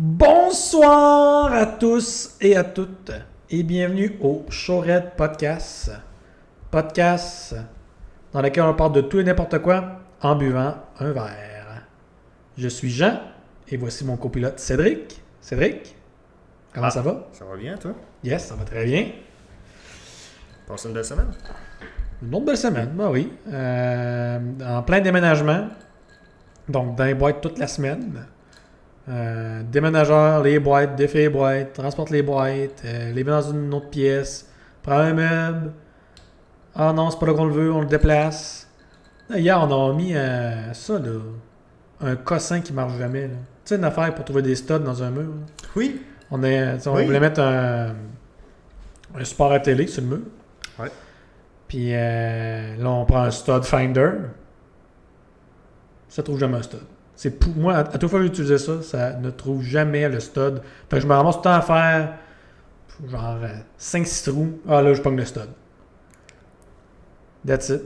Bonsoir à tous et à toutes et bienvenue au Showred Podcast. Podcast dans lequel on parle de tout et n'importe quoi en buvant un verre. Je suis Jean et voici mon copilote Cédric. Cédric, comment ça va? Ça va bien, toi? Yes, ça va très bien. Passe une belle semaine? Une autre belle semaine, ben oui. En plein déménagement. Donc, dans les boîtes toute la semaine. Déménageur, les boîtes, défait les boîtes, transporte les boîtes, les met dans une autre pièce, prend un meuble. Ah non, c'est pas là qu'on le veut, on le déplace. Là, hier, on a mis ça, là, un cossin qui marche jamais. Tu sais, une affaire pour trouver des studs dans un mur. Là. Oui. On voulait mettre un support à télé sur le mur. Ouais. Puis là, on prend un stud finder. Ça trouve jamais un stud. C'est pour moi, à toute fois que j'utilisais ça, ça ne trouve jamais le stud. Fait que je me ramasse tout le temps à faire genre 5-6 trous. Ah là, je pogne le stud. That's it.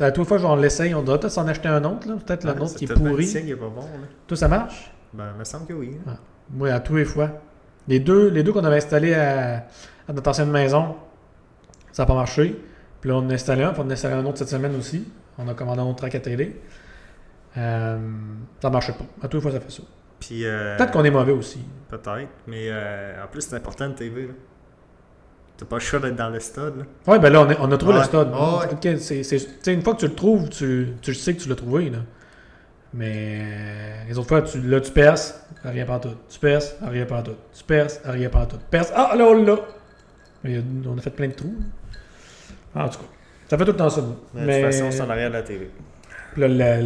À toute fois, on l'essaye. On doit peut-être s'en acheter un autre. Là. Peut-être le nôtre qui est pourri. Le est pas bon. Là. Tout ça marche? Ben, il me semble que oui. Hein. Ah. Moi, à tous les fois. Les deux qu'on avait installés à notre ancienne maison, ça n'a pas marché. Puis là, on en a installé un. Puis on en a installé un autre cette semaine aussi. On a commandé un autre track à télé. Ça ne marchait pas. À toutes les fois, ça fait ça. Puis, peut-être qu'on est mauvais aussi. Peut-être. Mais en plus, c'est important de TV. Là. T'as pas le choix d'être dans le stade. Là. Ouais, ben là, on a trouvé le stud. Oh, ouais. Okay, une fois que tu le trouves, tu sais que tu l'as trouvé. Là. Mais les autres fois, tu perces, rien pas tout. Tu perces, rien pas tout. Tu perces, rien pas tout. Perces, ah là, on l'a. On a fait plein de trous. En tout cas, ça fait tout le temps ça. Mais de toute façon, c'est en arrière de la TV. Puis là,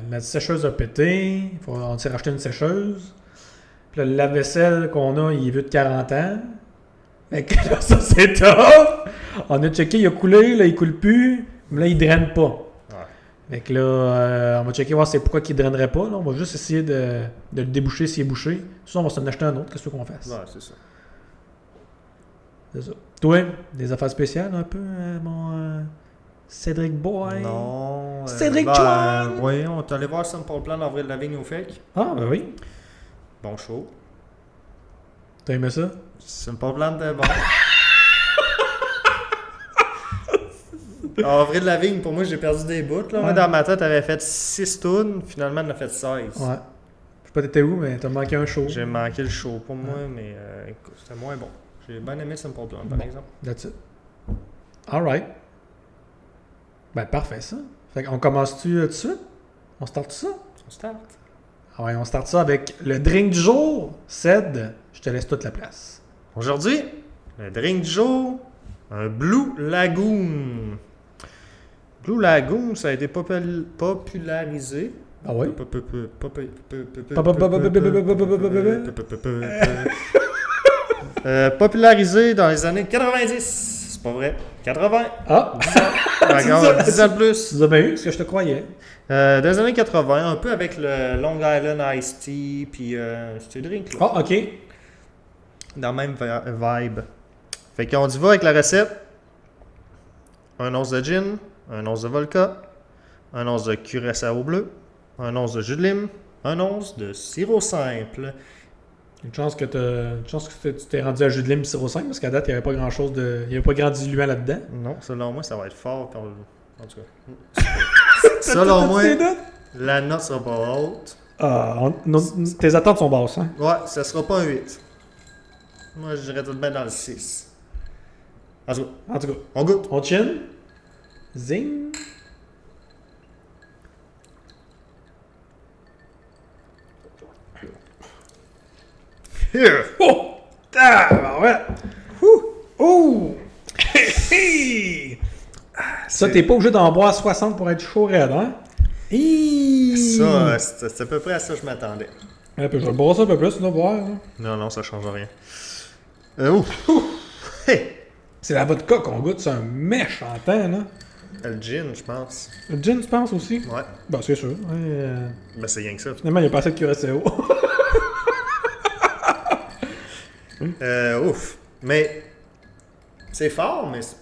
la sécheuse a pété. On s'est racheté une sécheuse. Puis là, le lave-vaisselle qu'on a, il est vieux de 40 ans. Fait que là, ça, c'est top! On a checké, il a coulé, là, il coule plus. Mais là, il draine pas. Ouais. Fait que là, on va checker voir c'est pourquoi il drainerait pas. Là. On va juste essayer de le déboucher s'il est bouché. Sinon, on va s'en acheter un autre. Qu'est-ce qu'on fasse? Ouais, c'est ça. C'est ça. Toi, des affaires spéciales un peu, mon Cédric Boy? Non. Cédric Chouin! Oui, on est allé voir Simple Plan d'Avril Lavigne au FEC. Ah, ben oui. Bon show. T'as aimé ça? Simple Plan était bon. Avril Lavigne, pour moi, j'ai perdu des bouts. Là. Ouais. Moi, dans ma tête, t'avais fait 6 tunes. Finalement, on a fait 16. Ouais. Je sais pas t'étais où, mais t'as manqué un show. J'ai manqué le show pour moi, mais écoute, c'était moins bon. J'ai bien aimé Simple Plan, par exemple. That's it. Alright. Ben, parfait, ça. Fait qu'on commence-tu tout de suite? On start ça? On start. Ah ouais, on start ça avec le drink du jour. Ced, je te laisse toute la place. Aujourd'hui, le drink du jour, un Blue Lagoon. Blue Lagoon, ça a été popularisé. Ah ouais? Popularisé dans les années 90. C'est pas vrai. 80. Ah! 10 ans de plus. Tu as bien eu ce que je te croyais. Dans les années 80, un peu avec le Long Island Iced Tea, puis c'était drink là. Ah, ok. Dans le même vibe. Fait qu'on y va avec la recette. Un once de gin, un once de vodka, un once de curaçao bleu, un once de jus de lime, un once de sirop simple. Une chance que tu t'es rendu à jus de lime sirop 5 parce qu'à date, il n'y avait pas grand chose de. Il n'y avait pas grand diluant là-dedans. Non, selon moi, ça va être fort. En tout cas. Selon moi, la note sera pas haute. Ah, tes attentes sont basses, hein? Ouais, ça sera pas un 8. Moi, je dirais tout de même dans le 6. En tout cas, on goûte. On chin. Zing. Here. Oh! Ah, ouais! Ouh! Ça, t'es pas obligé d'en boire 60 pour être chaud raide, hein? Ça, c'est à peu près à ça que je m'attendais. Ouais, puis je vais le boire ça un peu plus, sinon boire. Hein. Non, ça change rien. Ouf! Hey! C'est la vodka qu'on goûte, c'est un méchant temps, là. Le gin, je pense. Le gin, tu penses aussi? Ouais. Ben, c'est sûr. Ben, c'est rien que ça. Finalement, il n'y a pas assez de curaçao. Ouf! Mais c'est fort, mais c'est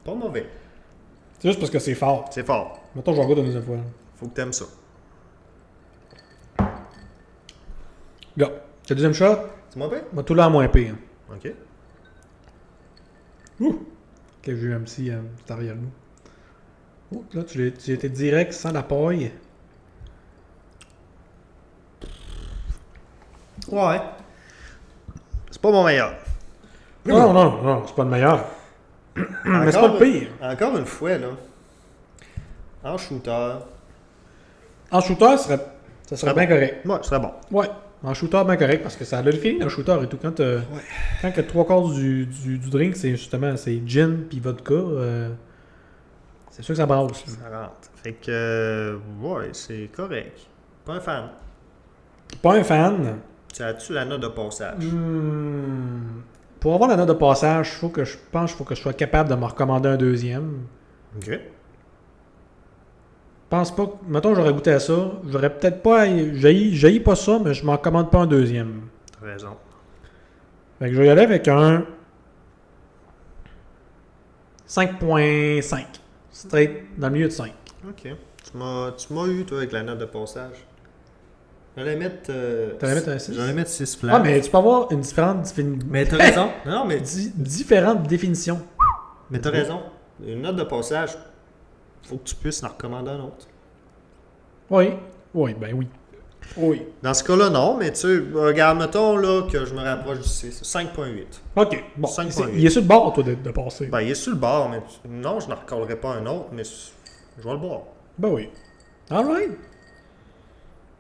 pas mauvais. C'est juste parce que c'est fort. C'est fort. Mettons, je vais en goûter une deuxième fois. Faut que t'aimes ça. Là, Le deuxième shot, C'est moins pire? moi tout là en moins pire. Ok. Ouh! Que j'ai eu un petit arrière nous. Oh, là, tu étais direct sans la paille. Ouais. C'est pas mon meilleur. Non, c'est pas le meilleur. Mais c'est pas le pire. Encore une fois, là. En shooter. En shooter, ça serait bien correct. Ouais, ce serait bon. Ouais, en shooter, bien correct, parce que ça a le feeling d'un shooter et tout. Quand que 3/4 du drink, c'est justement gin puis vodka, c'est sûr que ça brasse. Ça rentre. Fait que, ouais, c'est correct. Pas un fan. Pas un fan. Tu as-tu la note de passage? Pour avoir la note de passage, il faut que je sois capable de me recommander un deuxième. Ok. Je pense pas que, mettons, j'aurais goûté à ça. J'aurais peut-être pas. J'haïs pas ça, mais je m'en commande pas un deuxième. T'as raison. Fait que je vais y aller avec un 5.5. Straight dans le milieu de 5. Ok. Tu m'as eu, toi, avec la note de passage. J'allais mettre. T'allais mettre un 6? J'allais mettre 6 flats. Ah, mais tu peux avoir une différente Mais t'as raison. Non, mais. différentes définitions. Mais t'as raison. Une note de passage, faut que tu puisses en recommander un autre. Oui. Oui, ben oui. Oui. Dans ce cas-là, non, mais tu sais, regarde, mettons là, que je me rapproche du 6. 5.8. OK. Bon. 5.8. Il est sur le bord, toi, de passer. Ben, il est sur le bord, mais non, je ne recollerai pas un autre, mais je vais le boire. Ben oui. Alright.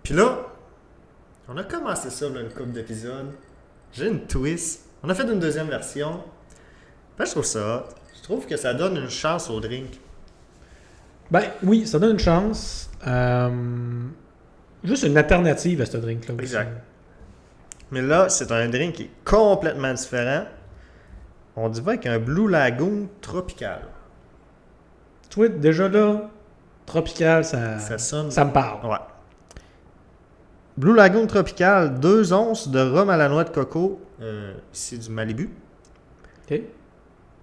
Puis là, on a commencé ça, là, une couple d'épisodes. J'ai une twist. On a fait une deuxième version. Ben, je trouve ça hot. Je trouve que ça donne une chance au drink. Ben oui, ça donne une chance. Juste une alternative à ce drink-là aussi. Exact. Mais là, c'est un drink qui est complètement différent. On dit avec un Blue Lagoon tropical. Tu vois, déjà là, tropical, Ça sonne. ça me parle. Ouais. Blue Lagoon tropical, 2 onces de rhum à la noix de coco, ici du Malibu. OK.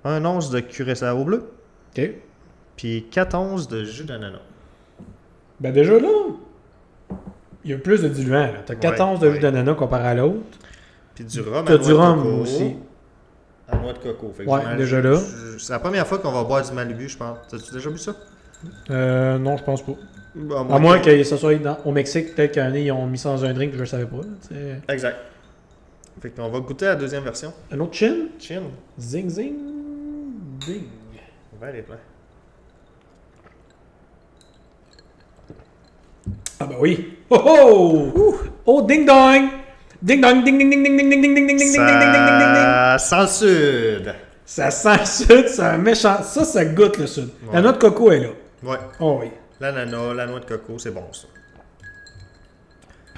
1 once de curaçao bleu. OK. Puis 4 onces de jus d'ananas. Ben déjà là, il y a plus de diluant. Tu as 14 de jus d'ananas comparé à l'autre. Puis du rhum Tu à as du noix de rhum coco. aussi. À noix de coco. Fait que Ouais, déjà là. C'est la première fois qu'on va boire du Malibu, je pense. T'as-tu déjà bu ça? Non, je pense pas. À À moins que ce soit au Mexique, peut-être qu'un année, ils ont mis ça dans un drink que je ne savais pas. Exact. Fait qu'on va goûter la deuxième version. Un autre chin? Chin. Zing, zing, ding. Le verre est plein. Ah bah oui. Oh oh! Oh ding dong! Ding dong, ding ding ding ding ding ding ding ding ding ding ding ding ding ding ding ding. Ça sent le sud. Ça sent le sud, c'est un méchant. Ça goûte le sud. Ouais. La noix de coco est là. Ouais. Oh oui. L'ananas, la noix de coco, c'est bon ça.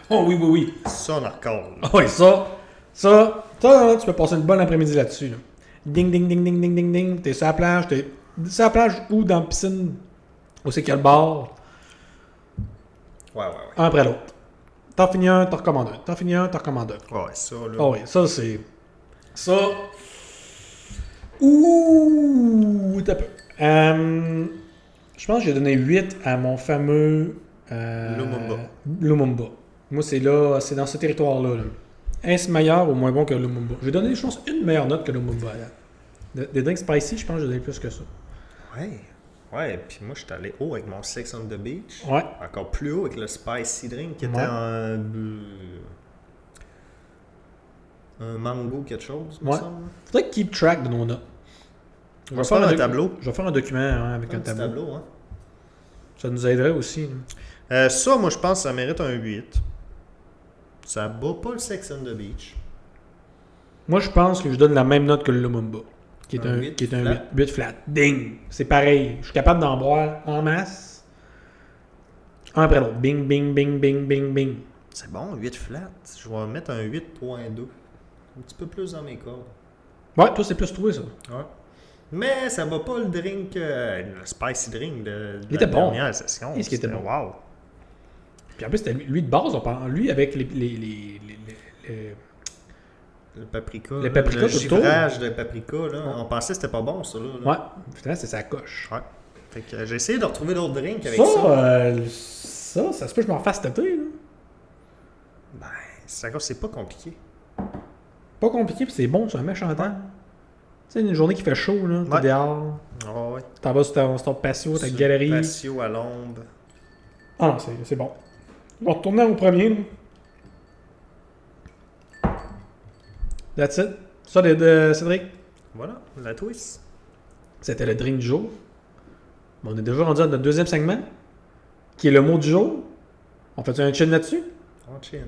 Oh oui, oui, oui. Ça, on en recolle. Oh oui, ça, là, tu peux passer une bonne après-midi là-dessus. Là. Ding ding ding ding ding ding ding. T'es sur la plage, ou dans la piscine, où c'est qu'il y a le bar. Ouais. Un après l'autre. T'en finis un, t'en recommandes un. T'en finis un, t'en recommandes un. Ouais, ça, là. Oh oui, ça c'est. Ça. Ouh, t'as peu. Je pense que j'ai donné 8 à mon fameux. Lumumba. Moi, c'est là, c'est dans ce territoire-là. Là. Est-ce meilleur ou moins bon que Lumumba? J'ai donné, je pense, une meilleure note que Lumumba. Des drinks spicy, je pense que j'ai donné plus que ça. Ouais, puis moi, je suis allé haut avec mon Sex on the Beach. Ouais. Encore plus haut avec le Spicy Drink qui était Ouais. un mango quelque chose, me Ouais. semble. Faudrait keep track de nos notes. On va faire un tableau. Je vais faire un document avec un petit tableau. hein. Ça nous aiderait aussi. Là. Ça, moi, je pense que ça mérite un 8. Ça bat pas le Sex on the Beach. Moi, je pense que je donne la même note que le Lumumba, qui est Un un 8 qui est un flat. 8 flat. Ding! C'est pareil. Je suis capable d'en boire en masse. Un après l'autre. Bing, bing, bing, bing, bing, bing. C'est bon, 8 flat. Je vais mettre un 8.2. Un petit peu plus dans mes cordes. Ouais, toi, c'est plus trouvé, ça. Ouais. Mais ça va pas le drink, le spicy drink de Il était la bon. dernière session. Est-ce qu'il était bon? Wow. Puis en plus, c'était lui de base, lui avec les Le paprika. Le paprika le tout givrage de paprika, là. On pensait que c'était pas bon, ça, là. Ouais, finalement, c'est sa coche. Ouais. Fait que j'ai essayé de retrouver d'autres drinks avec ça. Ça se peut que je m'en fasse cet été, là. Ben, c'est pas compliqué. Pas compliqué, puis c'est bon sur un méchant temps. Tu sais, une journée qui fait chaud, là, t'es dehors. Oh, ouais. T'en vas sur ton patio, ta Sur galerie. le patio à l'ombre. Ah non, c'est bon. On va retourner au premier. Là. That's it. Ça, de Cédric. Voilà, la twist. C'était le drink du jour. On est déjà rendu à notre deuxième segment, qui est le mot du jour. On fait un chin là-dessus? On chin.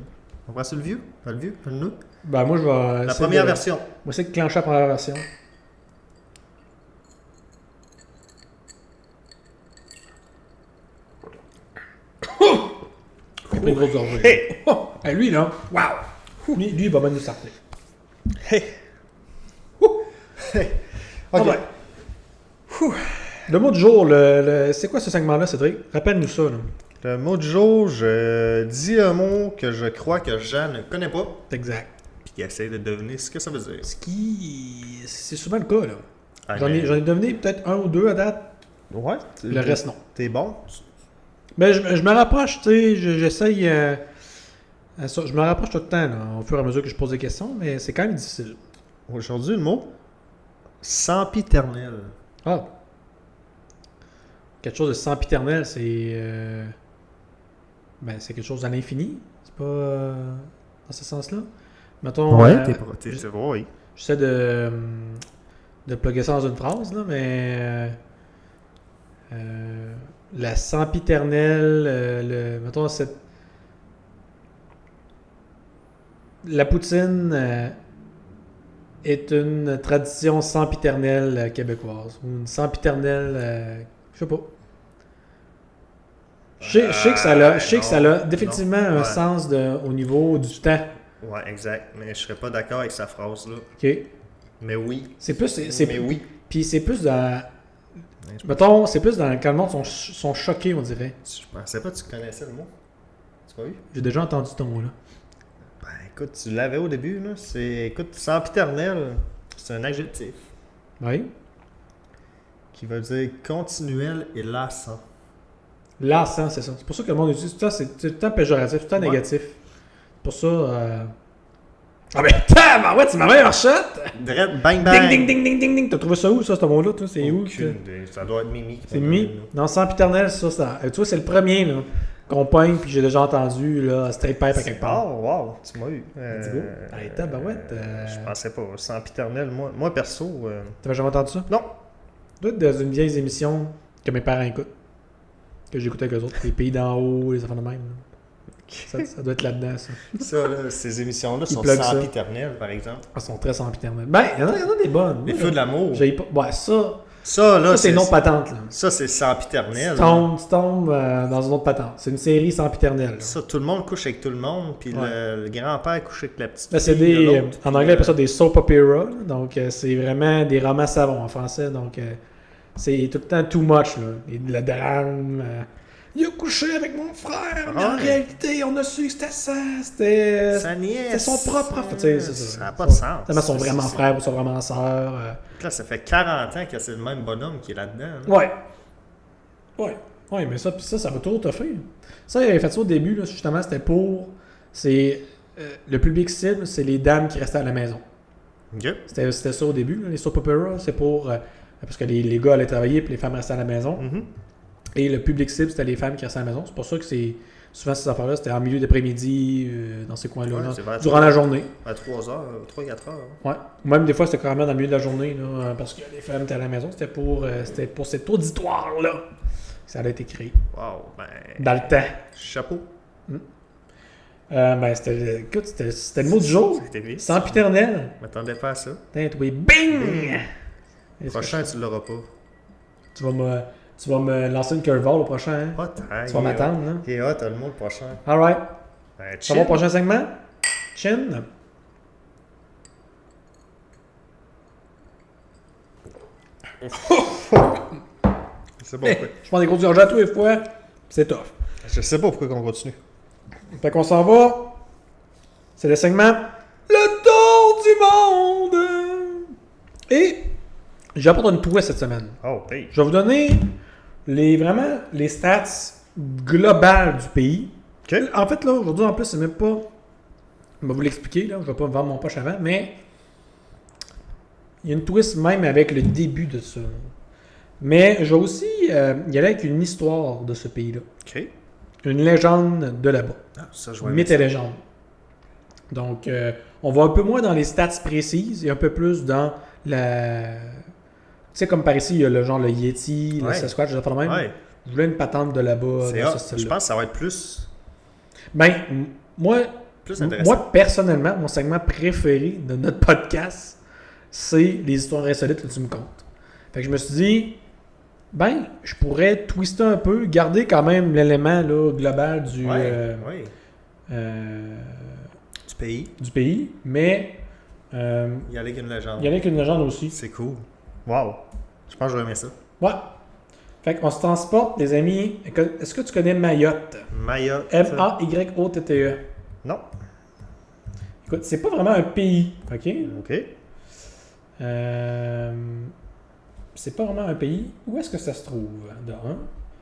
On prend sur le vieux? Pas le vieux? Pas le nous? Ben moi, je vais... La première version. Moi, c'est de clencher la première version. J'ai pris une grosse gorgée. Hey! Oh! Hey, lui, là, wow! Lui, il va même nous sortir. Hey! Hey! Ah Ok. ben. Le mot du jour, c'est quoi ce segment-là, Cédric? Rappelle-nous ça, là. Le mot du jour, je dis un mot que je crois que Jean ne connaît pas, Exact. puis qu'il essaie de deviner ce que ça veut dire. Ce qui... C'est souvent le cas, là. Ah, J'en ai deviné peut-être un ou deux à date. Ouais. Le reste, non. T'es bon? Mais je me rapproche, tu sais, j'essaye... je me rapproche tout le temps, là, au fur et à mesure que je pose des questions, mais c'est quand même difficile. Aujourd'hui, le mot sempiternel. Ah! Quelque chose de sempiternel, c'est... Ben, c'est quelque chose à l'infini. C'est pas dans ce sens-là. Mettons... t'es oui. J'essaie de plugger ça dans une phrase, là, mais... la sempiternelle, mettons, la poutine est une tradition sempiternelle québécoise. Ou une sempiternelle... je sais pas. Je sais que ça a définitivement un sens au niveau du temps. Ouais, exact. Mais je serais pas d'accord avec sa phrase-là. OK. Mais oui. C'est plus... Mais oui. Puis c'est plus dans... Mettons, c'est plus dans quand le monde sont choqués, on dirait. Je pensais pas que tu connaissais le mot. Tu m'as vu? J'ai déjà entendu ce mot-là. Ben écoute, tu l'avais au début, là. Écoute, sempiternel, c'est un adjectif Oui. qui veut dire continuel et lassant. Lassant, c'est ça. C'est pour ça que le monde utilise tout ça, c'est tout le temps péjoratif, tout le temps négatif. Pour ça... Ah ben, tabarouette, c'est ma meilleure shot! Dread, bang bang! Ding, ding, ding, ding, ding, ding! T'as trouvé ça où, ça, ce mot-là, toi? C'est où? Ça doit être Mimi. C'est Mimi? Non, sempiternel, ça... Tu vois, c'est le premier, là, qu'on pogne, puis j'ai déjà entendu, là, straight pipe à quelque part. Oh, wow, tu m'as eu. Let's go. Allez, tabarouette. Je pensais pas. Sempiternel, moi perso... T'avais jamais entendu ça? Non. Doit être dans une vieille émission que mes parents écoutent. Que j'écoutais avec eux autres. Les pays d'en haut, les enfants de même. Ça doit être là-dedans, ça. Ça, là, ces émissions-là sont plug sempiternelles, par exemple. Elles sont très sempiternelles. Ben, il y en a des bonnes. Les feux de l'amour. Ouais, ça Ça, c'est une autre patente, là. Ça, c'est sempiternel. Tu tombes dans une autre patente. C'est une série sempiternelle. Ça, tout le monde couche avec tout le monde, puis le grand-père couche avec la petite Là, c'est fille de des... l'autre, En anglais, on appelle ça des soap opera. Là. Donc, c'est vraiment des romans savons en français. Donc, c'est tout le temps too much, là. Et le drame... il a couché avec mon frère, mais en réalité, on a su que c'était ça. C'était sa nièce. C'est son propre frère. Ça n'a pas de sens. Ça sont vraiment frères ou sont vraiment sœurs. Là, ça fait 40 ans que c'est le même bonhomme qui est là-dedans. Ouais. Ouais, mais ça va toujours te faire. Ça, il avait fait ça au début, là, justement, c'était pour... le public cible, c'est les dames qui restaient à la maison. OK. C'était ça au début, là, les soap opera, c'est pour... parce que les gars allaient travailler puis les femmes restaient à la maison. Mm-hmm. Et le public cible, c'était les femmes qui restaient à la maison. C'est pour ça que souvent ces affaires-là, c'était en milieu d'après-midi, dans ces coins-là, durant la journée. À 3 heures, 3-4 heures. Ouais. Même des fois, c'était carrément dans le milieu de la journée, là, parce que les femmes étaient à la maison. C'était pour cet auditoire-là que ça allait été créé. Wow, ben... Dans le temps. Chapeau. Écoute, c'était le mot du jour. C'était vite. Sempiternel. Je m'attendais pas à ça. Bing! Prochain, tu l'auras pas. Tu vas me lancer une curveball au prochain. Hein? Tu vas m'attendre, là. Ok, t'as le mot le prochain. Alright. Ben, Ça va au prochain segment? Chin. C'est pas pourquoi. Je prends des grosses gorgées à tous les fois. C'est tough. Je sais pas pourquoi on continue. Fait qu'on s'en va. C'est le segment Le Tour du Monde. Et j'ai apporté une twist cette semaine. Oh, hey. Je vais vous donner les stats globales du pays. OK. En fait, là, aujourd'hui, en plus, c'est même pas Je vais vous l'expliquer, là. Je ne vais pas me vendre mon poche avant, mais il y a une twist même avec le début de ça. Mais je vais aussi y aller avec une histoire de ce pays-là. OK. Une légende de là-bas. Ah, ça, je vois Mythe et légende. Donc, on va un peu moins dans les stats précises et un peu plus dans la... Tu sais, comme par ici, il y a le genre le Yeti, le Sasquatch, je même. Ouais. Je voulais une patente de là-bas. C'est dans hot. ce style-là. Je pense que ça va être plus Plus intéressant. moi, personnellement, mon segment préféré de notre podcast, c'est les histoires insolites que tu me comptes. Fait que je me suis dit, je pourrais twister un peu, garder quand même l'élément là, global du pays, mais il y a avec une légende. Il y en a qu'une légende aussi. C'est cool. Wow. Je pense que je vais aimer ça. Ouais. Fait qu'on se transporte, les amis. Est-ce que tu connais Mayotte? Mayotte. Mayotte. Non. Écoute, c'est pas vraiment un pays, OK? OK. C'est pas vraiment un pays. Où est-ce que ça se trouve? De un,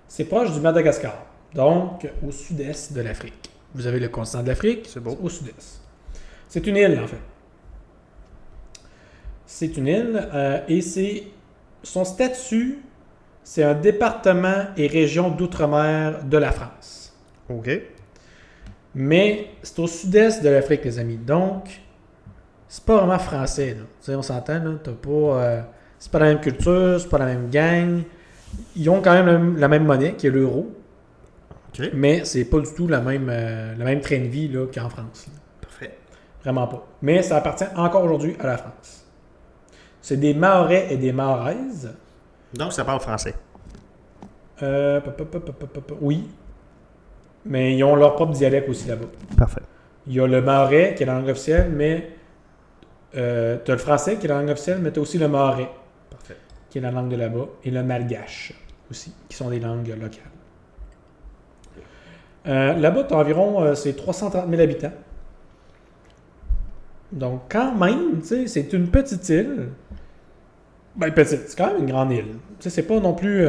c'est proche du Madagascar, donc au sud-est de l'Afrique. Vous avez le continent de l'Afrique, c'est beau. Au sud-est. C'est une île, en fait. C'est une île et son statut, c'est un département et région d'outre-mer de la France. OK. Mais c'est au sud-est de l'Afrique, les amis. Donc, c'est pas vraiment français. Là. Tu sais, on s'entend, là. T'as pas... c'est pas la même culture, c'est pas la même gang. Ils ont quand même la même monnaie, qui est l'euro. OK. Mais c'est pas du tout le même train de vie là, qu'en France. Là. Parfait. Vraiment pas. Mais ça appartient encore aujourd'hui à la France. C'est des Mahorais et des Mahoraises. Donc, ça parle français. Oui. Mais ils ont leur propre dialecte aussi là-bas. Parfait. Il y a le mahorais qui est la langue officielle, mais tu as le français qui est la langue officielle, mais tu as aussi le mahorais qui est la langue de là-bas, et le malgache aussi, qui sont des langues locales. Là-bas, tu as environ 330 000 habitants. Donc, quand même, c'est une petite île. Petite, c'est quand même une grande île. C'est pas non plus...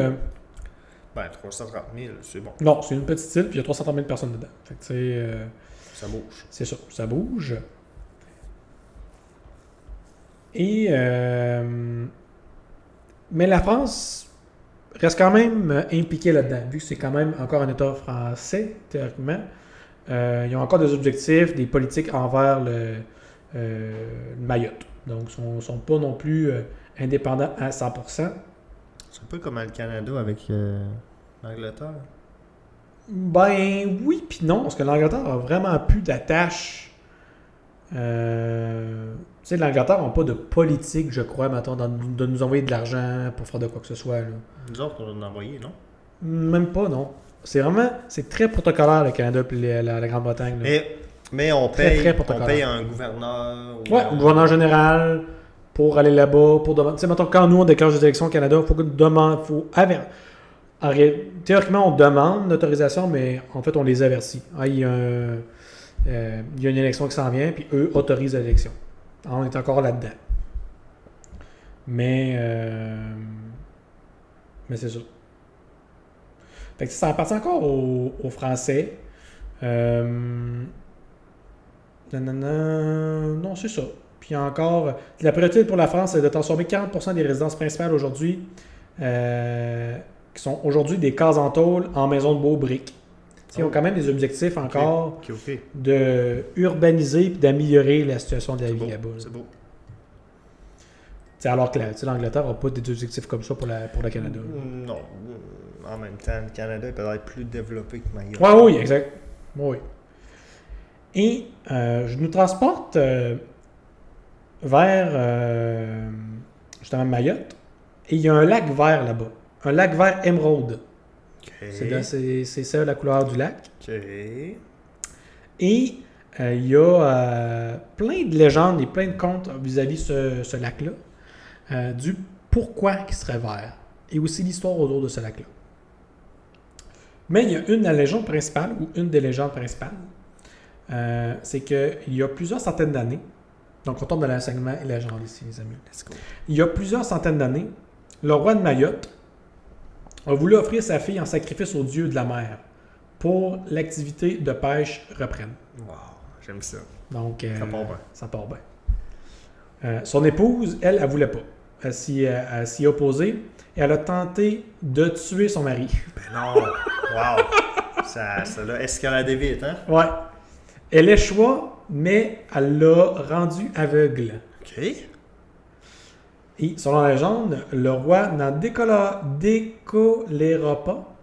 330 000, c'est bon. Non, c'est une petite île, puis il y a 330 000 personnes dedans. Fait que, ça bouge. C'est ça, ça bouge. Et... mais la France reste quand même impliquée là-dedans, vu que c'est quand même encore un État français, théoriquement. Ils ont encore des objectifs, des politiques envers le Mayotte. Donc, ils ne sont pas non plus indépendants à 100%. C'est un peu comme le Canada avec l'Angleterre. Oui puis non, parce que l'Angleterre a vraiment plus d'attache. L'Angleterre n'a pas de politique, je crois, mettons, de nous envoyer de l'argent pour faire de quoi que ce soit. Là. Nous autres, on l'a envoyé, non? Même pas, non. C'est très protocolaire, le Canada et la Grande-Bretagne. Là. Mais on paye un gouverneur. Un gouverneur général pour aller là-bas, pour demander. Tu sais, mettons, quand nous, on déclenche des élections au Canada, théoriquement, on demande l'autorisation, mais en fait, on les avertit. Il y a une élection qui s'en vient, puis eux autorisent l'élection. Alors, on est encore là-dedans. Mais c'est ça. Fait que ça appartient encore aux Français. Non, c'est ça. Puis encore, la priorité pour la France, c'est de transformer 40% des résidences principales aujourd'hui, qui sont aujourd'hui des cases en tôle, en maisons de beaux briques. Ils ont quand même des objectifs encore de urbaniser et d'améliorer la situation de la vie là-bas. C'est beau. Alors que l'Angleterre n'a pas des objectifs comme ça pour le Canada. Non. En même temps, le Canada est peut-être plus développé que Mayotte. Oui, exact. Oui. Et je nous transporte vers justement Mayotte. Et il y a un lac vert là-bas. Un lac vert émeraude. Okay. C'est ça la couleur du lac. Okay. Et il y a plein de légendes et plein de contes vis-à-vis ce lac-là, du pourquoi il serait vert, et aussi l'histoire autour de ce lac-là. Mais il y a une des légendes principales, c'est qu'il y a plusieurs centaines d'années, donc on tombe dans l'enseignement et la légende ici, les amis. Let's go. Il y a plusieurs centaines d'années, le roi de Mayotte a voulu offrir sa fille en sacrifice au dieu de la mer pour l'activité de pêche reprenne. Wow, j'aime ça. Donc, Ça part bien. Ça part bien. Son épouse, elle voulait pas. Elle s'y est opposée et elle a tenté de tuer son mari. Ben non! Wow! Ça l'a escaladé vite, hein? Ouais. Elle échoua, mais elle l'a rendu aveugle. OK. Et selon la légende, le roi n'en décoléra pas.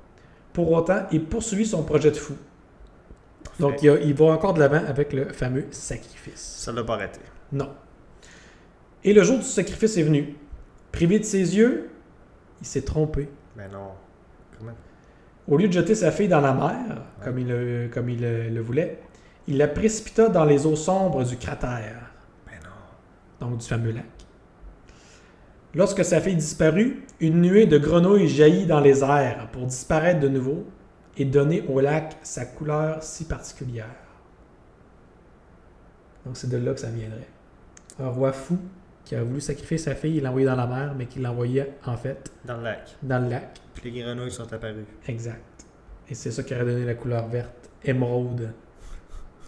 Pour autant, il poursuivit son projet de fou. Donc, il va encore de l'avant avec le fameux sacrifice. Ça l'a pas arrêté. Non. Et le jour du sacrifice est venu. Privé de ses yeux, il s'est trompé. Ben non. Comment? Au lieu de jeter sa fille dans la mer, comme il le voulait, il la précipita dans les eaux sombres du cratère. Ben non. Donc du fameux lac. Lorsque sa fille disparut, une nuée de grenouilles jaillit dans les airs pour disparaître de nouveau et donner au lac sa couleur si particulière. Donc c'est de là que ça viendrait. Un roi fou qui a voulu sacrifier sa fille, il l'a envoyé dans la mer, mais qui l'envoyait en fait Dans le lac. dans le lac. Puis les grenouilles sont apparues. Exact. Et c'est ça qui aurait donné la couleur verte, émeraude,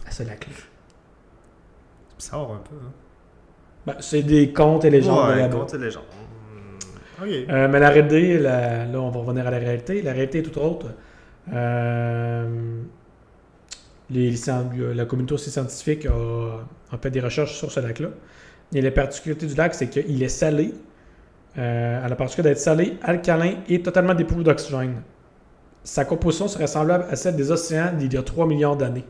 à ce lac-là. Ça sort un peu, hein? Ben, c'est des contes et légendes de là-bas. contes et légendes. OK. Mais la réalité, là, on va revenir à la réalité. La réalité est tout autre. La communauté aussi scientifique a fait des recherches sur ce lac-là. Et la particularité du lac, c'est qu'il est salé. Elle a la particularité d'être salé, alcalin et totalement dépourvu d'oxygène. Sa composition serait semblable à celle des océans d'il y a 3 millions d'années.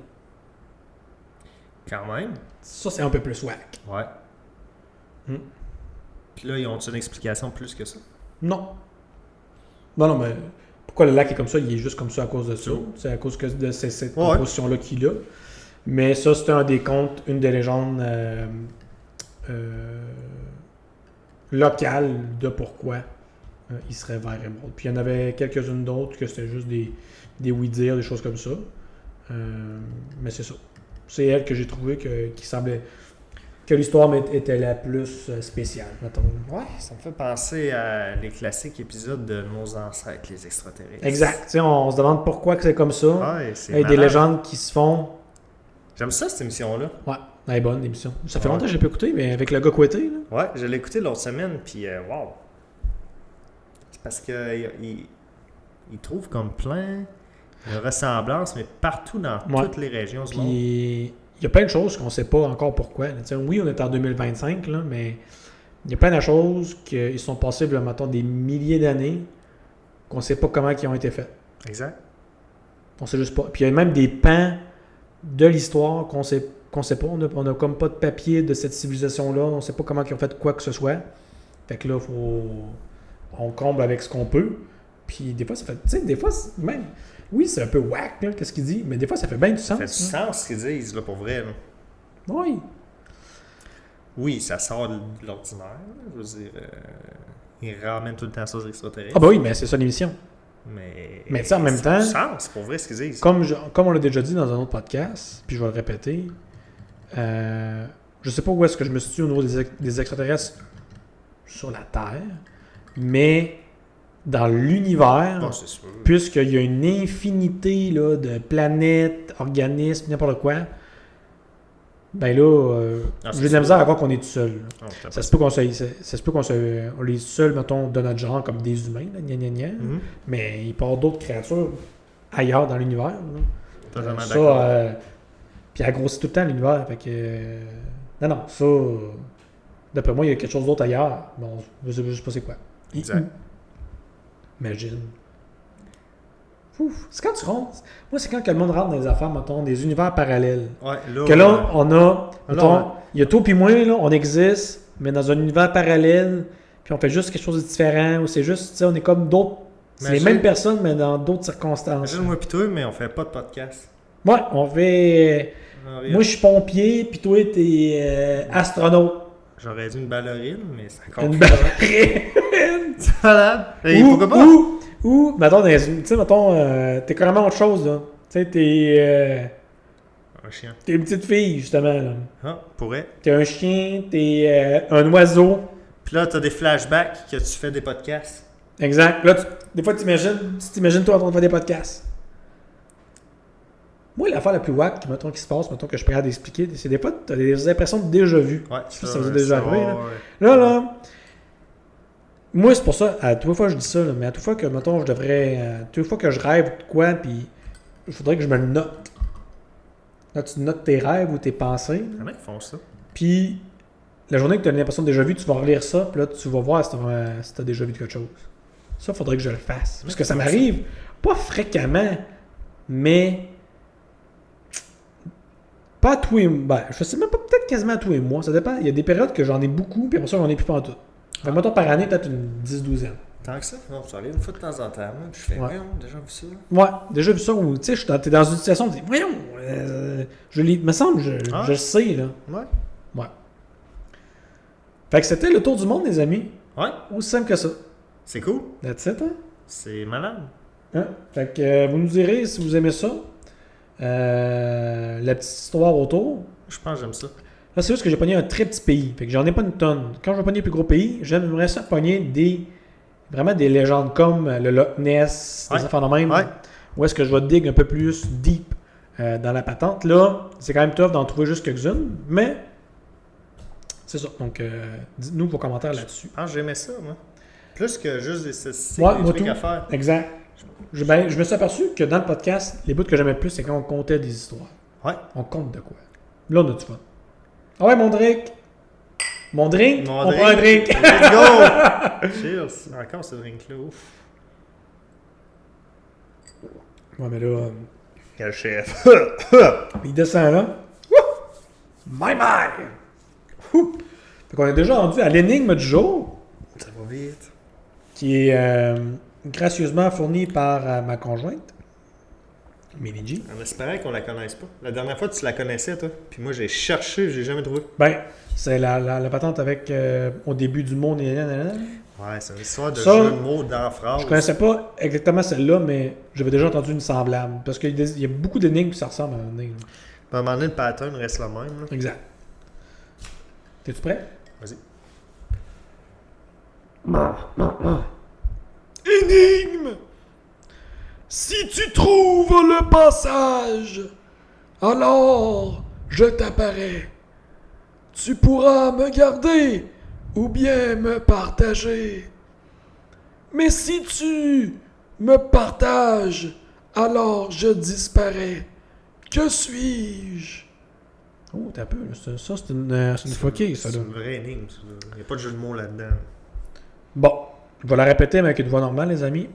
Quand même. Ça, c'est un peu plus whack. Ouais. Hmm. Puis là, ils ont une explication plus que ça? Non. Non, mais pourquoi le lac est comme ça? Il est juste comme ça à cause de ça. C'est à cause de cette composition-là qu'il a. Mais ça, c'était un des contes, une des légendes locales de pourquoi il serait vert émeraude. Puis il y en avait quelques-unes d'autres que c'était juste des oui-dire, des choses comme ça. Mais c'est ça. C'est elle que j'ai trouvé qui semblait que l'histoire était la plus spéciale, mettons. Ouais, ça me fait penser à les classiques épisodes de nos ancêtres, les extraterrestres. Exact. T'sais, on se demande pourquoi que c'est comme ça. Ouais, c'est Il y a des légendes qui se font. J'aime ça, cette émission-là. Ouais, elle est bonne, l'émission. Ça fait longtemps que je l'ai pas écouté, mais avec le gars Couetté, là. Ouais, je l'ai écouté l'autre semaine, puis wow. C'est parce que il trouve comme plein de ressemblances, mais partout dans toutes les régions du monde. Puis il y a plein de choses qu'on ne sait pas encore pourquoi. Oui, on est en 2025, là, mais il y a plein de choses qui sont passées, mettons, des milliers d'années qu'on ne sait pas comment ils ont été faites. Exact. On sait juste pas. Puis il y a même des pans de l'histoire qu'on sait pas. On n'a comme pas de papier de cette civilisation-là. On ne sait pas comment ils ont fait quoi que ce soit. Fait que là, on comble avec ce qu'on peut. Puis des fois, ça fait... Tu sais, des fois, même... Oui, c'est un peu whack, là, qu'est-ce qu'il dit, mais des fois, ça fait bien du sens. Ça fait du sens, ce qu'ils disent, là, pour vrai. Là. Oui. Oui, ça sort de l'ordinaire. Je veux dire, ils ramènent tout le temps ça aux extraterrestres. Ah bah oui, mais c'est ça l'émission. Mais tu sais, en même temps... Ça fait du sens, pour vrai, ce qu'ils disent. Comme on l'a déjà dit dans un autre podcast, puis je vais le répéter, je sais pas où est-ce que je me situe au niveau des extraterrestres sur la Terre, mais... dans l'univers, puisqu'il y a une infinité là, de planètes, organismes, n'importe quoi, ben là, j'ai de la misère à croire qu'on est tout seul. Ça se peut qu'on est seul, mettons, de notre genre, comme des humains, là, mais il peut y avoir d'autres créatures ailleurs dans l'univers. Totalement d'accord. Puis elle grossit tout le temps l'univers, fait que... non, ça... D'après moi, il y a quelque chose d'autre ailleurs. Bon, je sais pas c'est quoi. Exact. Imagine. Ouf. C'est quand tu rentres. Moi, c'est quand le monde rentre dans les affaires, mettons, des univers parallèles. Ouais, là. Que là, on a. Mettons, il y a toi puis moi, là, on existe, mais dans un univers parallèle, puis on fait juste quelque chose de différent, ou c'est juste, tu sais, on est comme d'autres. C'est les mêmes personnes, mais dans d'autres circonstances. Imagine moi pis toi, mais on fait pas de podcast. Ouais, on fait. Moi, je suis pompier, puis toi, t'es astronaute. J'aurais dit une ballerine, mais ça compte. Une ballerine! C'est malade! Pourquoi pas? Ou, mettons, tu sais, mettons, t'es carrément autre chose, là. Tu sais, t'es. Un chien. T'es une petite fille, justement, là. Ah, pourrait. T'es un chien, t'es un oiseau. Puis là, t'as des flashbacks que tu fais des podcasts. Exact. Là, des fois, tu t'imagines toi en train de faire des podcasts. Moi, l'affaire la plus wack, mettons, qui se passe, mettons que je suis prêt à d'expliquer, c'est des fois, tu as des impressions de déjà vu. Ouais, Je sais pas si ça vous est déjà arrivé. Là, moi, c'est pour ça, à toutes les fois je dis ça, là, mais à toute fois que, mettons, je devrais. Toutes les fois que je rêve de quoi, puis il faudrait que je me le note. Là, tu notes tes rêves ou tes pensées. Il y en a qui font ça. Puis, la journée que tu as l'impression de déjà vu, tu vas relire ça, puis là, tu vas voir si tu as déjà vu quelque chose. Ça, il faudrait que je le fasse. Parce que ça m'arrive pas fréquemment, mais. Pas à tous les mois. Ben, je sais même pas, peut-être quasiment à tous les mois. Ça dépend. Il y a des périodes que j'en ai beaucoup, puis après ça, j'en ai plus pas en tout. Fait que, mettons, par année, peut-être une 10-12 ans. Tant que ça? Non, tu aller une fois de temps en temps. Moi, je fais, Ouais. voyons, déjà vu ça. Ouais, déjà vu ça, où tu sais, t'es dans une situation où tu dis, voyons, je l'ai, me semble, je le sais, là. Ouais. Ouais. Fait que c'était le tour du monde, les amis. Ouais. Aussi simple que ça. C'est cool. That's it, hein? C'est malade. Hein? Fait que vous nous direz si vous aimez ça. La petite histoire autour. Je pense que j'aime ça. Là, c'est juste que j'ai pogné un très petit pays. Fait que j'en ai pas une tonne. Quand je vais pogner les plus gros pays, j'aimerais ça pogner vraiment des légendes comme le Loch Ness, des affaires de même. Ouais. Où est-ce que je vais dig un peu plus deep dans la patente. Là, c'est quand même tough d'en trouver juste quelques-unes, mais c'est ça. Donc, dites-nous vos commentaires là-dessus. Je pense que j'aimais ça, moi. Plus que juste des statistiques, Ouais, des moi trucs tout. à faire. Exact. Je me suis aperçu que dans le podcast, les bouts que j'aimais le plus, c'est quand on comptait des histoires. Ouais. On compte de quoi. Là, on a du fun. Ah ouais, mon drink. Mon drink? On prend un drink. Let's go! Cheers! Encore ce drink-là, ouf. Ouais, mais là, Quel chef! il descend là. My! Fait qu'on est déjà rendu à l'énigme du jour, Ça va vite. qui est gracieusement fournie par ma conjointe, Mini G. En espérant qu'on la connaisse pas. La dernière fois, tu la connaissais, toi. Puis moi, j'ai cherché, j'ai jamais trouvé. Ben, c'est la patente avec au début du monde. Ouais, c'est une histoire de Ça, jeu de mots dans la phrase. Je connaissais pas exactement celle-là, mais j'avais déjà entendu une semblable. Parce qu'il y a beaucoup d'énigmes qui se ressemblent à un énigme. Puis à un moment donné, le pattern reste le même. Là. Exact. T'es-tu prêt? Vas-y. Énigme! Si tu trouves le passage, alors je t'apparais. Tu pourras me garder ou bien me partager. Mais si tu me partages, alors je disparais. Que suis-je? Oh, t'as peu. Ça, c'est une foquée, ça. C'est Là. une vraie énigme. Ça. Il n'y a pas de jeu de mots là-dedans. Bon, je vais la répéter, mais avec une voix normale, les amis.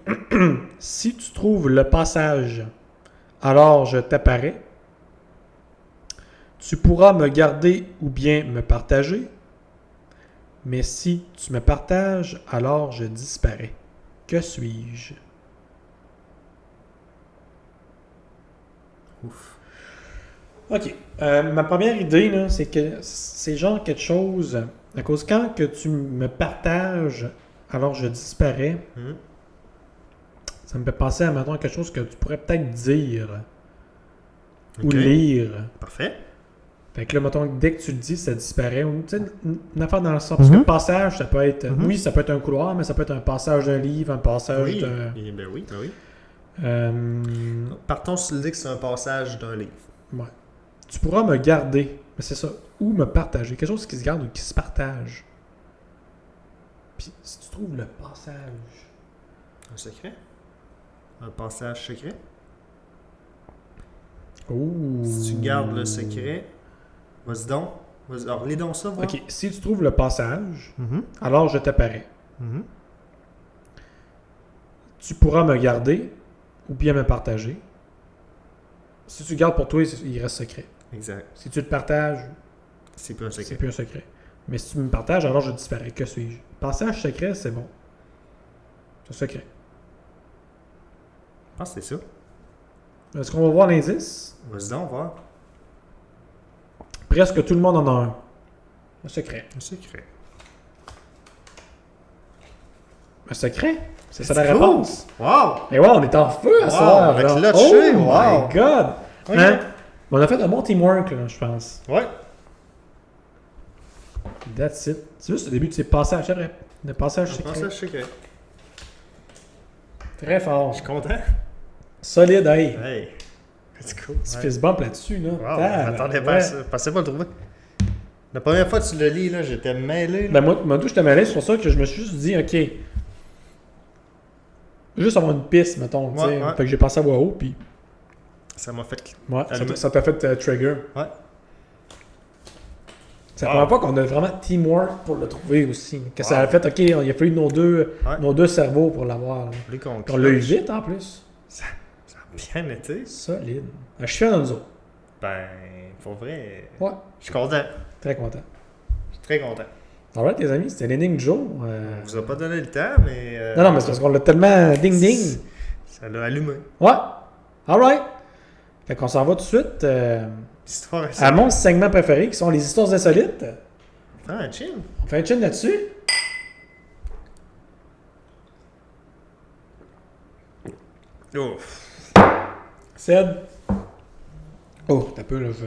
Si tu trouves le passage, alors je t'apparais. Tu pourras me garder ou bien me partager. Mais si tu me partages, alors je disparais. Que suis-je? Ouf. OK. Ma première idée, là, c'est que c'est genre quelque chose... À cause quand que tu me partages, alors je disparais, ça me fait penser à maintenant quelque chose que tu pourrais peut-être dire ou Ok. lire. Parfait. Fait que là, mettons, dès que tu le dis, ça disparaît. Ou, tu sais, une affaire dans le sens. Parce que le passage, ça peut être... Oui, ça peut être un couloir, mais ça peut être un passage d'un livre, un passage Oui. d'un... Ben oui, ben oui. Euh, Partons sur l'idée que c'est un passage d'un livre. ouais. Tu pourras me garder, mais c'est ça, ou me partager. Quelque chose qui se garde ou qui se partage. Puis, si tu trouves le passage... Un secret? Un passage secret? Oh. Si tu gardes le secret, vas-y donc. Vas-y, alors, lis donc ça, voir. Ok, si tu trouves le passage, Mhm. alors je t'apparais. Mhm. Tu pourras me garder ou bien me partager. Si tu gardes pour toi, il reste secret. Exact. Si tu le partages, C'est plus un c'est secret. plus un secret. Mais si tu me partages, alors je disparais. Que suis-je? Passage secret, c'est bon. C'est secret. Je pense que c'est ça. Est-ce qu'on va voir l'indice? Vas-y donc, voir. Presque tout le monde en a un. Un secret. Un secret. Un secret? C'est ça C'est la cool. réponse. Wow! Et ouais, on est en feu à Wow, soir. avec là. clutché, Oh wow. my god! Ok. Hein? On a fait un bon teamwork, là, je pense. Ouais. That's it. C'est juste le début de ces passages, c'est vrai. Le passage Un secret. passage secret. Très fort. Je suis content. Solide, hey. Hey. C'est cool. Tu fist bump là-dessus, là. Wow, je m'attendais pas à ça. Je pensais pas le trouver. La première fois que tu le lis, là, j'étais mêlé. Là. Ben moi, tout, j'étais mêlé, c'est pour ça que je me suis juste dit, OK, juste avoir une piste, mettons, tu sais. Ouais. Fait que j'ai pensé à voix haut, puis... Ça m'a fait... Ouais, ça t'a fait trigger. Ouais. C'est la première fois qu'on a vraiment teamwork pour le trouver aussi. Que ça a fait, OK, il a fallu nos deux cerveaux pour l'avoir. Là. Plus qu'on Puis on l'a eu vite, en plus. Ça a bien été. Solide. Je suis fier de nous autres. Ben, pour vrai... Ouais. Je suis content. Très content. Je suis très content. Alright, les amis, c'était l'énigme Joe. On vous a pas donné le temps, mais... Non, mais c'est parce qu'on l'a tellement ding-ding. Ça l'a allumé. Ouais. Alright. Fait qu'on s'en va tout de suite Histoire à mon segment préféré, qui sont les histoires insolites. Ah, chill. On fait un chin là-dessus. Ouf. Ced. Oh, t'as peu, là, je...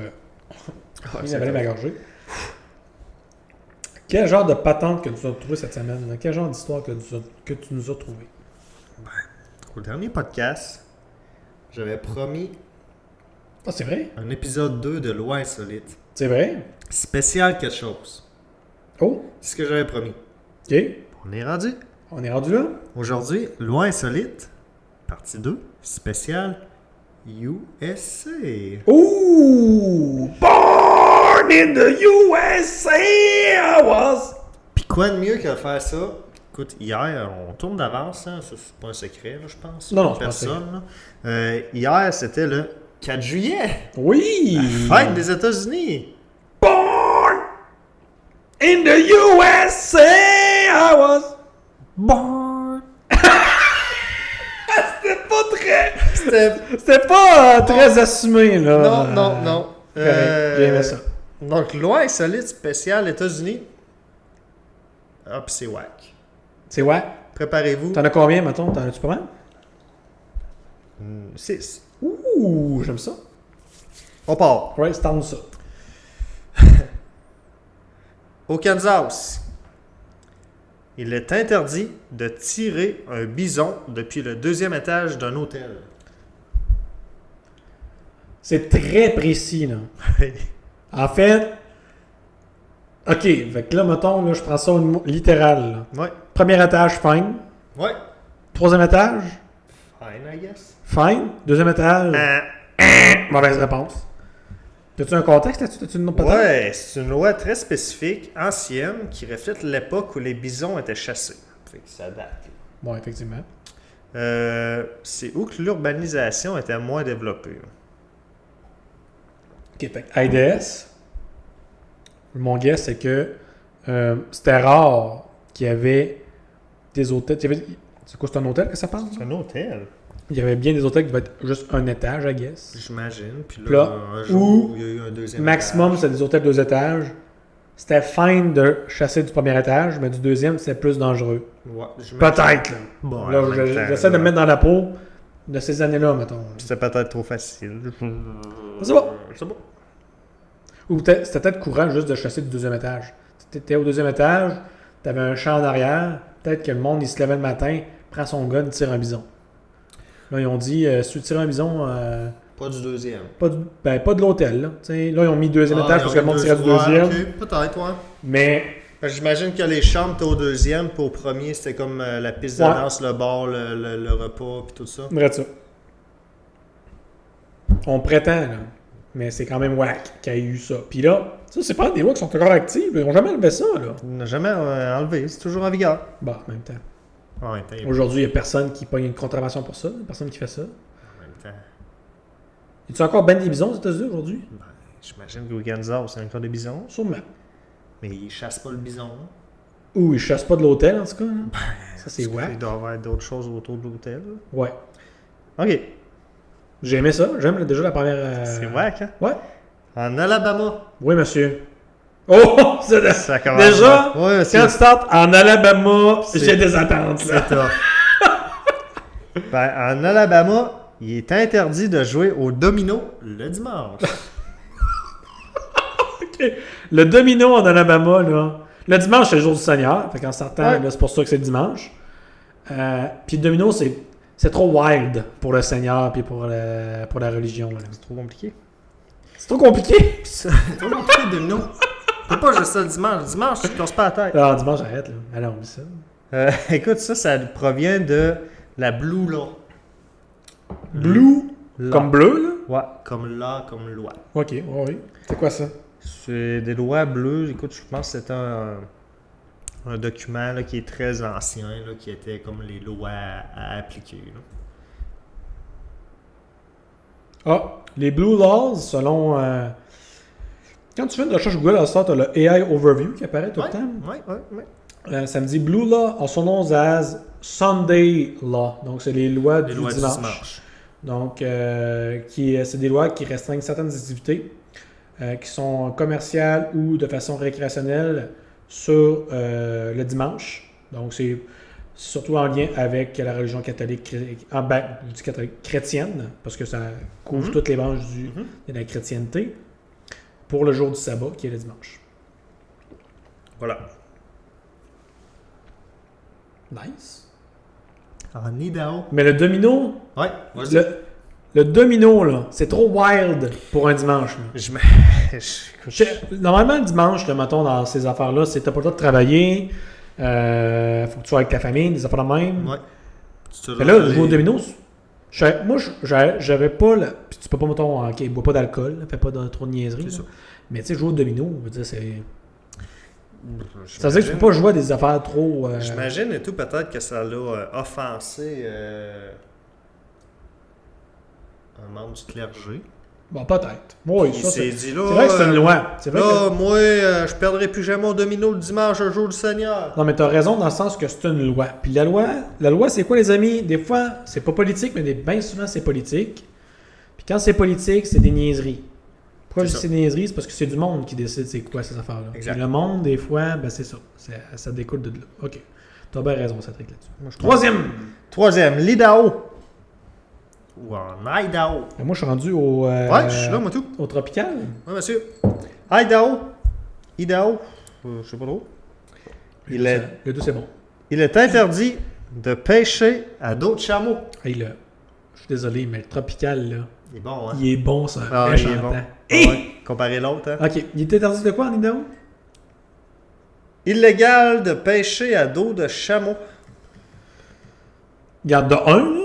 Ah, Il avait ma gorgée. Quel genre de patente que tu as trouvé cette semaine? Là? Quel genre d'histoire que tu nous as trouvé? Au dernier podcast, j'avais promis Ah, c'est vrai? un épisode 2 de Loi insolite. C'est vrai? Spécial quelque chose. Oh, C'est ce que j'avais promis. OK. On est rendu. On est rendu là? Aujourd'hui, Loi insolite, partie 2, spécial USA. Ooh! Born in the USA, I was! Puis quoi de mieux que faire ça? Écoute, hier, on tourne d'avance, hein? Ça, c'est pas un secret, là, je pense. Non, pour c'est pas un secret. personne. Là. Hier, c'était le 4 juillet. Oui! Fête des États-Unis. Born in the USA, I was born. C'était pas très... C'était pas très assumé, là. Non. J'ai aimé ça. Donc, loi insolite spéciale États-Unis. Ah, puis c'est whack. C'est ouais. Préparez-vous. T'en as combien, mettons? T'en as-tu pas mal? 6. Ouh, j'aime ça. On part. Ouais, c'est ça. Au Kansas, il est interdit de tirer un bison depuis le 2e étage d'un hôtel. C'est très précis, là. En fait... OK, fait que là, mettons, là, je prends ça au littéral, là. Ouais. Premier étage, fine. Ouais. Troisième étage, Fine, I guess. fine. Deuxième étage, mauvaise réponse. T'as-tu un contexte là-dessus? T'as-tu une autre patente? Ouais, c'est une loi très spécifique, ancienne, qui reflète l'époque où les bisons étaient chassés. Fait que ça date. Bon, effectivement. C'est où que l'urbanisation était moins développée. OK, fait que IDS, mon guess, c'est que c'était rare qu'il y avait des hôtels. C'est quoi, c'est un hôtel que ça parle? C'est un hôtel. Il y avait bien des hôtels qui devaient être juste un étage, I guess. J'imagine. Puis Là, là, un jour, il y a eu un deuxième Maximum, étage. c'est des hôtels 2 étages. C'était fine de chasser du premier étage, mais du deuxième, c'était plus dangereux. Ouais, Peut-être, là. Bon, Là, en même temps, j'essaie de là. me mettre dans la peau de ces années-là, mettons. C'était peut-être trop facile. C'est bon. C'est bon. Ou c'était peut-être courant juste de chasser du deuxième étage. T'étais au deuxième étage, t'avais un champ en arrière, peut-être que le monde, il se levait le matin, prend son gun, tire un bison. Là, ils ont dit, si tu tires un bison, Pas du deuxième. pas de l'hôtel. Là. T'sais, là, ils ont mis deuxième étage parce que le monde tirait du Ouais, deuxième. ok, peut-être, ouais. Mais, J'imagine que les chambres étaient au deuxième, puis au premier, c'était comme la piste de Ouais. danse, le bar, le repas, puis tout ça. vrai de ça. On prétend, là. Mais c'est quand même whack qu'il y ait eu ça. Puis là, ça, c'est pas des lois qui sont encore actives. Ils n'ont jamais enlevé ça, là. On n'a jamais enlevé, c'est toujours en vigueur. Bon, en même temps. En même temps. Aujourd'hui, il n'y a personne qui pogne une contravention pour ça. Personne qui fait ça. En même temps. Y a-tu encore ben des bisons aux États-Unis aujourd'hui? Ben, j'imagine qu'au Kansas, c'est encore des bisons. Sûrement. Mais ils chassent pas le bison. Ou ils chassent pas de l'hôtel, en tout cas. Là. Ça, c'est Il whack. doit y avoir d'autres choses autour de l'hôtel. Ouais. Ok. J'ai aimé ça. J'aime déjà la première... C'est whack, hein? Ouais. En Alabama. Oui, monsieur. Oh! Ça commence Déjà, bien. Ouais, quand tu startes en Alabama, C'est- j'ai des attentes, là. C'est tough. Ben, en Alabama, il est interdit de jouer au domino le dimanche. OK. Le domino en Alabama, là. Le dimanche, c'est le jour du Seigneur. Fait qu'en sortant, Ouais. là, c'est pour ça que c'est le dimanche. Puis le domino, c'est C'est trop wild pour le Seigneur puis pour la religion. Là. C'est trop compliqué. C'est trop compliqué! C'est trop compliqué, Domino. Faut pas juste ça le dimanche. Dimanche, tu te casses pas la tête. Alors, dimanche, j'arrête. Là. Allez, on oublie ça. Écoute, ça provient de la Blue Law. Blue, Law. comme bleu, là? Ouais, comme là, comme loi. Ok, ouais, oui. C'est quoi ça? C'est des lois bleues. Écoute, je pense que c'est un document là, qui est très ancien, là, qui était comme les lois à appliquer. Là. Ah, les Blue Laws, selon... quand tu fais une recherche Google, tu as le AI Overview qui apparaît tout le temps. Ouais. Ça me dit Blue Law also known as Sunday Law. Donc, c'est les lois du dimanche. Donc, c'est des lois qui restreignent certaines activités qui sont commerciales ou de façon récréationnelle sur le dimanche. Donc, c'est surtout en lien avec la religion catholique, je dis catholique chrétienne, parce que ça couvre toutes les branches de la chrétienté, pour le jour du sabbat, qui est le dimanche. Voilà. Nice. En Idaho. Mais le domino, Ouais, vas-y. le domino, là, c'est trop wild pour un dimanche. Normalement, le dimanche, là, mettons, dans ces affaires-là, c'est t'as pas le droit de travailler, faut que tu sois avec ta famille, des affaires de même. Ouais. Mais là, jouer au domino, moi, j'avais pas... Puis tu peux pas, mettons, OK, bois pas d'alcool, fais pas trop de niaiseries. C'est ça. Mais tu sais, jouer au domino, je veux dire, c'est... Ça veut dire que tu peux pas jouer à des affaires trop... J'imagine et tout, peut-être que ça l'a offensé un membre du clergé. Bon, peut-être. Oui, Il ça, s'est dit là... c'est vrai que c'est une loi. C'est vrai là, moi, je perdrai plus jamais au domino le dimanche, le jour du Seigneur. Non, mais t'as raison dans le sens que c'est une loi. Puis la loi, c'est quoi, les amis? Des fois, c'est pas politique, mais bien souvent, c'est politique. Puis quand c'est politique, c'est des niaiseries. Pourquoi je dis c'est des niaiseries? C'est parce que c'est du monde qui décide c'est quoi ces affaires-là. Exact. Puis le monde, des fois, ben c'est ça. Ça découle de là. OK. T'as bien raison, Cédric, là-dessus. Moi, je Troisième, l'Idaho. Ou en Idaho. Ben, moi, je suis rendu au... Ouais, je suis là, moi, tout. Au tropical. Oui, monsieur. Idaho. Je sais pas trop. Le 2, c'est bon. Il est interdit de pêcher à dos de chameau. Hey, là, je suis désolé, mais le tropical, là, Il est bon, hein? il est bon, ça. Ah, il est bon. Hey! Ouais, comparé à l'autre, hein? OK. Il est interdit de quoi en Idaho? Illégal de pêcher à dos de chameau. Garde de 1, là.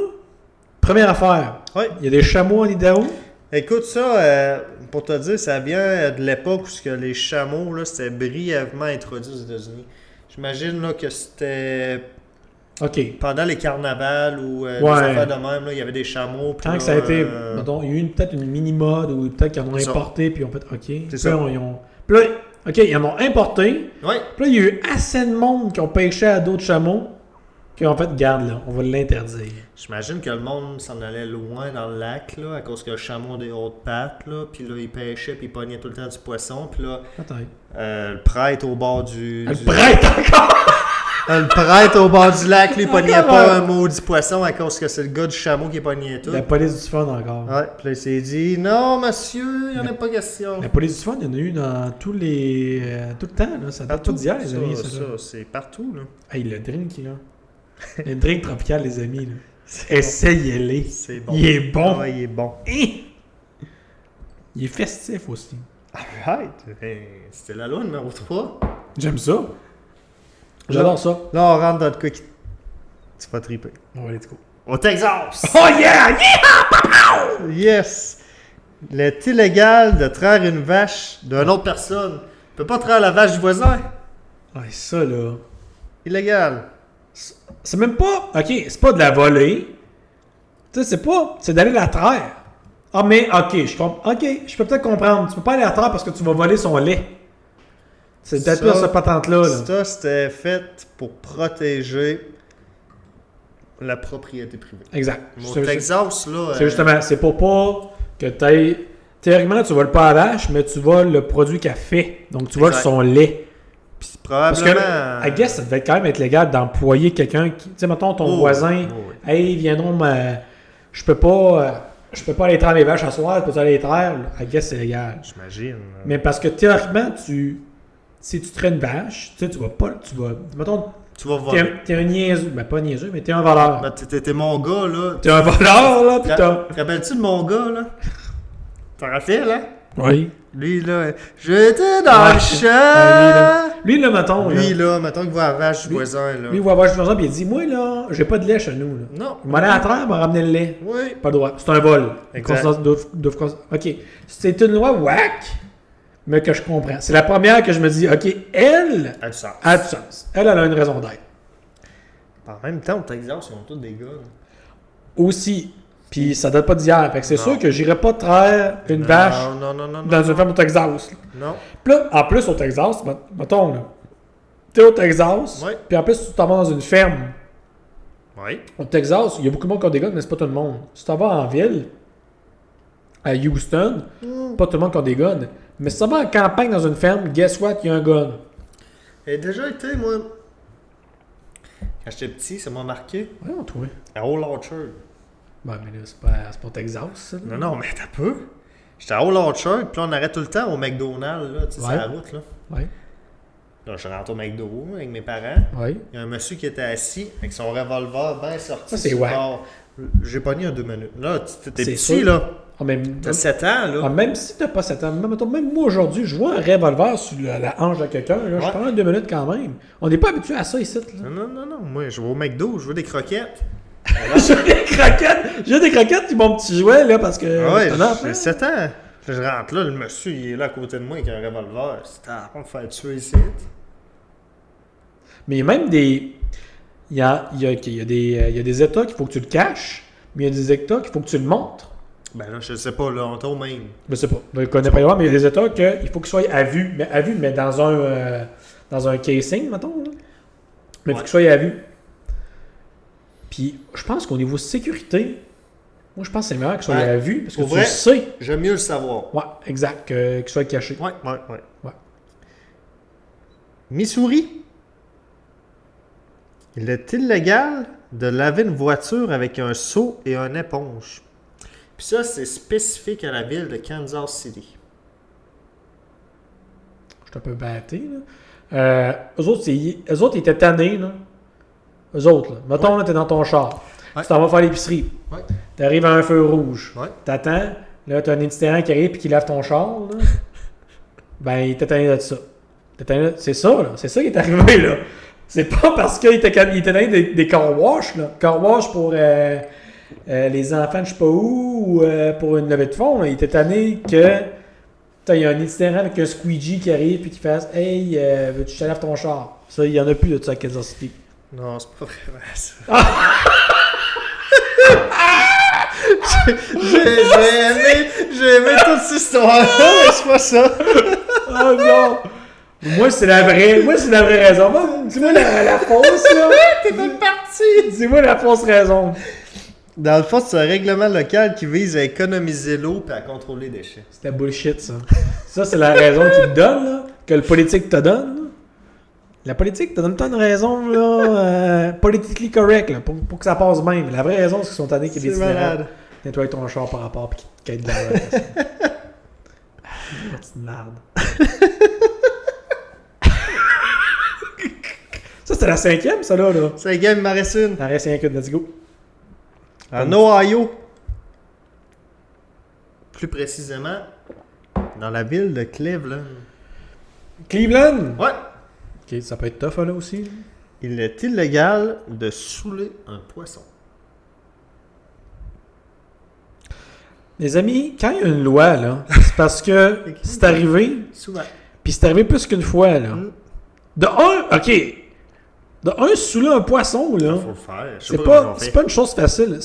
Première affaire. Oui. Il y a des chameaux en Idaho. Écoute, ça, pour te dire, ça vient de l'époque où les chameaux, là, c'était brièvement introduit aux États-Unis. J'imagine là, que c'était OK. pendant les carnavals ou des Ouais. affaires de même, là, il y avait des chameaux. puis Quand là, que ça a été, mettons, il y a eu peut-être une mini-mode ou peut-être qu'ils en ont C'est ça. importé puis ils ont fait OK. C'est Puis ça. là, puis là, OK, ils en ont importé. Ouais. Puis là, il y a eu assez de monde qui ont pêché à d'autres chameaux qui ont fait, garde là, on va l'interdire. J'imagine que le monde s'en allait loin dans le lac, là, à cause que le chameau a des hautes pattes, là, puis là, il pêchait, puis il pognait tout le temps du poisson, puis là, Peut-être. le prêtre au bord du... Le prêtre encore! Le prêtre au bord du lac, lui, il pognait Encore pas un. un maudit poisson à cause que c'est le gars du chameau qui pognait tout. La police du fun encore. Ouais, puis là, il s'est dit, non, monsieur, il n'y en a pas question. La police du fun, il y en a eu dans tous les... tout le temps, là. Ça date pas d'hier, les amis. Ça, Ça, là. c'est partout, là. Hey, le drink, là. Le drink tropical, les amis, là. Essayez-les. C'est bon. Il est bon. Ouais, il est bon. Hein? Il est festif aussi. Right. C'était la loi numéro 3. J'aime ça. J'adore ça. Là, on rentre dans le cas qui... Tu vas triper. On va aller go. Au Texas! Oh yeah! Yeah! Yes! Il est illégal de traire une vache d'une autre personne. Tu peux pas traire la vache du voisin. Ah, ça, là. Illégal. C'est même pas... OK, c'est pas de la volée. Tu sais, c'est pas... C'est d'aller la traire. Ah, mais OK, je comprends. OK, je peux peut-être comprendre. Tu peux pas aller la traire parce que tu vas voler son lait. C'est peut-être Ça, pas cette patente-là. Là. Ça, c'était fait pour protéger la propriété privée. Exact. Au C'est Texas, là... c'est justement... C'est pour pas que t'ailles... Théoriquement, tu voles pas la vache, mais tu voles le produit qu'elle fait. Donc, tu voles Exact. son lait. Puis Parce probablement... que, I guess, ça devait quand même être légal d'employer quelqu'un qui... Tu sais, mettons, ton voisin... Hey, viendront je peux pas aller traire mes vaches à soir, je peux aller les traire. I guess c'est légal. J'imagine. Mais parce que théoriquement, si tu traites une vache, tu sais, tu vas pas. Mettons, Tu vas voler. T'es un niaiseux. Ben, pas niaiseux, mais t'es un voleur. Ben, t'es mon gars, là. T'es un voleur, là, putain. Te rappelles-tu de mon gars, là? T'en rappelles, hein? Oui. Lui, là, j'étais dans le champ. Lui, là, mettons. Lui, là, mettons qu'il voit la vache du voisin, là. Lui, il va voir le voisin, puis il dit, moi, là, j'ai pas de lait chez nous, là. Non. Il m'a allé à terre, il m'a ramené le lait. Oui. Pas le droit. C'est un vol. Exact. OK. C'est une loi whack, mais que je comprends. C'est la première que je me dis, OK, elle A du sens. a du sens. Elle a une raison d'être. En même temps, au Texas, ils ont tous des gars, là. Aussi. Puis ça date pas d'hier. Fait que c'est Non. sûr que j'irai pas traire une vache Non. dans une ferme au Texas. Là. Non. Puis là, en plus, au Texas, mettons, là, t'es au Texas, Ouais. puis en plus, tu t'en vas dans une ferme. Oui. Au Texas, il y a beaucoup de monde qui a des guns, mais c'est pas tout le monde. Si tu t'en vas en ville, à Houston, pas tout le monde qui a des guns. Mais si tu t'en vas en campagne dans une ferme, guess what, il y a un gun. J'ai déjà été, moi. Quand j'étais petit, ça m'a marqué. Ouais, on trouve. À Old Orchard. Ben, mais là, c'est pas au Texas, ça. là. Non, mais t'as peu. J'étais à Old Orchard, puis là, on arrête tout le temps au McDonald's, là, tu sais, Ouais. sur la route, là. Ouais, Là, je rentre au McDo avec mes parents. ouais. Il y a un monsieur qui était assis avec son revolver bien sorti. Ça, c'est sur le wack. bord. J'ai pogné en 2 minutes. Là, t'es C'est petit, sûr. là. Ah, même, T'as 7 ans, là. ah, même si t'as pas 7 ans, même moi aujourd'hui, je vois un revolver sur la hanche de quelqu'un, là, je Ouais. prends 2 minutes quand même. On n'est pas habitué à ça ici. Là. Non. Moi, je vais au McDo, je veux des croquettes. J'ai des croquettes qui mon petit jouet, là, parce que. Ouais, c'est un enfant. j'ai 7 ans. Je rentre là, le monsieur, il est là à côté de moi avec un revolver. C'était à me faire tuer ici. Mais il y a même des. Il y a des États qu'il faut que tu le caches, mais il y a des États qu'il faut que tu le montres. Ben là, je sais pas, là, on est au même. Je sais pas. Je ne connais pas, mais il y a des États qu'il faut qu'ils soient à vue. Mais dans un casing, mettons. Là. Mais il faut qu'ils soient à vue. Puis, je pense qu'au niveau sécurité, moi, je pense que c'est meilleur qu'ils soient Ouais. à vue, parce que Pour tu vrai? le sais. J'aime mieux le savoir. Ouais, exact, qu'ils soient cachés. Ouais. Ouais. Missouri. Il est illégal de laver une voiture avec un seau et une éponge. Puis ça, c'est spécifique à la ville de Kansas City. Je suis un peu batté, là. Eux autres, ils étaient tannés, là. Eux autres, là. Mettons, là, t'es dans ton char. Ouais. Tu t'en vas faire l'épicerie. Ouais. T'arrives à un feu rouge. Ouais. T'attends. Là, t'as un itinérant qui arrive et qui lave ton char, là. Ben, il était tanné de ça. C'est ça, là. C'est ça qui est arrivé, là. C'est pas parce qu'il était tanné des car wash, là. Car wash pour les enfants de je sais pas où, ou pour une levée de fonds, là. Il était tanné que il y a un itinérant avec un squeegee qui arrive et qui fasse Hey, veux-tu que je te lave ton char? Ça, il y en a plus de ça à Kansas City. Non, c'est pas vraiment ça. J'ai aimé toute cette histoire-là, mais c'est pas ça. Oh non! Moi, c'est la vraie raison. Dis-moi la fausse, là. T'es une partie. Dis-moi la fausse raison. Dans le fond, c'est un règlement local qui vise à économiser l'eau et à contrôler les déchets. C'était bullshit, ça. Ça, c'est la raison qu'il te donne, là, que le politique te donne. Là. La politique te donne pas une raison, là, politically correct, là, pour que ça passe bien. Mais la vraie raison, c'est qu'ils sont tannés qu'il y ait des C'est malade. nettoient ton char par rapport et qu'ils te de la petite merde. Ça, c'était la 5e, ça, là. C'est la game Marissune. Il en reste rien que let's go. En Ohio. Plus précisément, dans la ville de Cleveland. Cleveland! Ouais. Ok, ça peut être tough, là, aussi. Là. Il est illégal de saouler un poisson. Les amis, quand il y a une loi, là, c'est parce que c'est arrivé, Souvent. puis c'est arrivé plus qu'une fois, là. Mm. De un, saouler un poisson, là, Faut le faire. Je sais c'est comment ils pas, ont c'est fait. pas une chose facile.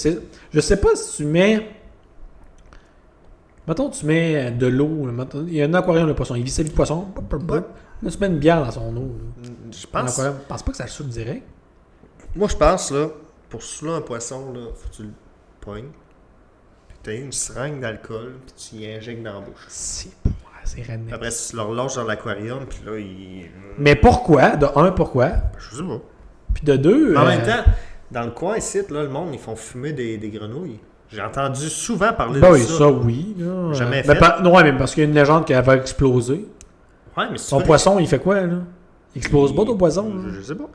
Je sais pas si tu mets... Mettons, tu mets de l'eau, là, mettons, il y a un aquarium de poisson, il vit sa vie de poisson, Ouais. là, tu mets une bière dans son eau. Là. Je Un pense. aquarium, je pense pas que ça le saoule direct. Moi, je pense, là, pour saouler un poisson, là, faut que tu le pognes. Puis tu as une seringue d'alcool, puis tu y injectes dans la bouche. C'est redneck. Après, tu le relâches dans l'aquarium, puis là, il. Mais pourquoi? De un, pourquoi? Je sais pas. Puis de deux... Mais en même temps, dans le coin ici, là, le monde, ils font fumer des grenouilles. J'ai entendu souvent parler Ben de oui, ça. ça, oui. Là. Jamais Mais fait. non, mais parce qu'il y a une légende qui avait explosé. Ouais, mais c'est Son poisson, il fait quoi, là? Il explose pas ton poisson, là? Je sais pas.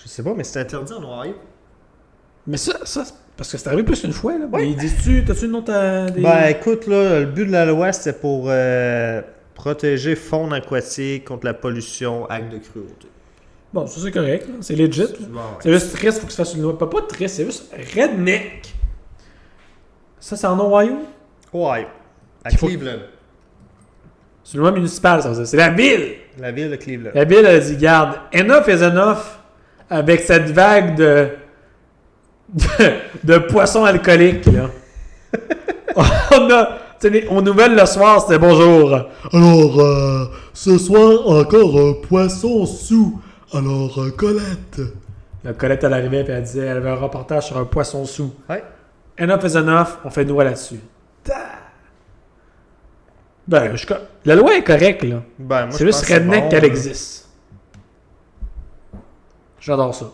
Je sais pas, mais c'est interdit en Ohio. Mais ça c'est parce que c'est arrivé plus qu'une fois, là. Mais t'as-tu une autre... Ben, écoute, là, le but de la loi, c'était pour protéger faune aquatique contre la pollution, acte de cruauté. Bon, ça c'est correct, là. C'est legit. Là. Bon, ouais. C'est juste triste, faut que tu fasses une loi. Pas triste, c'est juste redneck. Ça, c'est en Ohio? Ohio. À Qu'il faut- Cleveland. C'est une loi municipale, ça veut dire. C'est la ville! La ville de Cleveland. La ville a dit, garde, enough is enough avec cette vague de poissons alcooliques, là. On a... Tu sais, aux nouvelles le soir, c'était bonjour. Alors, ce soir, encore un poisson sous. Alors, Colette. La Colette, elle arrivait et elle disait, elle avait un reportage sur un poisson sous. Ouais. Enough is enough, on fait une loi là-dessus. Ben, la loi est correcte, là. Ben, moi, C'est je juste pense que c'est redneck bon, qu'elle là. existe. J'adore ça.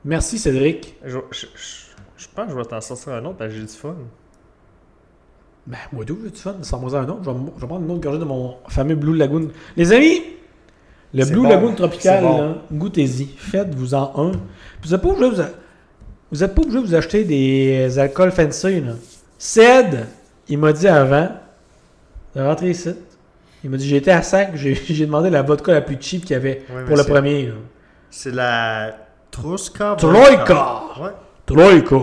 Merci, Cédric. Je pense que je vais t'en sortir un autre parce que j'ai du fun. Ben, moi, d'où j'ai du fun? Sors-moi un autre. Je vais prendre une autre gorgée de mon fameux Blue Lagoon. Les amis, le C'est Blue bon. Lagoon tropical, C'est bon. là, goûtez-y. Faites-vous-en un. Vous n'êtes pas obligé de vous acheter des alcools fancy, là. Ced, il m'a dit avant de rentrer ici. Il m'a dit, j'étais à sac, j'ai demandé la vodka la plus cheap qu'il y avait Ouais, pour mais le premier. Là. C'est la Truska. Troika! Ouais. Troika!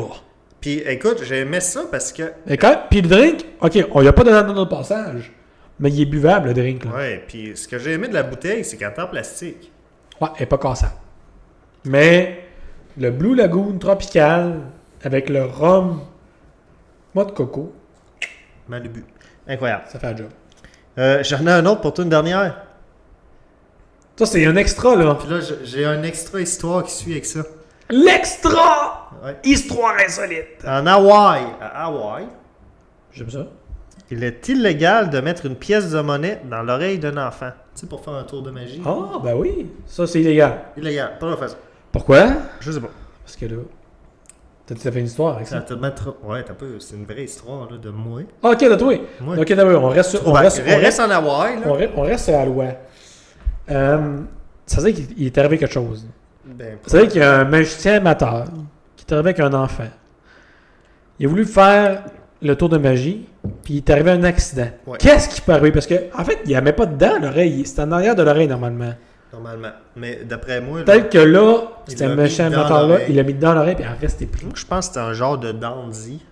Puis écoute, j'ai aimé ça parce que. Et puis le drink, ok, on lui a pas donné notre passage, mais il est buvable le drink. Là. Ouais, puis ce que j'ai aimé de la bouteille, c'est qu'elle est en plastique. Ouais, elle est pas cassable. Mais le Blue Lagoon tropical avec le rhum mode coco, Malibu. Incroyable. ça fait un job. J'en ai un autre pour toi, une dernière. Ça, c'est un extra, là. Puis là, j'ai un extra histoire qui suit avec ça. L'extra! Ouais. Histoire insolite. En Hawaï, à Hawaï, J'aime ça. il est illégal de mettre une pièce de monnaie dans l'oreille d'un enfant. Tu sais, pour faire un tour de magie. Ah, ben oui. Ça, c'est illégal. Illégal, pas le faire ça. Pourquoi? Je sais pas. Parce que là, t'as fait une histoire avec Ça ça. te mettre. Ouais, t'as peu. C'est une vraie histoire là, de moi. Ah, ok, de toi. Moi. Ok, d'accord. On reste sur. On reste en Hawaï, là. on reste sur la loi. Ça veut dire qu'il est arrivé quelque chose. Ben, Ça veut dire qu'il y a un magicien amateur qui est arrivé avec un enfant. Il a voulu faire le tour de magie, puis il est arrivé un accident. Ouais. Qu'est-ce qui peut arriver? Parce que, en fait, il n'y avait pas dedans l'oreille. C'était en arrière de l'oreille, normalement. normalement. Mais d'après moi, là, Peut-être que là, Il c'était l'a un mis magicien dans amateur-là, l'oreille. il l'a mis dans l'oreille, puis elle restait pris. moi, je pense que c'était un genre de dandy.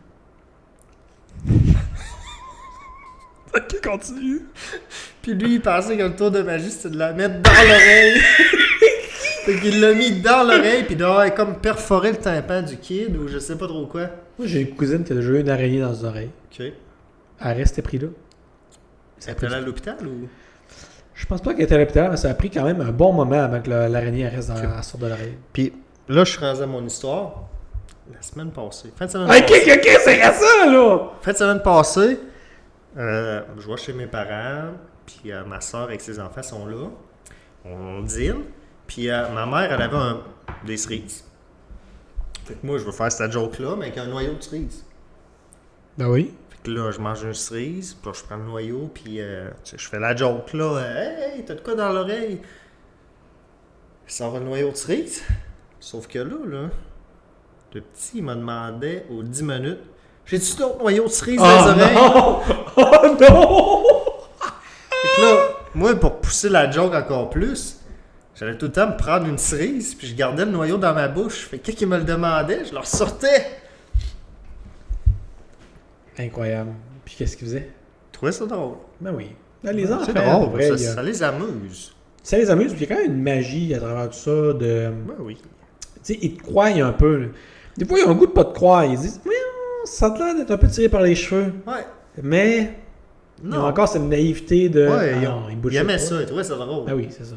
Ok, continue. Puis lui, il pensait que le tour de magie, c'était de la mettre dans l'oreille. Fait qu'il l'a mis dans l'oreille, puis d'avoir comme perforé le tympan du kid, ou je sais pas trop quoi. Moi, j'ai une cousine qui a déjà eu une araignée dans les oreilles. Ok. Elle restait pris là. Ça a Elle pris était du- à l'hôpital ou. Je pense pas qu'elle était à l'hôpital, mais ça a pris quand même un bon moment avant que l'araignée reste dans la sorte de l'oreille. Puis là, je suis rendu à mon histoire. La semaine passée. Fin de semaine Ok, passée. ok, c'est ça, là! Fin de semaine passée, je vais chez mes parents, puis ma soeur avec ses enfants sont là. On dîne, puis ma mère, elle avait des cerises. Fait que moi, je veux faire cette joke-là, mais avec un noyau de cerise. Ben oui. Fait que là, je mange une cerise, puis là, je prends le noyau, puis tu sais, je fais la joke là. Hey, t'as de quoi dans l'oreille? Je sors le noyau de cerise. Sauf que là, le petit, il m'a demandé aux 10 minutes, j'ai-tu d'autres noyaux de cerise dans les oreilles? Non! Oh non! Fait que là, moi, pour pousser la joke encore plus, j'allais tout le temps me prendre une cerise, puis je gardais le noyau dans ma bouche. Fait que quand il me le demandait, je leur sortais. Incroyable. Puis qu'est-ce qu'il faisait? Je trouvais ça drôle. Ben oui. Là, les enfants, C'est pour drôle, vrai, ça, il y a- ça les amuse. ça les amuse, puis il y a quand même une magie à travers tout ça de... Ben oui. Tu sais, ils te croient un peu. Là. Des fois, ils ont un goût de pas te croire. Ils disent, mais ça a l'air d'être un peu tiré par les cheveux. Ouais. Mais ils ont Non. encore cette naïveté de... Ouais, Ah ils, non, ils ils bullshit aimaient pas. ça, ils trouvaient ça drôle. Ah oui, c'est ça.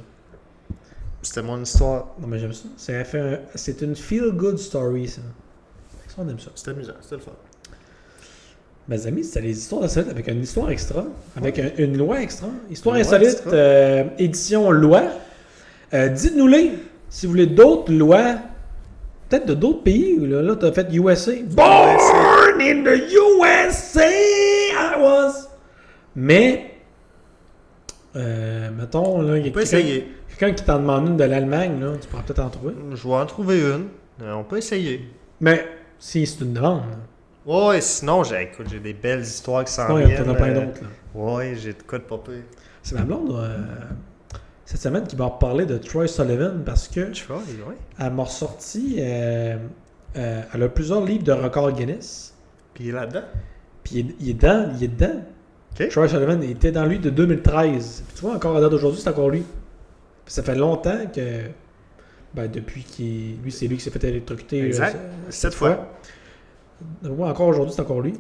C'était mon histoire. Non, mais j'aime ça. C'est une feel-good story, ça. Ça, on aime ça. C'était amusant, c'était le fun. Mes amis, c'était les histoires insolites avec une histoire extra, avec une loi extra. Histoire Une loi insolite, extra. édition loi. Dites-nous-les si vous voulez d'autres lois, peut-être de d'autres pays. Là tu as fait USA. Born in the USA, I was. Mais, Mettons, là, il y On a peut essayer. quelqu'un qui t'en demande une de l'Allemagne, là, tu pourras peut-être en trouver. Je vais en trouver une. On peut essayer. Mais si c'est une demande, là. Ouais, sinon, j'ai des belles histoires qui s'en Sinon, il y en viennent. a plein d'autres. Là. Ouais, j'ai de quoi de pas pire. C'est ma blonde, cette semaine, qui m'a reparlé de Troy Sullivan parce que Tu vois, ouais. elle m'a ressorti. Elle a plusieurs livres de records Guinness. Puis il est là-dedans. Puis il est dedans. Ok. Troy Sullivan était dans lui de 2013. Puis tu vois, encore à date d'aujourd'hui, c'est encore lui. Puis ça fait longtemps que. Ben, depuis qu'il. Lui, c'est lui qui s'est fait électrocuter. Exact. 7 fois. Ouais, encore aujourd'hui, c'est encore lui.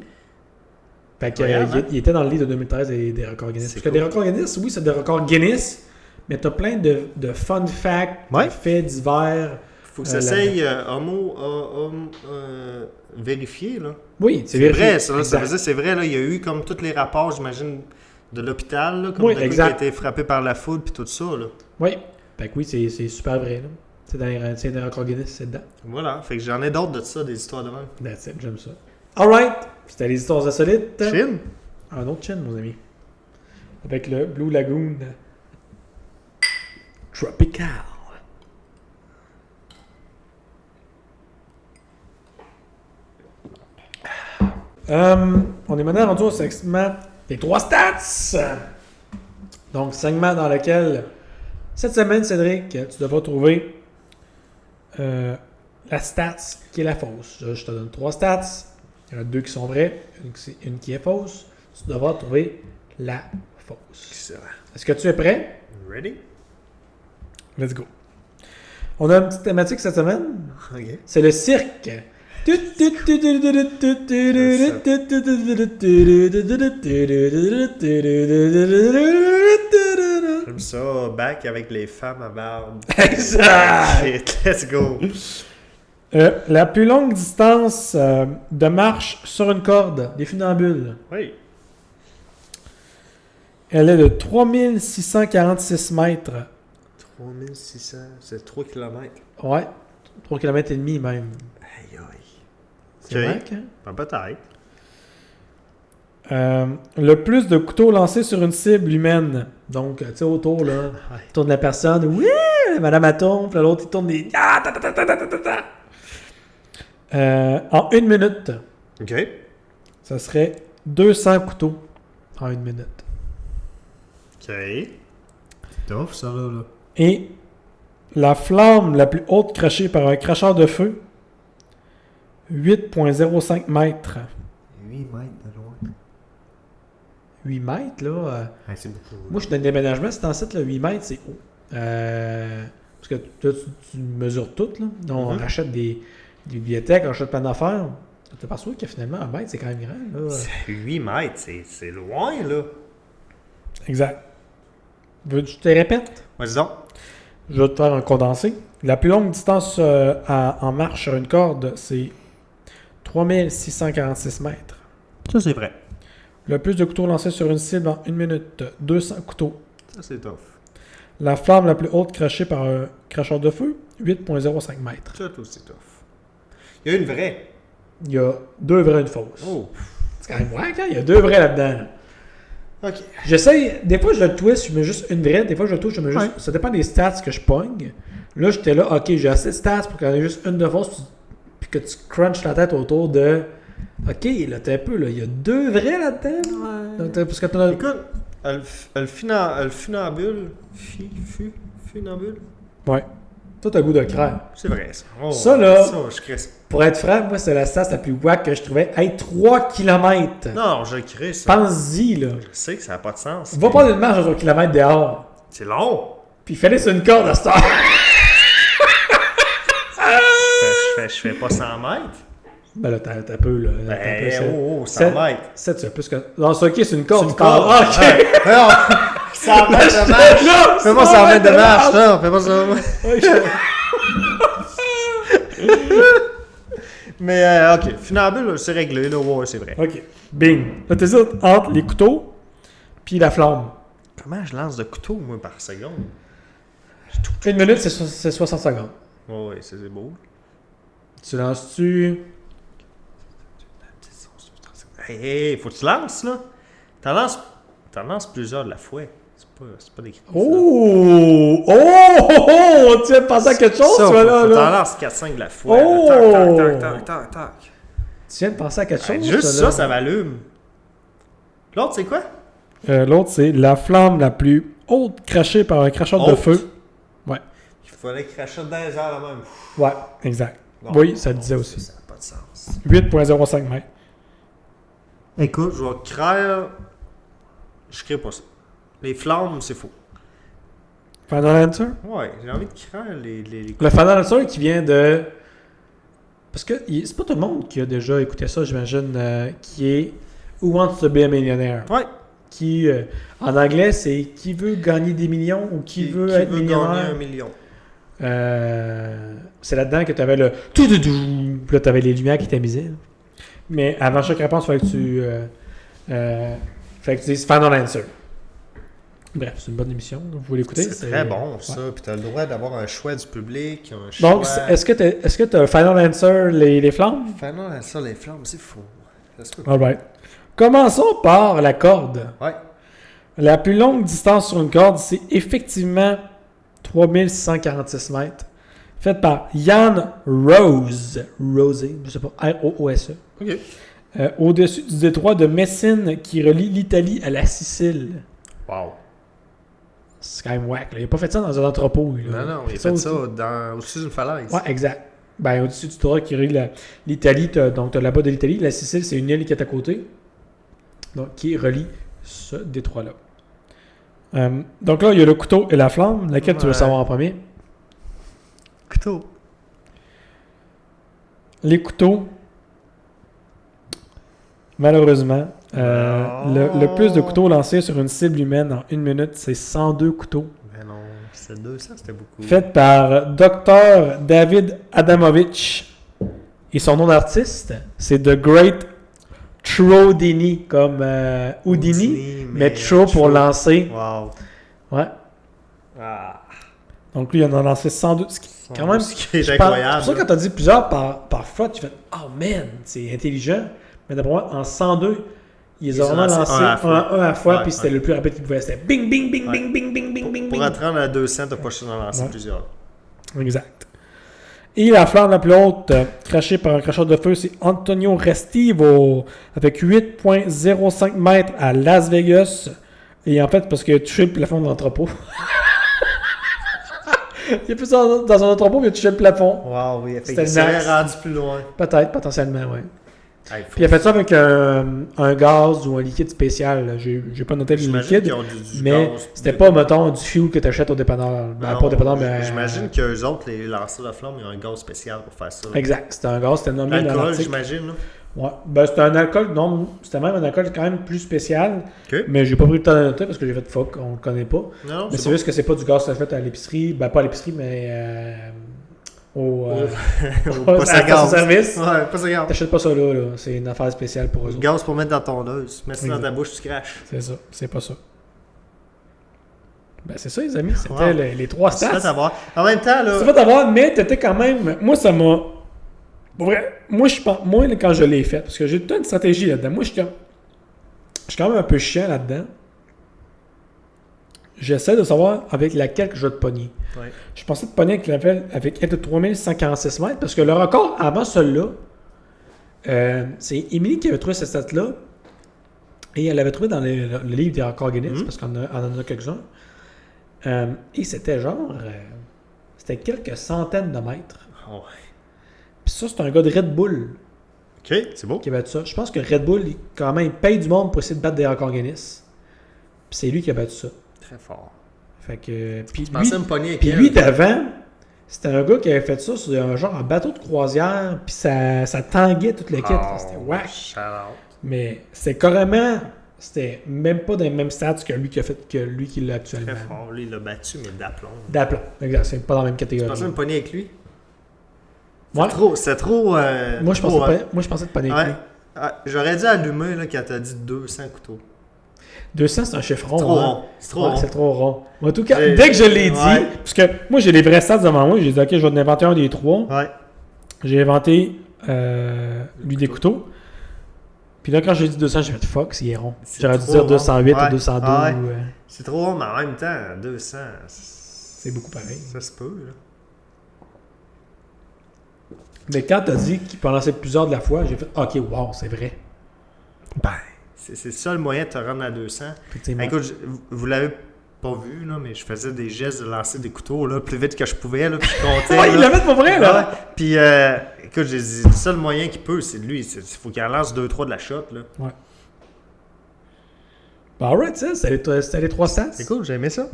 Fait que, Incroyable, il était dans le livre de 2013 des records Guinness. C'est Parce que des records Guinness, oui, c'est des records Guinness, mais t'as plein de fun facts, Ouais. de faits divers. Faut que ça essaye vérifié, là. Oui, C'est vérifié. vrai, ça. Ça Exact. veut dire, c'est vrai, là. Il y a eu comme tous les rapports, j'imagine, de l'hôpital, là. Comme Oui, le gars qui exact. a été frappé par la foudre, puis tout ça, là. Oui. Fait que oui, c'est super vrai. Là. C'est des records Guinness, c'est dedans. Voilà. Fait que j'en ai d'autres de ça, des histoires de même. That's it, j'aime ça. Alright, c'était les histoires insolites. Chine? Un autre chin, mon ami. Avec le Blue Lagoon Tropical. On est maintenant rendu au segment des 3 stats. Donc, segment dans lequel, cette semaine, Cédric, tu devras trouver la stats qui est la fausse. Je te donne 3 stats. Il y en a 2 qui sont vraies, une qui est fausse. Tu devras trouver la fausse. Excellent. Est-ce que tu es prêt? Ready? Let's go. On a une petite thématique cette semaine. OK. C'est le cirque. J'aime ça, back avec les femmes à barbe. Exact. Shit, let's go. La plus longue distance de marche sur une corde, des funambules, Oui. elle est de 3646 mètres. 3600, c'est 3 km. Ouais, 3 km et demi même. Aïe aïe. C'est Ok. vrai, hein? Ben, peut-être. Le plus de couteaux lancés sur une cible humaine. Donc, tu sais, autour, là, Ouais. il tourne la personne. Oui, madame elle tourne, puis l'autre, il tourne des... Ah, ta, ta, ta, ta, ta, ta, ta. En 1 minute, OK. ça serait 200 couteaux en 1 minute. OK. Tough, ça, là. Et la flamme la plus haute crachée par un cracheur de feu, 8,05 mètres. 8 mètres de loin. 8 mètres, là... C'est beaucoup. Moi, je suis dans le déménagement, c'est en site, là, 8 mètres, c'est haut. Parce que là, tu mesures tout, là. On Mhm. rachète des bibliothèques, on achète plein d'affaires. Tu t'aperçois que finalement, 1 mètre, c'est quand même grand, là. 8 mètres, c'est loin, là. Exact. Je te répète? Vas-y donc. Je vais te faire un condensé. La plus longue distance en marche sur une corde, c'est 3646 mètres. Ça, c'est vrai. Le plus de couteaux lancés sur une cible en 1 minute, 200 couteaux. Ça, c'est tough. La flamme la plus haute crachée par un cracheur de feu, 8,05 mètres. Ça, c'est tough. Il y a une vraie. Il y a 2 vraies et une fausse. Oh. C'est quand même wack, hein? Il y a 2 vraies là-dedans. OK. J'essaye, des fois je le twist, je mets juste une vraie, des fois je le twist, je mets juste... Ouais. Ça dépend des stats que je pogne. Là, j'étais là, ok, j'ai assez de stats pour qu'il y en ait juste une de fausse, puis que tu crunches la tête autour de... Ok, là, t'es un peu, là, il y a 2 vraies là-dedans. Donc, parce que t'en as... Écoute, le funambule. Funambule. Ouais. Toi, t'as le goût de le craindre. C'est vrai, ça. Oh, Ça, là- Ça, je crée ça. Pour être franc, moi, c'est la stat la plus wack que je trouvais. Hey, 3 km. Non, je crée ça. Pense-y, là. Je sais que ça n'a pas de sens. Va mais prendre une marche de 3 km dehors. C'est long. Puis fallait sur une corde à cette heure. Je fais pas 100 mètres. Ben là, t'as un peu, là. T'as un peu, Ben, 100 c'est- mètres. 7, c'est plus que... Non, c'est ok, c'est une corde. C'est une tu parles. corde. Ah, ok. Ouais. Non, 100 mètres de marche. Non, Fais pas 100 mètres de marche. Non, fais pas ça. Mais, ok. Funambule, c'est réglé, là. Ouais, c'est vrai. Ok. Bing. Là, t'hésites entre les couteaux puis la flamme. Comment je lance de couteau, moi, par seconde? 1 minute, c'est 60 secondes. Ouais, c'est beau. Tu lances-tu... Hey, faut que tu lances, là. T'en lances plusieurs de la fois. C'est pas des cristaux. Oh! Oh! Tu viens de penser à quelque chose, ça, toi, là? Faut là. t'en lancer 4-5 de la fois. Oh! Là. Tac. Tu viens de penser à quelque chose, Juste là. ça m'allume. L'autre, c'est quoi? L'autre, c'est la flamme la plus haute crachée par un cracheur de Haute. feu. Ouais. Il fallait cracher dans les airs là même. Ouais, exact. Bon, Oui, ça le disait aussi. Ça n'a pas de sens. 8,05 mètres. Écoute, je vais craindre. Je crée pas ça. Les flammes, c'est faux. Final answer? Ouais, j'ai envie de craindre les... Le final answer qui vient de... Parce que c'est pas tout le monde qui a déjà écouté ça, j'imagine, qui est Who Wants to be a Millionaire? Ouais. Qui, en anglais, c'est qui veut gagner des millions ou qui veut être gagner millionnaire. 1 million. C'est là-dedans que tu avais le tout. Puis là, tu avais les lumières qui étaient misées. Là. Mais avant chaque réponse, il fallait que tu dises final answer. Bref, c'est une bonne émission. Vous voulez l'écouter? C'est très bon, ça. Puis tu as le droit d'avoir un choix du public. Un Donc, choix... est-ce que tu as final answer les flammes? Final answer, les flammes, c'est faux. Ça se peut. Alright. Commençons par la corde. Ouais. La plus longue distance sur une corde, c'est effectivement 3646 mètres. Faite par Jan Rose. Rosé, je sais pas, R-O-O-S-E. OK. Au-dessus du détroit de Messine qui relie l'Italie à la Sicile. Wow. C'est quand même whack. Là. Il n'a pas fait ça dans un entrepôt. Là. Non, il a fait ça au-dessus d'une falaise. Ouais, exact. Ben, au-dessus du détroit qui relie l'Italie, donc tu as là-bas de l'Italie. La Sicile, c'est une île qui est à côté. Donc, qui relie ce détroit-là. Donc là, il y a le couteau et la flamme. Laquelle tu veux savoir en premier? Couteau. Les couteaux, malheureusement, le plus de couteaux lancés sur une cible humaine en 1 minute, c'est 102 couteaux. Mais non, c'est 200, c'était beaucoup. Fait par Dr. David Adamovich. Et son nom d'artiste, c'est The Great Trodini, comme Houdini, mais Tro pour lancer. Wow. Ouais. Ah. Donc lui, il en a lancé 102. Quand même, c'est incroyable. C'est pour ça que quand tu as dit plusieurs par fois, tu fais « Oh man, c'est intelligent ». Mais d'après moi, en 102, ils les ont vraiment lancé un à la fois, puis c'était le plus rapide qu'ils pouvaient. C'était bing, bing, bing, bing, bing, bing, bing, bing. Pour être rendu à 200, t'as pas choisi d'en lancer plusieurs. Exact. Et la flamme la plus haute, crachée par un cracheur de feu, c'est Antonio Restivo, avec 8,05 mètres à Las Vegas. Et en fait, parce qu'il a touché le plafond de l'entrepôt. Il a fait ça dans un entrepôt, mais il a touché le plafond. Wow, oui, C'était il serait rendu plus loin. Peut-être, potentiellement, oui. Puis il a fait ça avec un gaz ou un liquide spécial. J'ai pas noté le liquide, mais c'était pas, mettons, du fuel que tu achètes au dépanneur. Pas au dépanneur, mais... J'imagine qu'eux autres, les lanceurs de flamme, ils ont un gaz spécial pour faire ça. Exact, c'était un gaz, c'était nommé dans l'alcool, l'article. j'imagine, là. Ouais, ben c'était un alcool, non, c'était même un alcool quand même plus spécial, okay. Mais j'ai pas pris le temps de noter parce que j'ai fait fuck, on le connaît pas. Non, mais c'est juste que c'est pas du gaz que tu fait à l'épicerie, ben pas à l'épicerie, mais au service. Ouais, pas ça gaz. T'achètes pas ça là, c'est une affaire spéciale pour eux autres. Gaz pour mettre dans ton tondeuse, mets ça dans ta bouche, tu craches. C'est ça, c'est pas ça. Ben c'est ça les amis, c'était les trois stats. C'est avoir. En même temps, là... C'est fait avoir, mais t'étais quand même... Moi ça m'a... Pour vrai, moi quand je l'ai fait, parce que j'ai toute une stratégie là-dedans, moi je suis quand même un peu chiant là-dedans. J'essaie de savoir avec laquelle que je vais te pogner. Ouais. Je pensais te pogner avec elle de 3146 mètres, parce que le record avant celui-là, c'est Émilie qui avait trouvé cette stat-là, et elle l'avait trouvé dans le livre des records Guinness, parce qu'on en a quelques-uns. Et c'était genre... c'était quelques centaines de mètres. Oh, ouais. Puis ça, c'est un gars de Red Bull. OK, c'est beau. Qui a battu ça. Je pense que Red Bull, quand même, il paye du monde pour essayer de battre des records Guinness. Puis c'est lui qui a battu ça. Très fort. Fait que... Puis lui d'avant, c'était un gars qui avait fait ça sur un genre un bateau de croisière, puis ça tanguait toute l'équipe. C'était whack. Mais c'est carrément... C'était même pas dans les mêmes stats que lui qui l'a actuellement. Très fort. Lui, il l'a battu, mais d'aplomb. D'aplomb, exact. C'est pas dans la même catégorie. Tu pensais me pogner avec lui? Ouais. C'est trop... moi, je pensais te pogner avec lui. J'aurais dû allumer là, quand t'as dit 200 couteaux. 200, c'est un chiffre rond. C'est trop rond. C'est trop rond. C'est trop rond. En tout cas, dès que je l'ai dit, parce que moi, j'ai les vrais stats devant moi, j'ai dit, OK, je vais en inventer un des trois. Ouais. J'ai inventé lui des couteaux. Puis là, quand j'ai dit 200, j'ai fait fuck, c'est rond. C'est J'aurais dû trop dire rond. 208 Ouais. ou 212. Ah ouais. ou, C'est trop rond, mais en même temps, 200... C'est beaucoup pareil. Ça se peut, là. Mais quand t'as dit qu'il peut en lancer plusieurs de la fois, j'ai fait OK, wow, c'est vrai. Ben, c'est le seul moyen de te rendre à 200. Effectivement. Écoute, vous l'avez pas vu, là, mais je faisais des gestes de lancer des couteaux là, plus vite que je pouvais, là, puis je comptais. Ouais, il là. l'a fait pour vrai, là. Ouais. Puis, écoute, j'ai dit, le seul moyen qu'il peut, c'est de lui. Il faut qu'il en lance 2-3 de la shot. Là. Ouais. Ben, alright, ça, c'était les 3 stats. C'est cool, j'ai aimé ça.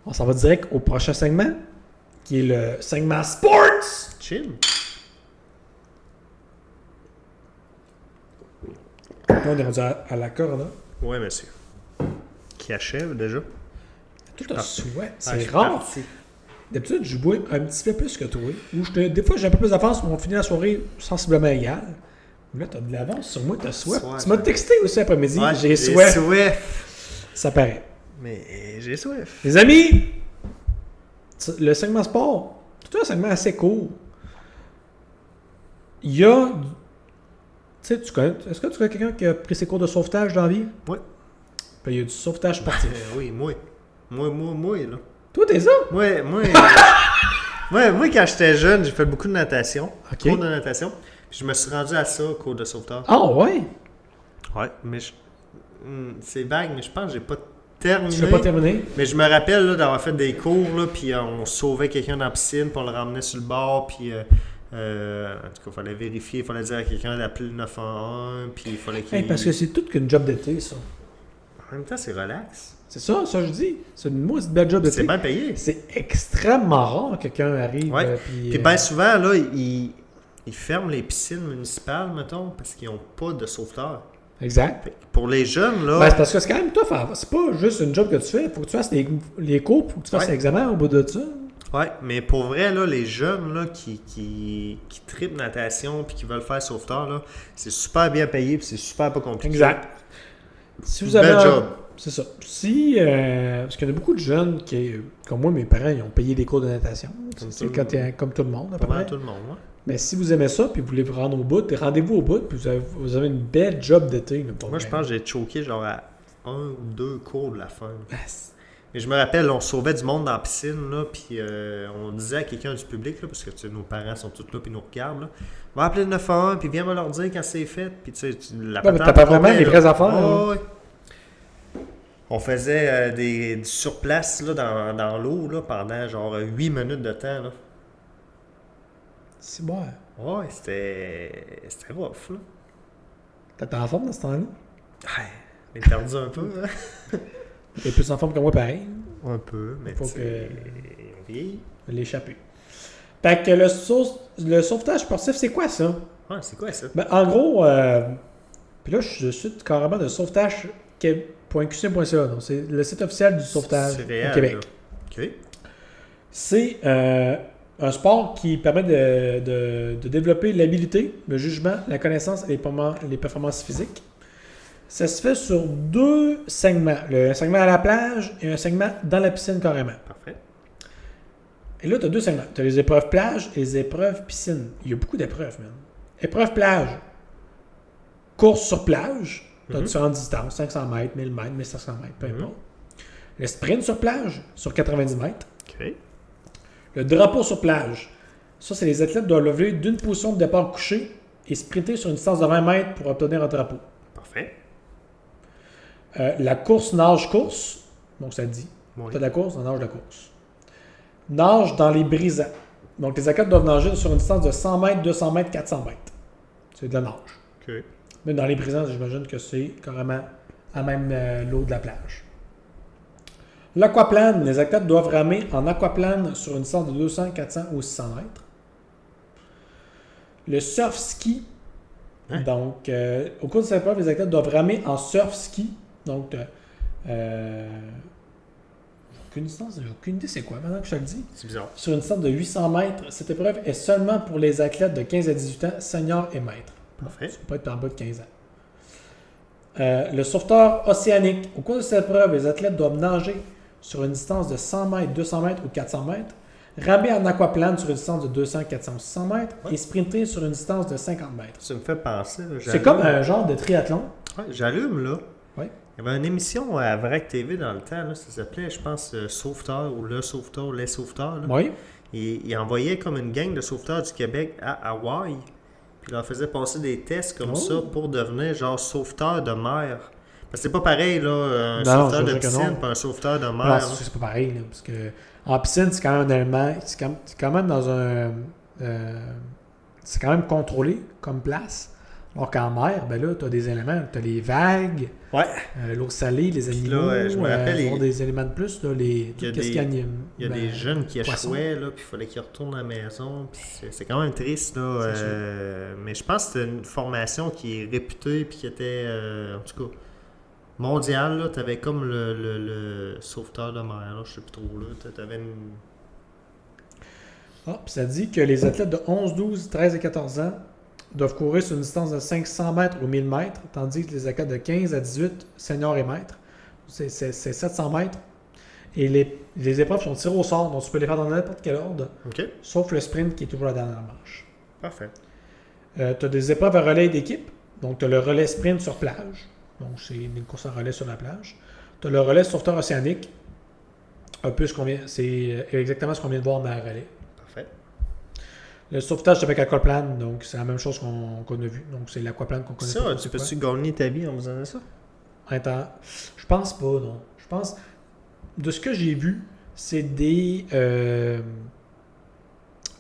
On s'en va direct au prochain segment, qui est le segment Sports. Chill. Là, on est rendu à la corde, là. Ouais, monsieur. Qui achève déjà. Tout un souhait. Ah, C'est je suis rare. parti. D'habitude, je bois un petit peu plus que toi. Des fois, j'ai un peu plus d'avance, mais on finit la soirée sensiblement égale. Mais là, t'as de l'avance sur moi, t'as soif. Soif. Tu m'as texté aussi après-midi. Ouais, J'ai soif. Ça paraît. Mais j'ai soif. Les amis, le segment sport, c'est un segment assez court. Il y a... Tu sais, est-ce que tu connais quelqu'un qui a pris ses cours de sauvetage dans la vie? Oui. Ben, il y a du sauvetage sportif. Oui, moi, là. Toi, t'es ça? Moi, quand j'étais jeune, j'ai fait beaucoup de natation. OK. Cours de natation. Puis je me suis rendu à ça, cours de sauvetage. Ah, ouais? Ouais, mais c'est vague, mais je pense que j'ai pas terminé. Tu l'as pas terminé? Mais je me rappelle là, d'avoir fait des cours, là, puis on sauvait quelqu'un dans la piscine, puis on le ramenait sur le bord, puis en tout cas, il fallait vérifier, il fallait dire à quelqu'un d'appeler le 911, puis il fallait qu'il... Hey, parce que c'est tout qu'une job d'été, ça. En même temps, c'est relax. C'est ça je dis. C'est une mauvaise belle job d'été. C'est bien payé. C'est extrêmement rare que quelqu'un arrive. Ouais. Puis Puis bien souvent, là, ils ferment les piscines municipales, mettons, parce qu'ils n'ont pas de sauveteur. Exact. Fait que pour les jeunes, là... Ben, c'est parce que c'est quand même tough. C'est pas juste une job que tu fais. Faut que tu fasses les cours, faut que tu fasses Ouais. l'examen au bout de ça. Ouais, mais pour vrai, là, les jeunes là, qui trippent natation puis qui veulent faire sauveteur, là, c'est super bien payé puis c'est super pas compliqué. Exact. Si vous Bel avez job. C'est ça. Si, parce qu'il y en a beaucoup de jeunes qui, comme moi, mes parents, ils ont payé des cours de natation. C'est quand comme tout le monde, à peu Pas mal près. tout le monde, ouais. Mais si vous aimez ça, puis vous voulez vous rendre au bout, rendez-vous au bout, puis vous avez une belle job d'été. là, pour Moi, je vrai. pense que j'ai choqué genre à 1 ou 2 cours de la fin. Ah, Mais je me rappelle, on sauvait du monde dans la piscine, là, puis on disait à quelqu'un du public, là, parce que tu sais, nos parents sont tous là puis nous regardent, là, va appeler le 911 puis viens me leur dire quand c'est fait. Puis tu sais, la Ouais, mais patente t'as pas vraiment complète, les là. vraies affaires, Ouais, hein. ouais. On faisait du surplace là, dans l'eau là, pendant genre 8 minutes de temps. Là. C'est bon. Ouais, c'était rough. Là. T'es en forme dans ce temps-là? Ouais, on est perdu un peu. Hein? T'es plus en forme que moi, pareil. Un peu, mais Faut tu sais, on vieillit. L'échapper. Fait que le sauvetage sportif, c'est quoi ça? Ouais, c'est quoi ça? Ben, en gros, puis là, je suis carrément de sauvetage.qc.ca. Donc, c'est le site officiel du sauvetage C'est réel, au Québec. là. OK. C'est un sport qui permet de développer l'habilité, le jugement, la connaissance et les performances physiques. Ça se fait sur 2 segments. Un segment à la plage et un segment dans la piscine carrément. Parfait. Et là, tu as 2 segments. Tu as les épreuves plage et les épreuves piscine. Il y a beaucoup d'épreuves, même. Épreuve plage. Course sur plage. Tu as différentes distances. 500 mètres, 1000 mètres, 1500 mètres, peu importe. Le sprint sur plage, sur 90 mètres. OK. Le drapeau sur plage. Ça, c'est les athlètes doivent lever d'une position de départ couché et sprinter sur une distance de 20 mètres pour obtenir un drapeau. Parfait. La course nage-course. Donc, ça dit. Oui. Tu as de la course, on nage de la course. Nage dans les brisants. Donc, les athlètes doivent nager sur une distance de 100 mètres, 200 mètres, 400 mètres. C'est de la nage. OK. Mais dans les brisants, j'imagine que c'est carrément à même l'eau de la plage. L'aquaplane. Les athlètes doivent ramer en aquaplane sur une distance de 200, 400 ou 600 mètres. Le surf ski. Hein? Donc, au cours de cette épreuve, les athlètes doivent ramer en surf ski. Donc, aucune distance, j'ai aucune idée c'est quoi maintenant que je te le dis. C'est bizarre. Sur une distance de 800 mètres, cette épreuve est seulement pour les athlètes de 15 à 18 ans, seniors et maîtres. Parfait. Ça peut être en bas de 15 ans. Le sauveteur océanique. Au cours de cette épreuve, les athlètes doivent nager sur une distance de 100 mètres, 200 mètres ou 400 mètres ramer en aquaplane sur une distance de 200, 400 ou 600 mètres Ouais. et sprinter sur une distance de 50 mètres. Ça me fait penser. Là, C'est comme un genre de triathlon. Ouais, j'allume, là. Ouais. Il y avait une émission à Vrac TV dans le temps, là, ça s'appelait, je pense, Sauveteur ou Le Sauveteur, Les Sauveteurs. Là. Oui. Il envoyait comme une gang de sauveteurs du Québec à Hawaï. Puis il leur faisait passer des tests comme ça pour devenir genre sauveteur de mer. Parce que c'est pas pareil, là, un Non, sauveteur je de sais que piscine non. pas un sauveteur de mer. Non, là. c'est pas pareil, là, parce que en piscine, c'est quand même un élément, c'est quand même dans un... c'est quand même contrôlé comme place. Alors qu'en mer, ben là, tu as des éléments, tu as les vagues, Ouais. l'eau salée, les Puis animaux, là, je me rappelle, ils ont des éléments de plus, là, Il y a qu'est-ce des- qui anime. Il y a Ben, des jeunes qui poissons. échouaient, là, puis il fallait qu'ils retournent à la maison. Puis c'est quand même triste, là. C'est Mais je pense que c'était une formation qui est réputée, puis qui était, en tout cas, mondiale. Là, t'avais comme le sauveteur de mer, là, je sais plus trop. Là, t'avais une... Ah, puis ça dit que les athlètes de 11, 12, 13 et 14 ans doivent courir sur une distance de 500 mètres ou 1000 mètres, tandis que les athlètes de 15 à 18, seniors et maîtres, c'est 700 mètres. Et les épreuves sont tirées au sort, donc tu peux les faire dans n'importe quel ordre, OK, sauf le sprint qui est toujours la dernière marche. parfait. Tu as des épreuves à relais d'équipe, donc tu as le relais sprint sur plage, donc c'est une course à relais sur la plage. Tu as le relais sauveteur océanique, un peu c'est exactement ce qu'on vient de voir dans la relais. Parfait. Le sauvetage avec aquaplane, donc c'est la même chose qu'on a vu. Donc c'est l'aquaplane qu'on connaît pas. Ça, trop tu c'est quoi. peux-tu gagner ta vie en faisant ça? Attends, je pense pas, non. Je pense, de ce que j'ai vu, c'est des...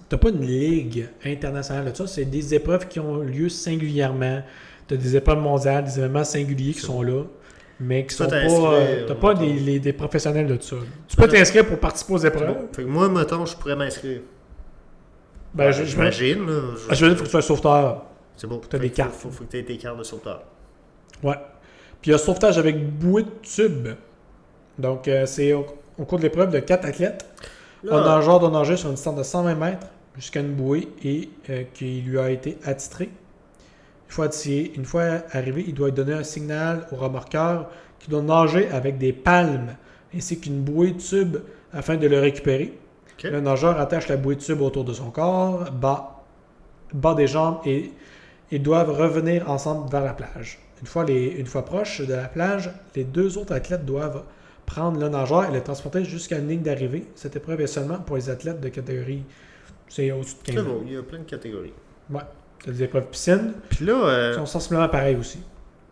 t'as pas une ligue internationale de ça, c'est des épreuves qui ont lieu singulièrement. T'as des épreuves mondiales, des événements singuliers qui sont là, mais qui Tu peux sont pas... t'inscrire, t'as pas mettons. des professionnels de ça. Tu peux t'inscrire pour participer aux C'est épreuves. bon. Fait que moi, mettons, je pourrais m'inscrire. Ben, J'imagine, là. je veux dire, il faut que tu sois sauveteur. C'est bon. t'as des cartes. Faut que tu aies tes cartes de sauveteur. Ouais. Puis il y a sauvetage avec bouée de tube. Donc, c'est au cours de l'épreuve de 4 athlètes. Un nageur doit nager sur une distance de 120 mètres jusqu'à une bouée et qui lui a été attitrée. Une fois arrivé, il doit donner un signal au remorqueur qui doit nager avec des palmes ainsi qu'une bouée de tube afin de le récupérer. OK. Le nageur attache la bouée de tube autour de son corps, bas des jambes et ils doivent revenir ensemble vers la plage. Une fois proche de la plage, les deux autres athlètes doivent prendre le nageur et le transporter jusqu'à une ligne d'arrivée. Cette épreuve est seulement pour les athlètes de catégorie, c'est au-dessus de 15 C'est ans. bon, il y a plein de catégories. Ouais. T'as des épreuves piscine, Puis là, qui sont sensiblement pareilles aussi.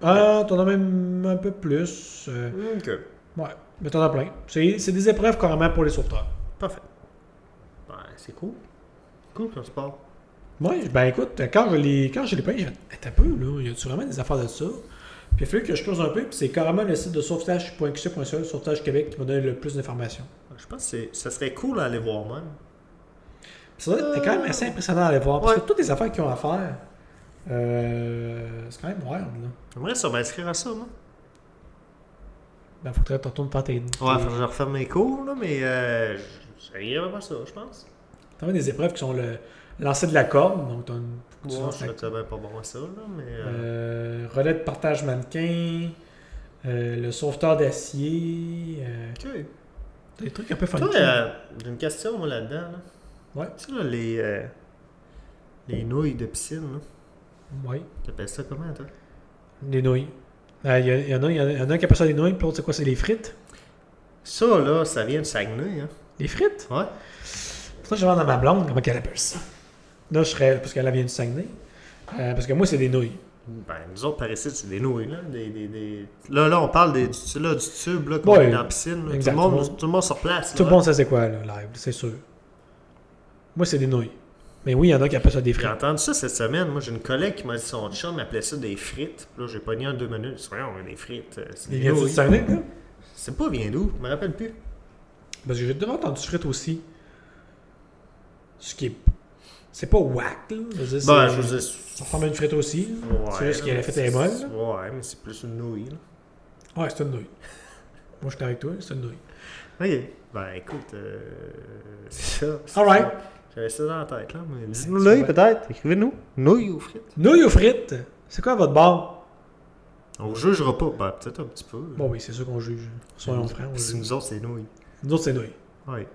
Ah, t'en as même un peu plus. OK. Ouais, mais t'en as plein. C'est des épreuves carrément pour les sauveteurs. Parfait. Ouais, c'est cool. Cool comme sport. Ouais, ben écoute, quand je l'ai payé, t'as peu, là, y a-tu vraiment des affaires de ça? Puis il a fallu que je creuse un peu, puis c'est carrément le site de sauvetage.qc.ca, Sauvetage Québec, qui m'a donné le plus d'informations. Je pense que ça serait cool à aller voir même. Ça doit être quand même assez impressionnant à aller voir, parce Ouais. que toutes les affaires qu'ils ont à faire, c'est quand même wild, là. J'aimerais ça m'inscrire à ça, moi. Ben, faudrait que tu retournes faire tes... Ouais, faut que je refaire mes cours, là, mais j'irais pas ça, je pense. T'as des épreuves qui sont le lancer de la corde, donc t'as une... tu Moi, lances je la- serais bien pas bon à ça, là, mais... relais de partage mannequin, le sauveteur d'acier, OK. des trucs un peu Toi, funky. j'ai une question, moi, là-dedans. Là. Ouais. Tu sais, là, les nouilles de piscine, là. Oui, T'appelles ça comment, toi? des nouilles. Il y en a un qui appelle ça des nouilles, puis l'autre, c'est quoi? C'est les frites? Ça, là, ça vient de Saguenay, hein? Les frites? Ouais. Pour ça, je demande à ma blonde comment elle appelle ça. Là, je serais... Parce qu'elle vient du Saguenay. Parce que moi, c'est des nouilles. Ben, nous autres, par ici, c'est des nouilles, là. Là, on parle du tube, là, qu'on Ouais, met dans la piscine. Là. exact. Tout le monde sur place, Tout là. le monde sait c'est quoi, là, live, c'est sûr. Moi, c'est des nouilles. Mais oui, il y en a qui appellent ça des J'ai frites. entendu ça cette semaine. Moi, j'ai une collègue qui m'a dit son chum appelait ça des frites. Puis là, j'ai pogné en 2 minutes. Je dit, voyons, des frites. C'est Il des vient du nouilles. Saguenay, là? C'est pas vient d'où? Je me rappelle plus. Parce que j'ai déjà entendu frites aussi. Ce qui est... C'est pas whack, là. Je veux dire, Ben, c'est- je veux dire, ça ressemble à une frite aussi. Là. ouais, C'est juste que là, la frite est molle. là. Ouais, mais c'est plus une nouille, là. Ouais, c'est une nouille. Moi, je suis avec toi, c'est une nouille. Ok. Ben, écoute, c'est ça. Alright. J'avais ça dans la tête, là. Mais dites-nous C'est là, vrai. peut-être. Écrivez-nous. Nouilles ou frites? Nouilles aux frites. C'est quoi votre bar? On vous jugera pas. Ben, peut-être un petit peu. Bon, oui, c'est sûr qu'on juge. Soyons francs, on Si juge. nous autres, c'est nouilles. Nous autres, c'est nouilles. Oui.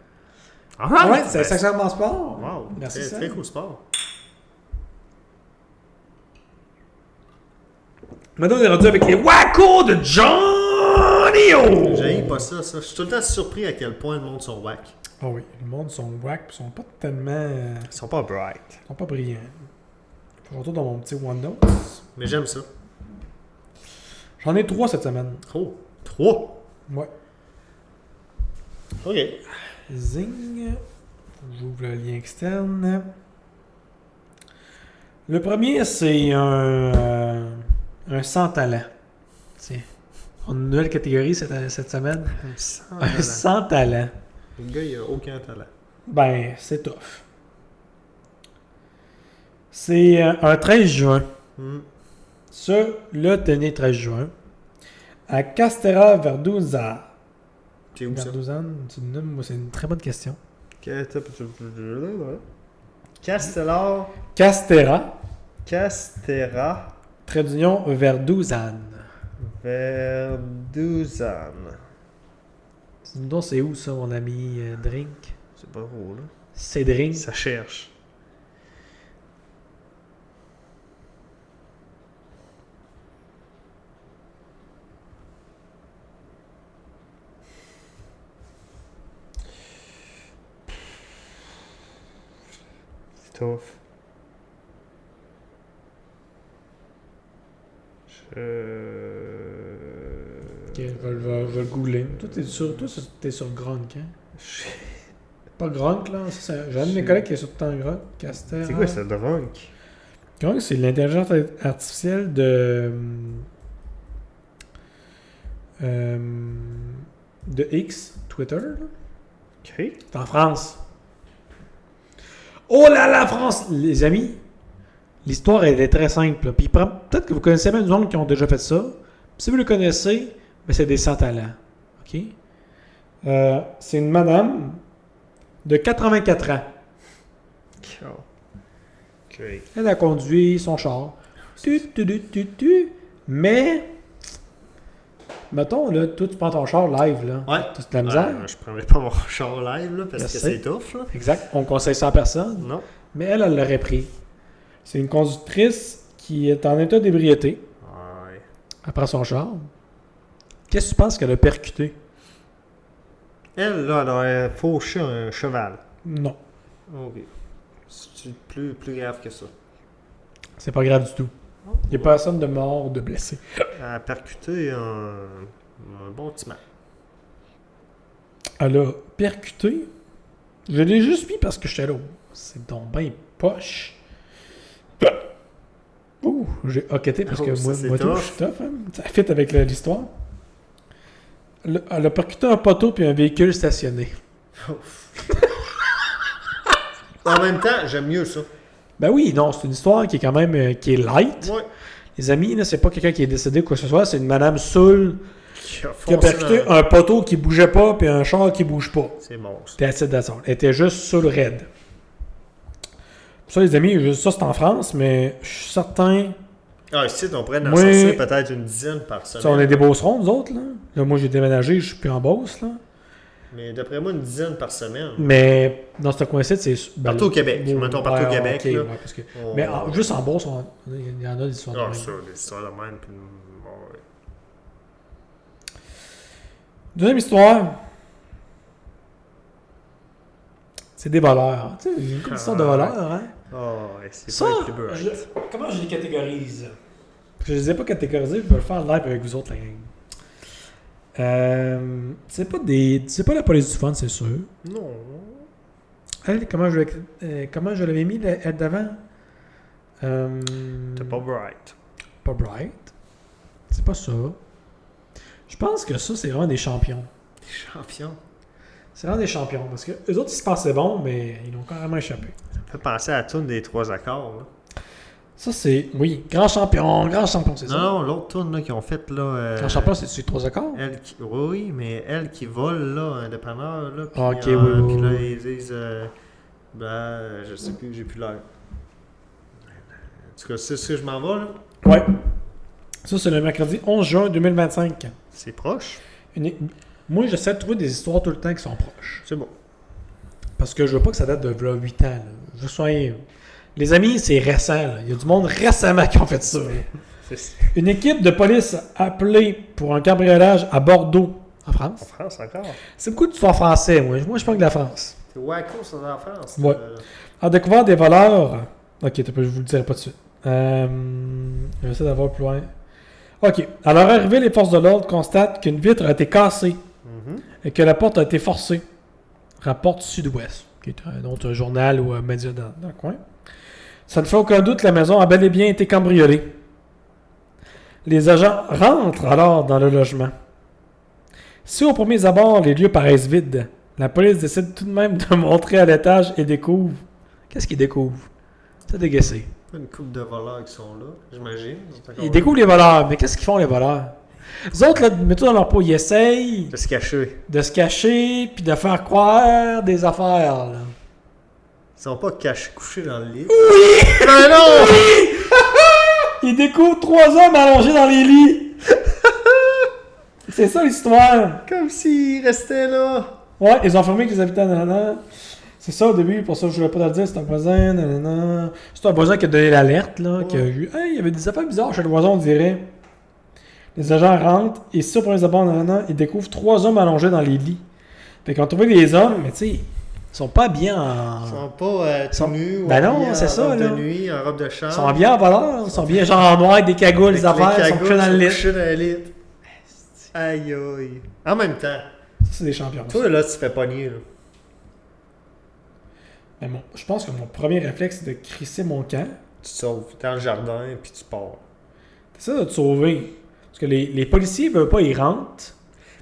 Ah! Ouais, c'est Sacrément Sport. Wow! Merci, Très, Sam. très cool sport. Maintenant, on est rendu avec les Wacko de Johnny O! J'ai pas ça. Je suis tout le temps surpris à quel point le monde sont whack. Ah oui, le monde sont wack, ils sont pas tellement... Ils sont pas bright. Ils sont pas brillants. Je retourne dans mon petit OneNote. Mais j'aime ça. J'en ai 3 cette semaine. Oh! 3! Ouais. Ok. Zing. J'ouvre le lien externe. Le premier, c'est un sans talent. Tiens. On a une nouvelle catégorie cette semaine. Un sans talent. Le gars, il a aucun talent. Ben, c'est tough. C'est un 13 juin. Ça, là, t'es né 13 juin. À Castera Verduza. C'est où ça? Verduzan, c'est une très bonne question. Castellar. Castera, trait d'union, Verduzan. Verduzan. Dis-nous, c'est où ça, mon ami Drink? C'est pas gros, là. C'est Drink. Ça cherche. C'est tough. Ok, je vais le googler. Toi, t'es sur Gronk, hein? Pas Gronk, là. J'ai un de mes collègues qui est sur tout le temps Gronk. Castera. C'est quoi ça, Drunk? Gronk, c'est l'intelligence artificielle de X, Twitter, là. Ok. C'est en France. Oh là là, France! Les amis, l'histoire elle est très simple. Là. Puis peut-être que vous connaissez même des gens qui ont déjà fait ça. Puis si vous le connaissez, ben c'est des sans talents. OK? C'est une madame de 84 ans. Ok. Elle a conduit son char. Mais, mettons, là, toi, tu prends ton char live, là. Ouais. Tu as de la misère. Je prendrais pas mon char live, là, parce Je que sais. c'est tough, là. Exact. On conseille ça à personne. Non. Mais elle l'aurait pris. C'est une conductrice qui est en état d'ébriété Ouais. après son char. Qu'est-ce que tu penses qu'elle a percuté? Elle, là, elle aurait fauché un cheval. Non. Ok. C'est plus grave que ça. C'est pas grave du tout. Il n'y a personne de mort ou de blessé. Elle a percuté un bon petit mal. Elle a percuté. Je l'ai juste mis parce que j'étais là. C'est donc bien poche. Ouh, j'ai hoqueté parce que ça, c'est moi tout, tough. je suis tough. Hein? Ça fit avec l'histoire. Elle a percuté un poteau puis un véhicule stationné. En même temps, j'aime mieux ça. Ben oui, non, c'est une histoire qui est quand même qui est light. Ouais. Les amis, là, c'est pas quelqu'un qui est décédé ou quoi que ce soit, c'est une madame saoul Qui a qui a percuté un poteau qui bougeait pas puis un char qui bouge pas. C'est bon, ça. Puis elle était juste saoul raide. Ça, les amis, ça c'est en France, mais je suis certain. Ah, ici, on pourrait en Moi- sortir peut-être une dizaine par semaine. Ça, on est des Beaucerons, nous autres, là. Là, moi, j'ai déménagé, je suis plus en Beauce, là. Mais d'après moi, une dizaine par semaine. Mais dans ce coin-ci, c'est. Partout au Québec. Mettons partout au Québec, ok, là. ouais, parce que... On- Mais juste en Beauce, il y en a des histoires de Ah, même. ça, des histoires de même. Puis... bon, ouais. Deuxième histoire. C'est des voleurs. Tu sais, une histoire de voleurs, hein. Oh, ouais, c'est Ça, pas les plus beaux. comment je les catégorise? Parce que je les ai pas catégorisés, je vais le faire live avec vous autres, la gang. C'est pas la police du fun, c'est sûr. Non. Elle, comment je l'avais mis, elle d'avant? T'es pas bright. Pas bright. C'est pas ça. Je pense que ça, c'est vraiment des champions. T'es champion. C'est vraiment des champions. Parce que eux autres, ils se pensaient bons, mais ils l'ont carrément échappé. Ça me fait penser à la tune des 3 accords. Là. Ça, c'est... Oui, grand champion, c'est ça. Non, l'autre tune là, qu'ils ont faite là. Grand champion, c'est 3 accords? Elle qui... Oui, mais elle qui vole là, un dépanneur là. Puis, Ah, ok, oui. Puis là, ils disent. Ben, je sais plus, j'ai plus l'air. En tout cas, c'est ce que je m'en vais là. Ouais. Ça, c'est le mercredi 11 juin 2025. C'est proche. Moi, j'essaie de trouver des histoires tout le temps qui sont proches. C'est bon. Parce que je veux pas que ça date de 8 ans. Là. Je veux soigner. Les amis, c'est récent. Là. Il y a du monde récemment qui ont fait ça. Une équipe de police appelée pour un cambriolage à Bordeaux, en France. En France encore? C'est beaucoup d'histoire français, moi. Moi, je parle de la France. C'est wacko, ça, en France. Ouais. A découvert des voleurs. Ok, je vous le dirai pas tout de suite. Je vais essayer d'avoir plus loin. Ok. À leur arrivée, les forces de l'ordre constatent qu'une vitre a été cassée et que la porte a été forcée. Rapporte Sud-Ouest, qui est un autre journal ou un média dans le coin. Ça ne fait aucun doute que la maison a bel et bien été cambriolée. Les agents rentrent alors dans le logement. Si au premier abord, les lieux paraissent vides, la police décide tout de même de monter à l'étage et découvre. Qu'est-ce qu'ils découvrent? C'est déguessé. Une couple de voleurs qui sont là, j'imagine. Ils découvrent les voleurs, mais qu'est-ce qu'ils font les voleurs? Les autres, là, mets-toi dans leur peau, ils essayent de se cacher. De se cacher, puis de faire croire des affaires, là. Ils sont pas couchés dans le lit. Oui! Ben non! Oui! Ils découvrent 3 hommes allongés dans les lits. C'est ça l'histoire. Comme s'ils restaient là. Ouais, ils ont affirmé que les habitants, nanana. C'est ça au début, pour ça je voulais pas te le dire, c'est un voisin, nanana. C'est un voisin qui a donné l'alerte, là, qui a vu. Hey, il y avait des affaires bizarres chez le voisin, on dirait. Les agents rentrent, et si au premier abord, nanana, ils découvrent 3 hommes allongés dans les lits. Fait qu'ils ont trouvé des hommes, mais tu sais, ils sont pas bien en. Ils sont pas tout nus ou ben non, c'est ça, robe là. de nuit, en robe de chambre. Ils sont bien en voleur, ils sont bien genre en noir avec des cagoules, des affaires, ils sont couchés dans le lit. Couchés dans le lit. Aïe aïe. En même temps. C'est des champions. Toi là, tu te fais pogner là. Mais bon, je pense que mon premier réflexe, c'est de crisser mon camp. Tu te sauves dans le jardin puis tu pars. T'essaies de te sauver. Parce que les policiers veulent pas, ils rentrent.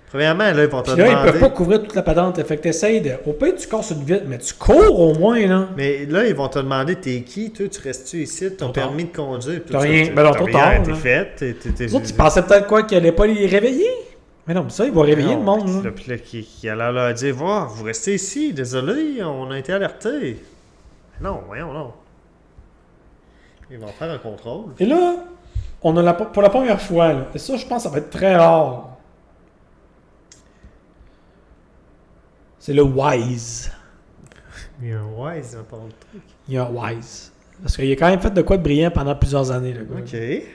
Premièrement, là, ils vont te Puis là, demander... ils peuvent pas couvrir toute la patente. Fait que t'essayes de... Au pire, tu casses une vitre, mais tu cours au moins, là. Mais là, ils vont te demander t'es qui, toi, tu restes-tu ici, ton permis de conduire. T'as rien. Ben non, trop tard. T'es fait. Les autres, ils pensaient peut-être quoi, qu'ils allaient pas les réveiller. Mais non, mais ça, ils vont réveiller le monde, là. Puis là, qui allait leur dire, va, vous restez ici, désolé, on a été alertés. Non, voyons, non. Ils vont faire un contrôle. Et là, on a pour la première fois, là, et ça, je pense que ça va être très rare. C'est le Wise. Il y a un Wise dans ton truc. Il y a un Wise. Parce qu'il a quand même fait de quoi de brillant pendant plusieurs années, le gars. OK. Lui,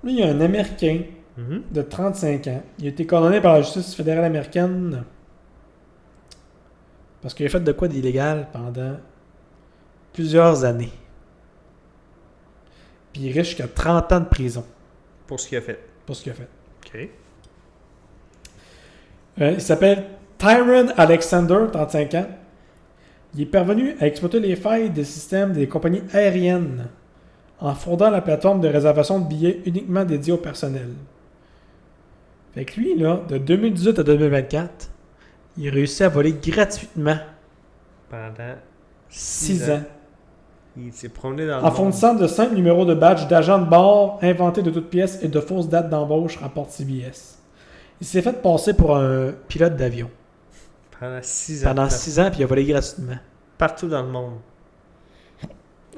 il y a un Américain de 35 ans. Il a été condamné par la justice fédérale américaine parce qu'il a fait de quoi d'illégal pendant plusieurs années. Puis il risque jusqu'à 30 ans de prison. Pour ce qu'il a fait. Pour ce qu'il a fait. OK. Il s'appelle Tyron Alexander, 35 ans. Il est parvenu à exploiter les failles des systèmes des compagnies aériennes en fondant la plateforme de réservation de billets uniquement dédiée au personnel. Fait que lui, là, de 2018 à 2024, il a réussi à voler gratuitement Pendant 6 ans. Il s'est promené dans le En monde. fournissant de simples numéros de badge d'agent de bord inventés de toutes pièces et de fausses dates d'embauche, rapporte CBS. Il s'est fait passer pour un pilote d'avion. Pendant 6 ans. Pendant 6 ans, puis il a volé gratuitement. Partout dans le monde.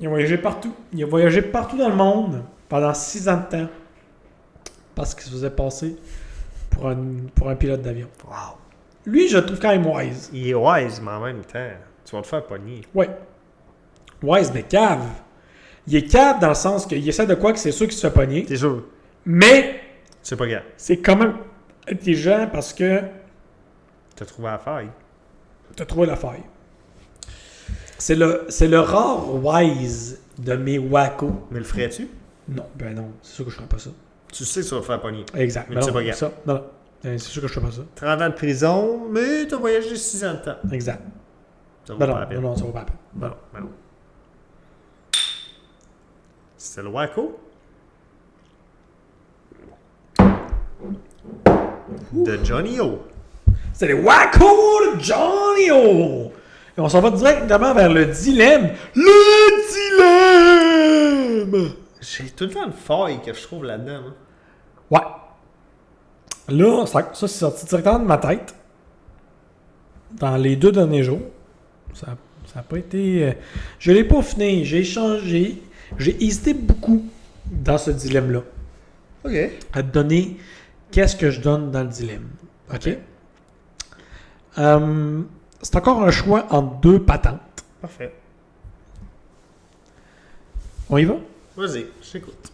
Il a voyagé partout. Il a voyagé partout dans le monde pendant 6 ans de temps. Parce qu'il se faisait passer pour un pilote d'avion. Wow. Lui, je le trouve quand même wise. Il est wise, mais en même temps, tu vas te faire pogner. Ouais. Wise, mais cave. Il est cave dans le sens qu'il essaie de quoi que c'est sûr qu'il se fait pogner. T'es sûr? Mais C'est pas grave. c'est quand même intelligent parce que T'as trouvé la faille. t'as trouvé la faille. C'est le rare wise de mes wacko. Mais le ferais-tu? Non, ben non, c'est sûr que je ferais pas ça. Tu sais que tu vas te faire pogner. Exact. Mais Ben c'est non, pas grave. ça. Non, non. C'est sûr que je ferais pas ça. 30 ans de prison, mais t'as voyagé 6 ans de temps. Exact. Ça vaut Ben pas non, la peine. non, ça vaut pas la peine. Ben non, ben non. C'était le Waco? De Johnny O. C'est les wacko de Johnny O! Et on s'en va directement vers le dilemme. Le dilemme! J'ai tout le temps une faille que je trouve là-dedans. Hein. Ouais. Là, ça c'est sorti directement de ma tête. Dans les 2 derniers jours. Ça n'a pas été... je l'ai pas fini. J'ai échangé. J'ai hésité beaucoup dans ce dilemme-là. OK. À te donner qu'est-ce que je donne dans le dilemme. OK? c'est encore un choix entre deux patentes. Parfait. On y va? Vas-y, je t'écoute.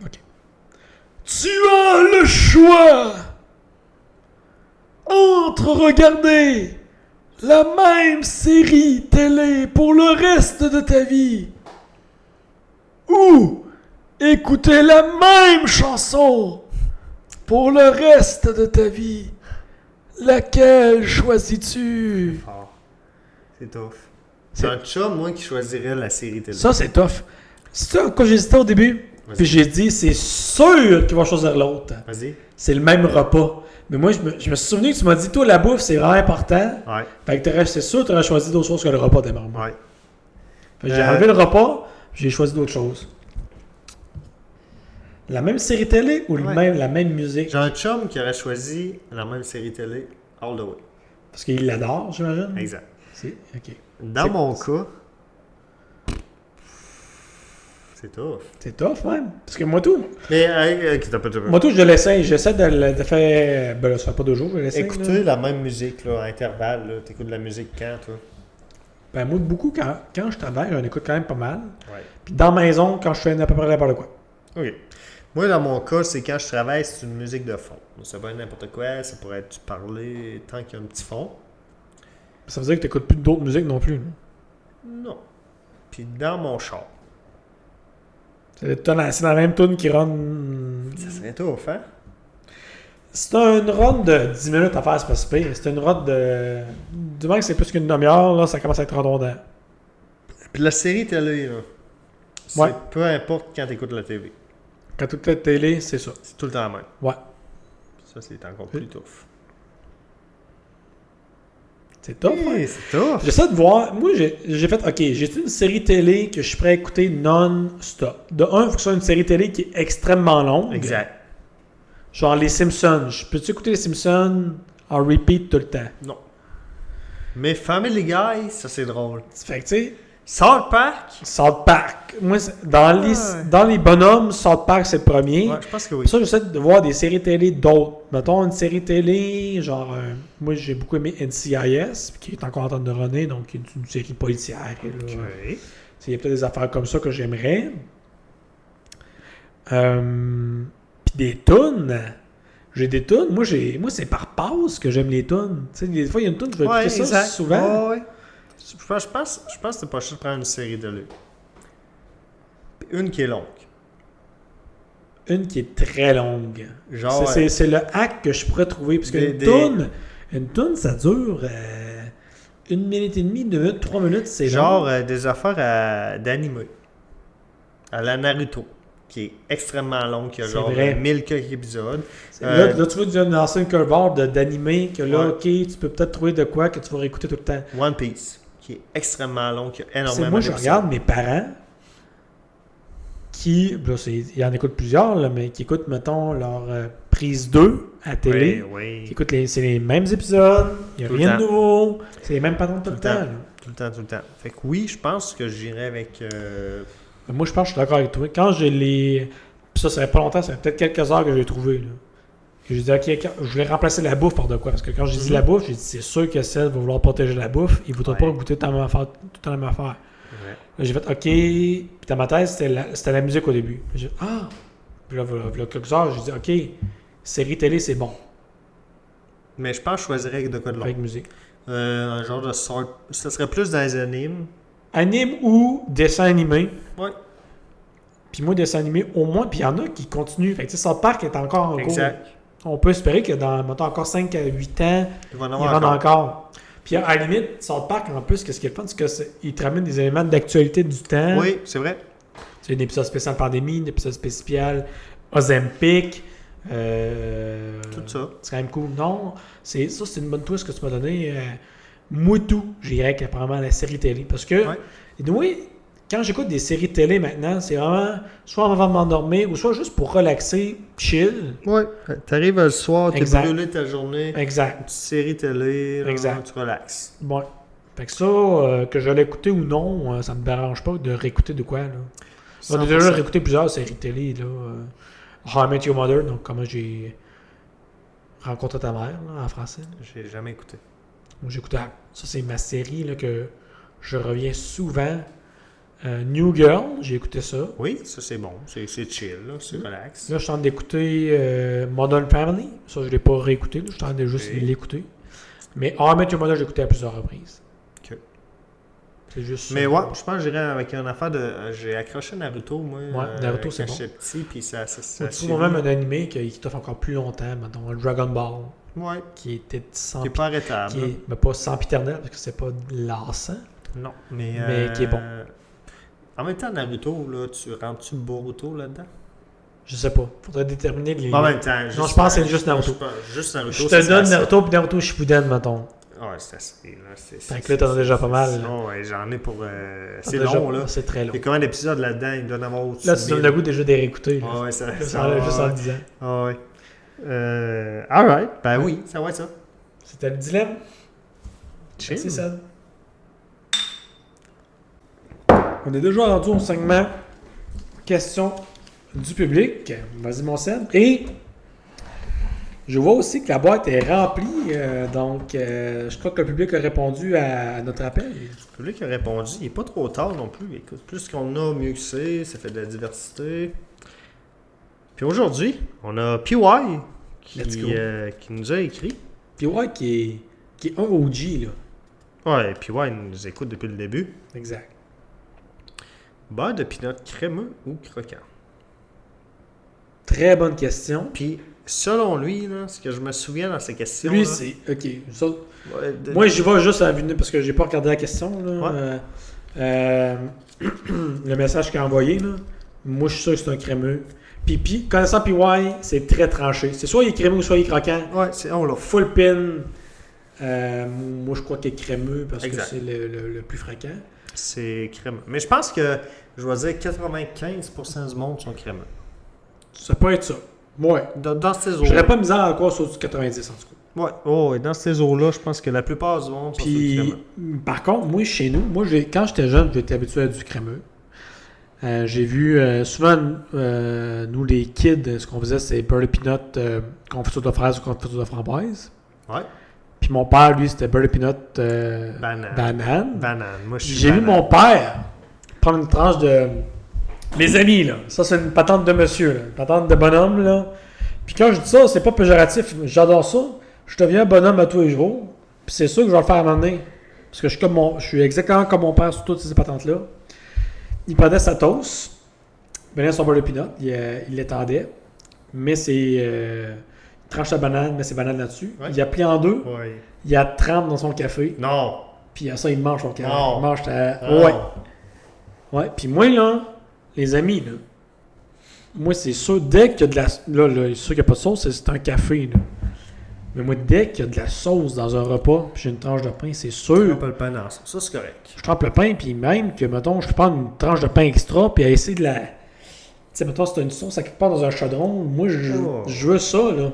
OK. Tu as le choix entre regarder la même série télé pour le reste de ta vie ou écouter la même chanson pour le reste de ta vie. Laquelle choisis-tu? Fort. C'est tough. C'est un chum, moi, qui choisirait la série télé. Ça, c'est tough. C'est ça, quand j'hésitais au début, Vas-y. puis j'ai dit, c'est sûr qu'ils vont choisir l'autre. Vas-y. C'est le même repas. Mais moi, je me suis souvenu que tu m'as dit, toi, la bouffe, c'est vraiment important. Ouais. Fait que c'est sûr que tu aurais choisi d'autres choses que le repas des mamans. Ouais. Fait que j'ai enlevé le repas, j'ai choisi d'autres choses. La même série télé ou Ouais. la même musique? J'ai un chum qui aurait choisi la même série télé all the way. Parce qu'il l'adore, j'imagine? Exact. OK. Dans mon cas, c'est tough. C'est tough, même. Parce que moi, tout, Mais, t'as pas moi, tout, je l'essaye. J'essaie de faire... Ben là, ça fait pas 2 jours, je l'essaye. écouter là. la même musique, là, à intervalle, là. T'écoutes de la musique quand, toi? Ben moi, beaucoup, quand je travaille, j'en écoute quand même pas mal. Ouais. Puis dans la maison, quand je fais à peu près n'importe quoi. OK. Moi, dans mon cas, c'est quand je travaille, c'est une musique de fond. Ça peut être n'importe quoi, ça pourrait être du parler, tant qu'il y a un petit fond. Ça veut dire que tu n'écoutes plus d'autres musiques non plus. Non. Puis dans mon char. C'est dans la même tune qui run. Ça serait tough, hein? C'est une run de 10 minutes à faire, c'est pas si pire. C'est une run de. Du moins que c'est plus qu'une demi-heure, là, ça commence à être redondant. Puis la série télé, là, c'est Ouais. peu importe quand t'écoutes la TV. Quand toute la télé, c'est ça. C'est tout le temps la même. Ouais. Ça, c'est encore plus tough. C'est top, hein? Hey, c'est tough. J'essaie de voir. Moi, j'ai fait, OK, j'ai une série télé que je suis prêt à écouter non-stop. De un, il faut que ce soit une série télé qui est extrêmement longue. Exact. Genre les Simpsons. Peux-tu écouter les Simpsons en repeat tout le temps? Non. Mais Family Guy, ça c'est drôle. Fait que, tu sais, South Park? South Park. Moi, dans Ouais. les bonhommes, South Park, c'est le premier. Ouais, je pense que oui. Pour ça, j'essaie de voir des séries télé d'autres. Mettons une série télé, genre, moi j'ai beaucoup aimé NCIS, qui est encore en train de runner, donc qui est une série policière. Là. Ok. Il y a peut-être des affaires comme ça que j'aimerais. Puis des tunes. J'ai des tunes. Moi, c'est par passe que j'aime les tunes. Tu sais, des fois, il y a une tune, je vais écouter ça exact. souvent. Ouais. Je pense que c'est pas juste de prendre une série de lui. Une qui est longue. Une qui est très longue. Genre. C'est le hack que je pourrais trouver. Parce qu'une une toune, ça dure 1 minute et demie, 2 minutes, 3 minutes. C'est genre long. des affaires d'anime. À la Naruto. Qui est extrêmement longue, qui a C'est genre vrai. 1000 quelques épisodes. Là, tu vois, tu viens de lancer une curveball d'animé que là, Ouais. OK, tu peux peut-être trouver de quoi que tu vas réécouter tout le temps. One Piece. Qui est extrêmement long, qui a C'est énormément moi, je d'épisodes. regarde mes parents qui, là, il en écoute plusieurs, là, mais qui écoutent, mettons, leur prise 2 à télé. Oui. Qui écoutent c'est les mêmes épisodes, il n'y a Tout le rien de temps. nouveau, c'est les mêmes patrons tout le Tout temps. le temps. là. Tout le temps. Fait que oui, je pense que j'irais avec... Moi, je pense que je suis d'accord avec toi. Quand j'ai les... Puis ça serait pas longtemps, ça fait peut-être quelques heures que j'ai trouvé. Là. Que j'ai dit, OK, je voulais remplacer la bouffe par de quoi. Parce que quand j'ai dit la bouffe, j'ai dit, c'est sûr que celle va vouloir protéger la bouffe. Il ne voudra Ouais. pas goûter tout la même affaire. Ouais. Là, j'ai fait, OK. Puis dans ma tête, c'était la musique au début. J'ai dit, ah! Puis là, voilà quelques heures, j'ai dit, OK, série télé, c'est bon. Mais je pense que je choisirais de quoi de long. Avec musique. Un genre de sort... Ça serait plus dans les animes. Anime ou dessin animé. Ouais. Puis moi, dessin animé, au moins. Puis il y en a qui continuent. Fait que, tu sais, South Park est encore en cours. Exact. On peut espérer que dans, mettons, encore 5 à 8 ans, Il va en ils avoir vendent encore. encore. Puis à la limite, South Park, en plus, qu'est-ce qui est le fun, c'est qu'ils te ramènent des éléments d'actualité du temps. Oui, c'est vrai. C'est un épisode spécial pandémie, un épisode spécial Ozempic. Tout ça. C'est quand même cool. Non, c'est une bonne twist que tu m'as donné. Moi, tout, j'irais avec apparemment la série télé. Parce que, Ouais. oui, quand j'écoute des séries télé maintenant, c'est vraiment soit avant de m'endormir ou soit juste pour relaxer, chill. Ouais. T'arrives le soir, t'es Exact. brûlé ta journée. Exact. Une petite série télé. Là, Exact. Tu relaxes. Bon. Fait que ça, que je l'écouter ou non, ça me dérange pas de réécouter de quoi. Là. On a 100%. déjà réécouté plusieurs séries télé. Là. How I Met Your Mother, donc comment j'ai Rencontre ta mère, là, en français. J'ai jamais écouté. Moi, j'écoutais... Ça, c'est ma série là, que je reviens souvent. New Girl, j'ai écouté ça. Oui, ça c'est bon. C'est chill, là. C'est relax. Là, je suis en train d'écouter Modern Family. Ça, je l'ai pas réécouté. Là. Je suis en train de juste l'écouter. Mais How I Met Your Mother, j'ai écouté à plusieurs reprises. OK. C'est juste Mais ça. ouais, je pense que j'irais avec une affaire de... J'ai accroché Naruto, moi. Ouais, Naruto, c'est quand bon. j'étais petit, puis ça Tu trouves même un animé qui t'offre encore plus longtemps, mettons, Dragon Ball, Ouais, qui était sans... qui est pas arrêtable. qui est, mais pas sempiternel, parce que c'est pas lassant. Non, mais qui est bon. En même temps, Naruto, là, tu rentres-tu Boruto là-dedans? Je sais pas. Faudrait déterminer les... En même temps, Non, je pense que c'est juste Naruto. Juste Naruto, Je te donne Naruto puis Naruto Shippuden, mettons. Ouais, c'est assez. Là, Fait que là, t'en as déjà pas mal. Non, ouais, j'en ai pour. C'est Déjà, long, là. C'est très long. Il y a combien d'épisodes là-dedans? Il doit en avoir au-dessus. Là, tu donnes le goût déjà de les réécouter. Là. Ah ouais, ça. Juste en le disant. Ah ouais. Alright. Ben oui, ça va être ça. C'était le dilemme. Chill. C'est ça. On est déjà rendu au segment questions du public. Vas-y, mon Seb. Et je vois aussi que la boîte est remplie. Donc, je crois que le public a répondu à notre appel. Le public a répondu. Il n'est pas trop tard non plus. Écoute, plus qu'on a, mieux que c'est. Ça fait de la diversité. Puis aujourd'hui, on a PY qui nous a écrit. PY qui est un OG, là. Ouais, PY nous écoute depuis le début. Exact. Beurre de pinot crémeux ou croquant? Très bonne question. Puis, selon lui, là, ce que je me souviens dans ces questions. Lui, là, c'est. Ok. Ça, ouais, moi, j'y vais juste à la vue parce que j'ai pas regardé la question. Là. Ouais. Le message qu'il a envoyé, là, moi, je suis sûr que c'est un crémeux. Puis, connaissant PY, c'est très tranché. C'est soit il est crémeux ou soit il est croquant. Ouais, c'est on l'a. Full pin. Moi, je crois qu'il est crémeux parce Exact. que c'est le plus fréquent. C'est crémeux. Mais je pense que, je vais dire, 95% du monde sont crémeux. Ça peut être ça. Ouais. Dans ces eaux. J'aurais pas misère à quoi sur du 90 en tout cas. Ouais. Oh, et dans ces eaux-là, je pense que la plupart du monde sont sur du Puis, crémeux. par contre, moi, chez nous, quand j'étais jeune, j'étais habitué à du crémeux. J'ai vu souvent, nous les kids, ce qu'on faisait, c'est beurre de peanut, confiture de fraise ou confiture de framboise. Ouais. Puis mon père, lui, c'était beurre de peanut Banane. banane. Moi, je suis J'ai vu mon père prendre une tranche de... Mes amis, là. Ça, c'est une patente de monsieur, là. Une patente de bonhomme, là. Puis quand je dis ça, c'est pas péjoratif. J'adore ça. Je deviens un bonhomme à tous les jours. Puis c'est sûr que je vais le faire à un moment donné. Parce que je suis exactement comme mon père sur toutes ces patentes-là. Il prenait sa toast. Il prenait son beurre de peanut. Il l'étendait. Mais c'est... il tranche la banane, met ses bananes là-dessus. Ouais. Il a plié en deux. Ouais. Il a trempe dans son café. Non. Puis à ça, il mange son café. Non. Il mange Non. Ouais. Ouais. Puis moi, là, les amis, là, moi, c'est sûr, dès qu'il y a de la... Là, c'est sûr qu'il n'y a pas de sauce, c'est un café, là. Mais moi, dès qu'il y a de la sauce dans un repas, puis j'ai une tranche de pain, c'est Tu sûr. pas le pain dans ça. Ça, c'est correct. Je trempe le pain, puis même que, mettons, je peux prendre une tranche de pain extra, puis à essayer de la... Tu sais, mettons, si t'as une sauce à quelque part dans un chaudron, moi, je veux ça, là.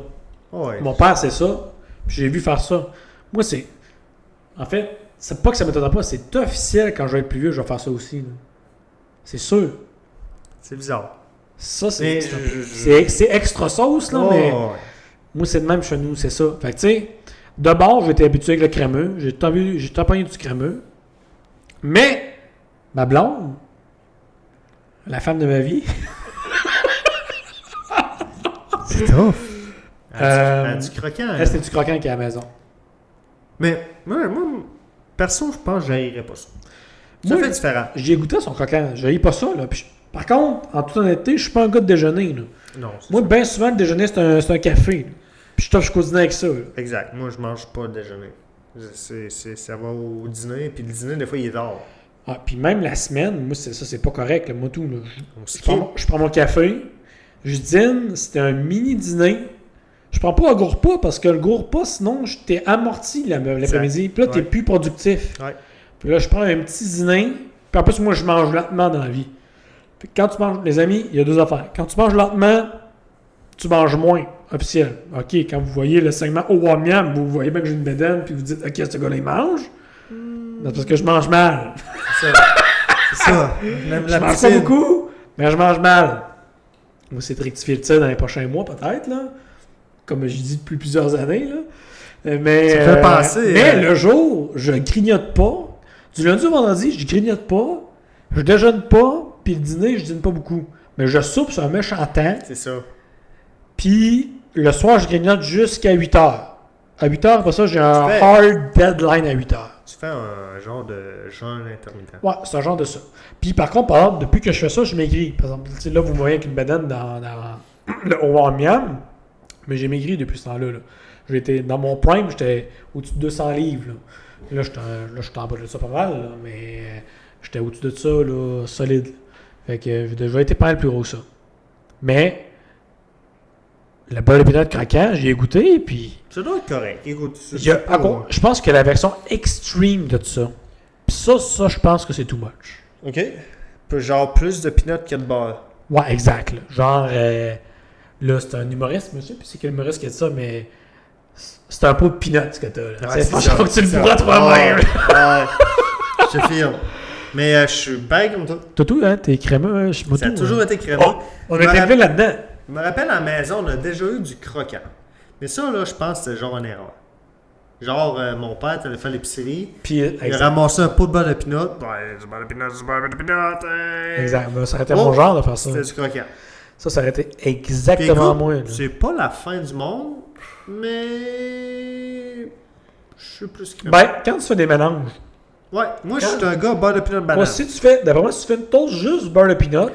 Ouais. Mon père, c'est ça. Puis j'ai vu faire ça. Moi, c'est... En fait, c'est pas que ça m'étonne pas, c'est officiel, quand je vais être plus vieux, je vais faire ça aussi, là. C'est sûr. C'est bizarre. Ça, Mais c'est extra sauce, là, mais... ouais. Moi, c'est de même chez nous, c'est ça. Fait que, tu sais, de bord, j'ai été habitué avec le crémeux. J'ai tampagné du crémeux. Mais, ma blonde, la femme de ma vie, C'est tough. Du croquant. elle, c'était du croquant qui est à la maison. Mais, moi, perso, je pense que j'haïrais pas ça. Ça Moi, fait différent. J'ai goûté son croquant. J'ai pas ça, là. Puis, par contre, en toute honnêteté, je suis pas un gars de déjeuner, là. Non. Moi, bien souvent, le déjeuner, c'est un café, là. Puis je touche dîner avec ça, là. Exact. Moi, je mange pas de déjeuner. Ça va au dîner, puis le dîner, des fois, il est tard. Ah, puis même la semaine, moi, c'est pas correct, là. Moi, tout, là. On skip. Je prends mon café, je dîne, c'était un mini dîner. Je prends pas un gros repas parce que le gros repas, sinon, t'es amorti l'après-midi. Puis là, t'es plus productif. Ouais. Puis là, je prends un petit dîner. Puis en plus, moi, je mange lentement dans la vie. Puis quand tu manges, les amis, il y a deux affaires. Quand tu manges lentement, tu manges moins. Officiel. OK, quand vous voyez le segment au miam, vous voyez bien que j'ai une bédaine, puis vous dites, OK, ce gars-là, il mange. Non, parce que je mange mal. C'est ça. C'est ça. Je mange pas beaucoup, mais je mange mal. Moi, c'est de rectifier le tir dans les prochains mois, peut-être, là. comme je dis depuis plusieurs années. Là. Mais, Ça fait penser, mais le jour, je grignote pas. Du lundi au vendredi, je grignote pas. Je déjeune pas. Puis le dîner, je dîne pas beaucoup. Mais je soupe sur un méchant temps. C'est ça. Puis le soir, je grignote jusqu'à 8 heures. À 8 heures, après ça, j'ai un fais- hard deadline à 8 heures. Tu fais un genre de jeûne intermittent. Ouais, c'est un genre de ça. Puis par contre, par exemple, depuis que je fais ça, je maigris. Par exemple, tu sais, là, vous me voyez avec une banane dans le haut miam, mais j'ai maigri depuis ce temps-là. Là. J'étais dans mon prime, j'étais au-dessus de 200 livres. Là, je suis en bas de ça pas mal, là, mais j'étais au-dessus de ça, là, solide. Fait que j'ai déjà été pas mal plus gros que ça. Mais le beurre de peanut craquant, j'y ai goûté, puis Ça doit être correct. Écoute, il y a- je pense que la version extreme de ça. Puis ça, je pense que c'est too much. OK. Genre plus de peanut que de beurre. Ouais, exact. Là. Genre, là, c'est un humoriste, monsieur, puis c'est quel humoriste qui a dit ça, mais c'est un pot de peanuts que t'as. Là. Ouais, C'est pas ça. genre que tu le C'est bourras ça. toi-même. Ouais. Je te filme. Mais je suis bien comme toi. Toto, hein, t'es crémeux. Ça a toujours été crémeux. Oh, on Je est me élevé là-dedans. Je me rappelle à la maison, on a déjà eu du croquant. Mais ça, là, je pense que c'était genre une erreur. Genre, mon père, il a fait l'épicerie. Puis, Il a ramassé un pot de beurre de peanut. Ouais, du beurre de peanut. Hein. Exact. Ben, ça aurait été mon genre de faire ça. C'était du croquant. Ça aurait été Puis exactement écoute, moi. Là. c'est pas la fin du monde, mais je suis plus que... Ben, quand tu fais des mélanges, Ouais, moi, je suis un gars beurre de peanut banane. moi, si tu fais, d'après moi, si tu fais une toast juste beurre de peanut,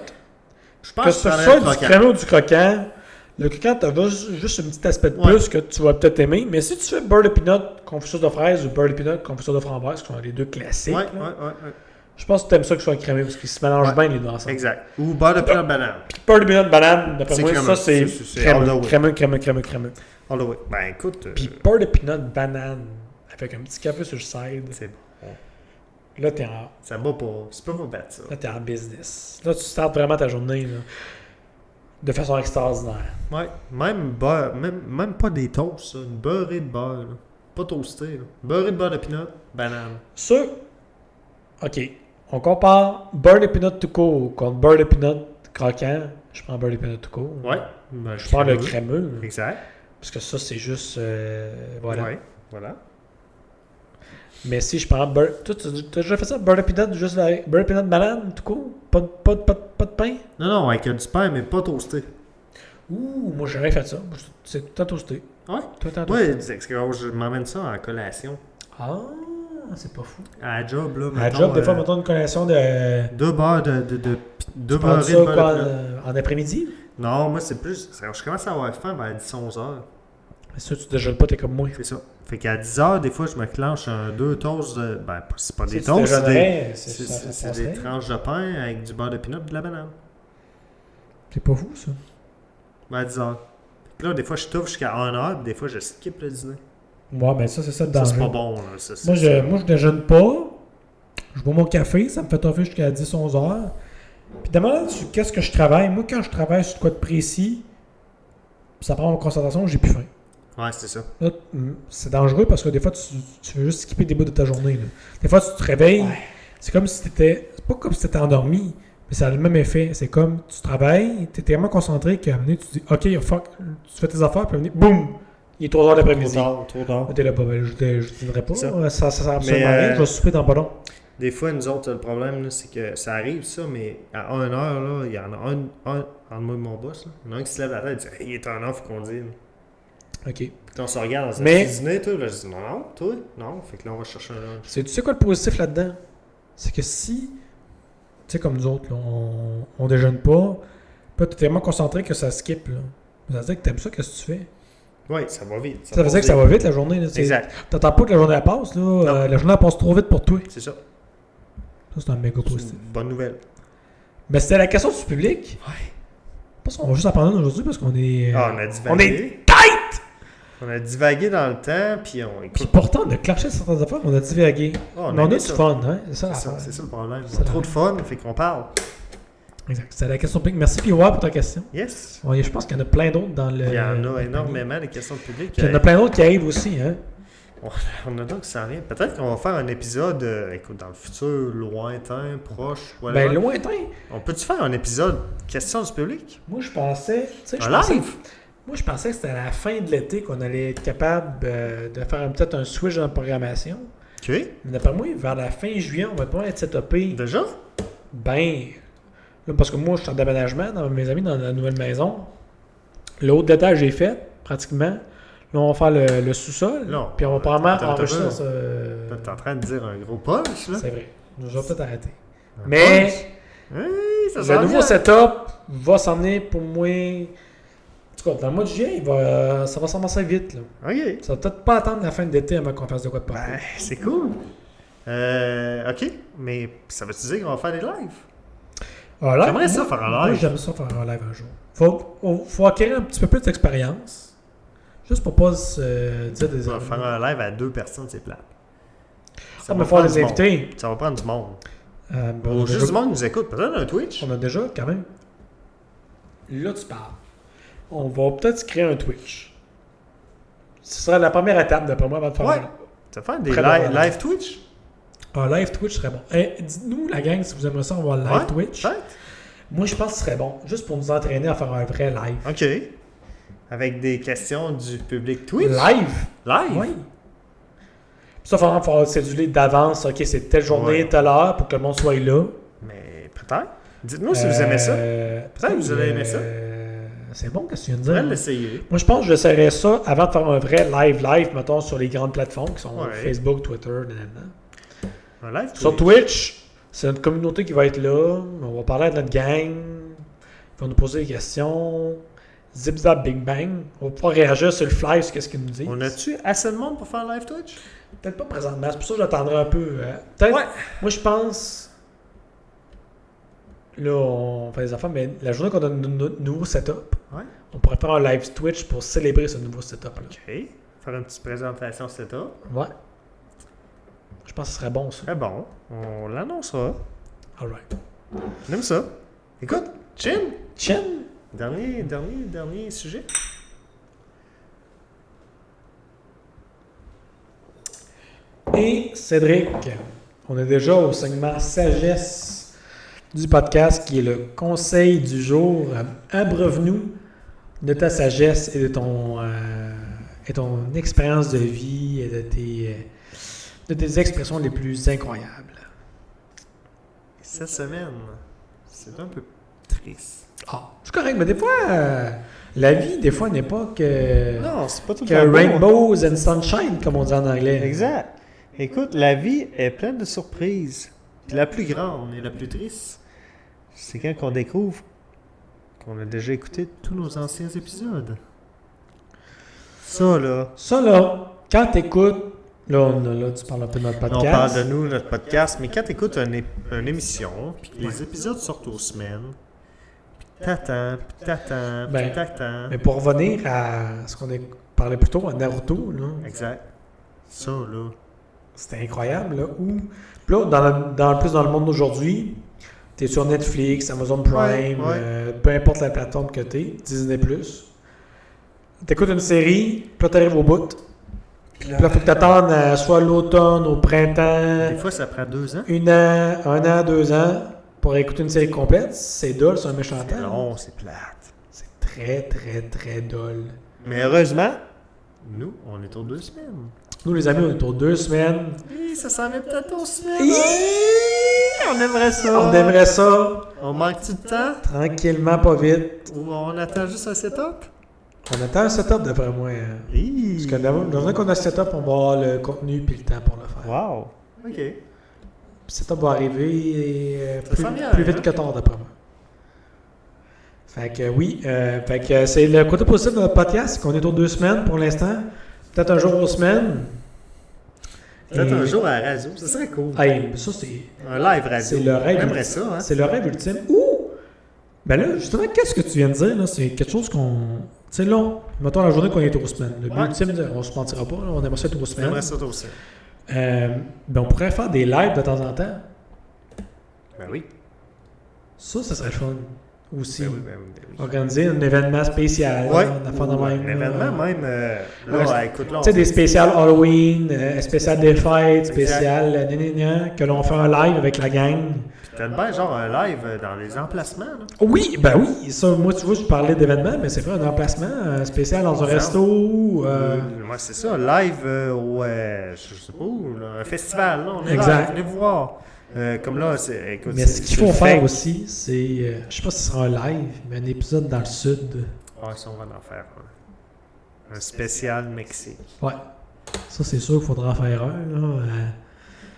Je que pense ce que soit du crémeux ou du croquant, le croquant, t'as juste un petit aspect de Ouais. plus que tu vas peut-être aimer. Mais si tu fais beurre de peanut, confiture de fraise ou beurre de peanut, confiture de framboise, qui sont les deux classiques, Ouais, là, ouais. je pense que tu aimes ça que ce soit crémeux parce qu'ils se mélangent Ouais. bien les deux ensemble. Exact. Ou beurre de peanut banane. Puis beurre de peanut banane, d'après C'est moi, crémeux. ça c'est C'est all the way. crémeux. All the way. Ben écoute, Puis beurre de peanut banane avec un petit café sur le side, c'est bon. là t'es en, Ça va pas. C'est pas pour battre ça. là, t'es en business. Là, tu startes vraiment ta journée là, de façon extraordinaire. Ouais. Même beurre, même pas des toasts, ça. Une beurrée de beurre, là. Pas toasté, là. Beurrée de beurre de peanut, banane. Ça, ok, on compare beurre de peanut tout court contre beurre de peanut croquant. Je prends beurre de peanut tout court. Ouais. Ben, Je prends le crémeux. là. Exact. Parce que ça, c'est juste. Voilà. Ouais. Voilà. Mais si je prends beurre. Toi, tu as déjà fait ça? Beurre de peanut, juste beurre de peanut banane, tout court? Pas de pain? Non, avec du pain, mais pas toasté. Ouh, moi, j'aurais fait ça. C'est tout le temps toasté. Ouais. Tout le temps toasté. Ouais, c'est que je m'emmène ça en collation. Ah, c'est pas fou. À la job, là. À la mettons, job, des fois, mettons une collation de. deux beurres deux Tu prends beurrées ça de beurre quoi, de peanut. en après-midi? Non, moi, c'est plus. Je commence à avoir faim vers 10-11 heures. Mais ça, tu déjeunes pas, t'es comme moi. C'est ça. Fait qu'à 10 heures, des fois, je me clenche deux toasts. Ben, c'est pas des Si tu toasts, déjeunerais, c'est des tranches de pain avec du beurre de peanut et de la banane. C'est pas fou, ça. Ben, à 10 heures. Fait que là, des fois, je touffe jusqu'à 1 heure, puis des fois, je skip le dîner. Ouais, ben ça, c'est ça le Ça, danger. c'est pas bon, là. Ça, Moi, je déjeune pas. Je bois mon café, ça me fait toffer jusqu'à 10-11 heures. Puis demande sur qu'est-ce que je travaille. Moi, quand je travaille sur quoi de précis, ça prend ma concentration, j'ai plus faim. Ouais, c'est ça. Là, c'est dangereux parce que des fois, tu veux juste skipper des bouts de ta journée. Là. Des fois, tu te réveilles, c'est comme si t'étais. C'est pas comme si t'étais endormi, mais ça a le même effet. C'est comme tu travailles, t'es tellement concentré qu'à un moment donné, tu dis OK, fuck, tu fais tes affaires, puis à un moment donné, boum, il est 3 heures l'après-midi. Trop tard. T'es là, ben, je dînerai pas. Ça. Ça sert absolument Mais, rien. Je vais souper dans pas long. Des fois, nous autres, le problème, là, c'est que ça arrive, ça, mais à 1 heure, là, il y en a un entre moi et mon boss, là. Il y en a un qui se lève la tête et dit il est 1 heure, faut qu'on dise. OK. Puis on se regarde, on se Mais- dit dîner, toi. Là, je dis non, toi, non. Fait que là, on va chercher un lunch. Tu sais quoi le positif là-dedans? C'est que si, tu sais, comme nous autres, là, on déjeune pas, puis t'es tellement concentré que ça skip, là. Ça veut dire que t'aimes ça, qu'est-ce que tu fais? Oui, ça va vite. Ça veut dire que ça va vite la journée. Là, Exact. T'attends pas que la journée elle passe, là. La journée elle passe trop vite pour toi. C'est ça. Ça, c'est un méga C'est positif. une bonne nouvelle. Mais c'était la question du public. Ouais. Parce qu'on va juste en parler aujourd'hui parce qu'on est. Ah, on a divagué. on est tight! On a divagué dans le temps, puis on Puis écoute. pourtant, on a clenché certaines affaires, on a divagué. Oh, Mais on a aimé du ça. fun, hein? C'est ça C'est l'affaire. ça, c'est ça le problème. C'est On a la- trop de fun, fait qu'on parle. Exact. C'était la question publique. Merci, Pierre, pour ta question. Yes. Ouais, je pense qu'il y en a plein d'autres dans le. Il y en le a énormément des questions de public. Puis il y en a plein d'autres qui arrivent aussi, hein? On a donc ça rien. Peut-être qu'on va faire un épisode, écoute, dans le futur, lointain, proche, whatever. Ben, lointain. On peut-tu faire un épisode question du public? Moi, je pensais. Tu sais, je Un pensais. live? Moi, je pensais que c'était à la fin de l'été qu'on allait être capable de faire peut-être un switch dans la programmation. OK. Mais d'après moi, vers la fin juillet, on va pas être setupé. Déjà? Ben, là, parce que moi, je suis en déménagement dans mes amis dans la nouvelle maison. Le haut d'étage, j'ai fait, pratiquement. Là, on va faire le sous-sol. Non. Puis on va probablement Attends, enregistrer attends. ça. T'es en train de dire un gros punch, là? C'est vrai. Je vais peut-être arrêter. Un Mais punch? Oui, ça le sent nouveau bien. setup va s'emmener pour moi. En tout cas, dans le mois de juillet, ça va s'avancer vite. Là. OK. Ça va peut-être pas attendre la fin de l'été avant qu'on fasse de quoi de pas. Ben, c'est cool. OK. Mais ça veut-tu dire qu'on va faire des lives? J'aimerais ça faire un Moi, live. j'aime ça faire un live un jour. Faut acquérir un petit peu plus d'expérience. Juste pour pas se dire des On va faire un live à 2 personnes, c'est plate. On va va faire prendre des du monde. invités. Ça va prendre du monde. Ben, on, Ou a juste déjà, du monde qui nous écoute. Peut-être un Twitch. on a déjà, quand même. Là, tu parles. On va peut-être se créer un Twitch. Ce sera la première étape, d'après moi, avant de faire Ouais. Tu vas faire des Très bon live Twitch? un live Twitch serait bon. Dites-nous, la gang, si vous aimeriez ça, on va live Ouais, Twitch. Peut-être. Moi, je pense que ce serait bon. Juste pour nous entraîner à faire un vrai live. OK. Avec des questions du public Twitch? Live? Live? Oui. Puis ça, il faudra faire céduler d'avance. OK, c'est telle journée, Ouais. telle heure pour que le monde soit là. Mais peut-être. Dites-nous si vous aimez ça. Peut-être que vous allez aimer ça. C'est bon, qu'est-ce que tu viens de On pourrait dire? l'essayer. Moi, je pense que j'essaierais ça avant de faire un vrai live, mettons, sur les grandes plateformes qui sont Ouais. Facebook, Twitter, nanana. Un live Twitch. Sur Twitch, c'est notre communauté qui va être là. On va parler de notre gang. Ils vont nous poser des questions. Zip zap bing bang. On va pouvoir réagir sur le fly sur ce qu'ils nous disent. On a-tu assez de monde pour faire un live Twitch? Peut-être pas présentement. C'est pour ça que j'attendrai un peu. Peut-être. Ouais. Moi, je pense. Là, on fait des affaires, mais la journée qu'on a notre nouveau setup, Ouais. on pourrait faire un live Twitch pour célébrer ce nouveau setup-là. OK. Faire une petite présentation setup. Ouais. Je pense que ce serait bon, ça. Très bon. On l'annoncera. Alright. On aime ça. Écoute, Chin. Chin. Dernier sujet. Et Cédric, on est déjà au segment sagesse du podcast qui est le conseil du jour. Abreuve-nous de ta sagesse et de ton expérience de vie et de tes expressions les plus incroyables. Cette semaine, c'est un peu triste. Ah, c'est correct, mais des fois, la vie, des fois, n'est pas que Non, c'est pas tout que rainbows and sunshine, comme on dit en anglais. Exact. Écoute, la vie est pleine de surprises. Puis la plus grande et la plus triste, c'est quand on découvre qu'on a déjà écouté tous nos anciens épisodes. Ça, là. Ça, là, quand t'écoutes, là, tu parles un peu de notre podcast. On parle de nous, notre podcast, mais quand tu écoutes une émission, puis que les épisodes sortent aux semaines, puis t'attends, Ben, puis t'attends. Mais pour revenir à ce qu'on a parlé plus tôt, à Naruto, là, Exact. Ça, là. c'était incroyable, là, où... Puis là, plus dans le monde d'aujourd'hui, t'es sur Netflix, Amazon Prime, Ouais. Peu importe la plateforme que t'es, Disney+. T'écoutes une série, puis là, t'arrives au bout. Puis là, faut que t'attendes soit l'automne, au printemps, Des fois, ça prend 2 ans. 1 an, 2 ans, pour écouter une série complète. C'est dole, c'est un méchant C'est temps. long, c'est plate. C'est très, très, très dole. Mais heureusement, nous, on est aux 2 semaines. Nous, les amis, on est aux 2 semaines. Et ça s'en est peut-être aux semaines. Hi! On aimerait ça. On aimerait ça, On manque-tu de temps? tranquillement, pas vite. Ou on attend juste un setup? On attend un setup, d'après moi. Parce que la journée qu'on a un setup, on va avoir le contenu puis le temps pour le faire. Wow. OK. Puis le setup va arriver Ça sent bien, plus vite hein? que tard, d'après moi. Fait que oui, fait que c'est le côté positif de notre podcast, c'est qu'on est aux 2 semaines pour l'instant. Peut-être un jour aux semaines. Peut-être Et- un jour à la radio, ça serait cool. Hey, ça, c'est Un live radio. c'est le rêve. On aimerait ça, hein? C'est le rêve ultime. Ouh! Ben là, justement, qu'est-ce que tu viens de dire, là? C'est quelque chose qu'on... Tu sais, là, mettons la journée qu'on est aux semaines. Le but Ouais. ultime, on se mentira pas, là, on aimerait ça être aux On semaines. aimerait ça aussi. Ben on pourrait faire des lives de temps en temps. Ben oui. Ça serait le fun. aussi. Ben oui. Organiser un événement spécial. Ouais. Une affaire de même, Un événement même. Ouais, Écoute, là, Tu sais, des spéciales Halloween, spéciales des fêtes, Exact. spéciales que l'on fait un live avec la gang. peut-être bien genre un live dans les emplacements. Là. Oui, ben oui. Ça, moi, tu vois, je parlais d'événements, mais c'est vrai, un emplacement spécial dans un resto. Moi, c'est ça, live je sais pas où, là, un festival. Là, on est Exact. là, venez vous voir. Comme là, écoute, Mais ce qu'il faut faire aussi, c'est, je sais pas si ce sera un live, mais un épisode dans le sud. Ah, ça, on va en faire un spécial Mexique. Ouais. Ça, c'est sûr qu'il faudra en faire un. Là.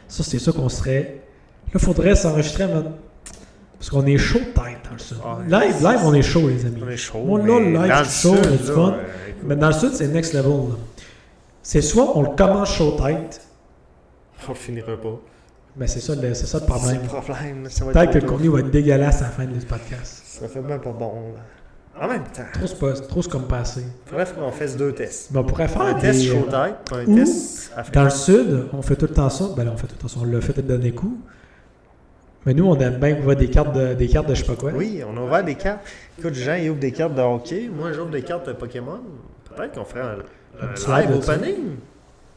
Ça, c'est sûr qu'on serait... Là, il faudrait s'enregistrer, parce qu'on est chaud de tête dans le sud. Ah, Live, on est chaud, les amis. On est chaud. Moi, là, le live, dans je suis chaud, sud, on a du là, fun. écoute, Mais dans le sud, c'est next level. Là. C'est soit on le commence chaud tête, on le finira pas. mais c'est ça le C'est problème. le problème. Ça va Peut-être que être le contenu va être dégueulasse à la fin du podcast. Ça fait même pas bon. Là. En même temps, Trop c'est comme passé. faudrait qu'on fasse 2 tests. Mais on pourrait faire Un test des... chaud tête, un ou test Dans le africain. sud, on fait tout le temps ça. Ben là, on fait tout le temps ça. On l'a fait le dernier coup. Mais nous, on aime bien ouvrir des cartes de je sais pas quoi. Oui, on a ouvert des cartes. Écoute, Jean, il ouvre des cartes de hockey. Moi, j'ouvre des cartes de Pokémon. Peut-être qu'on ferait un petit live live de ça. opening.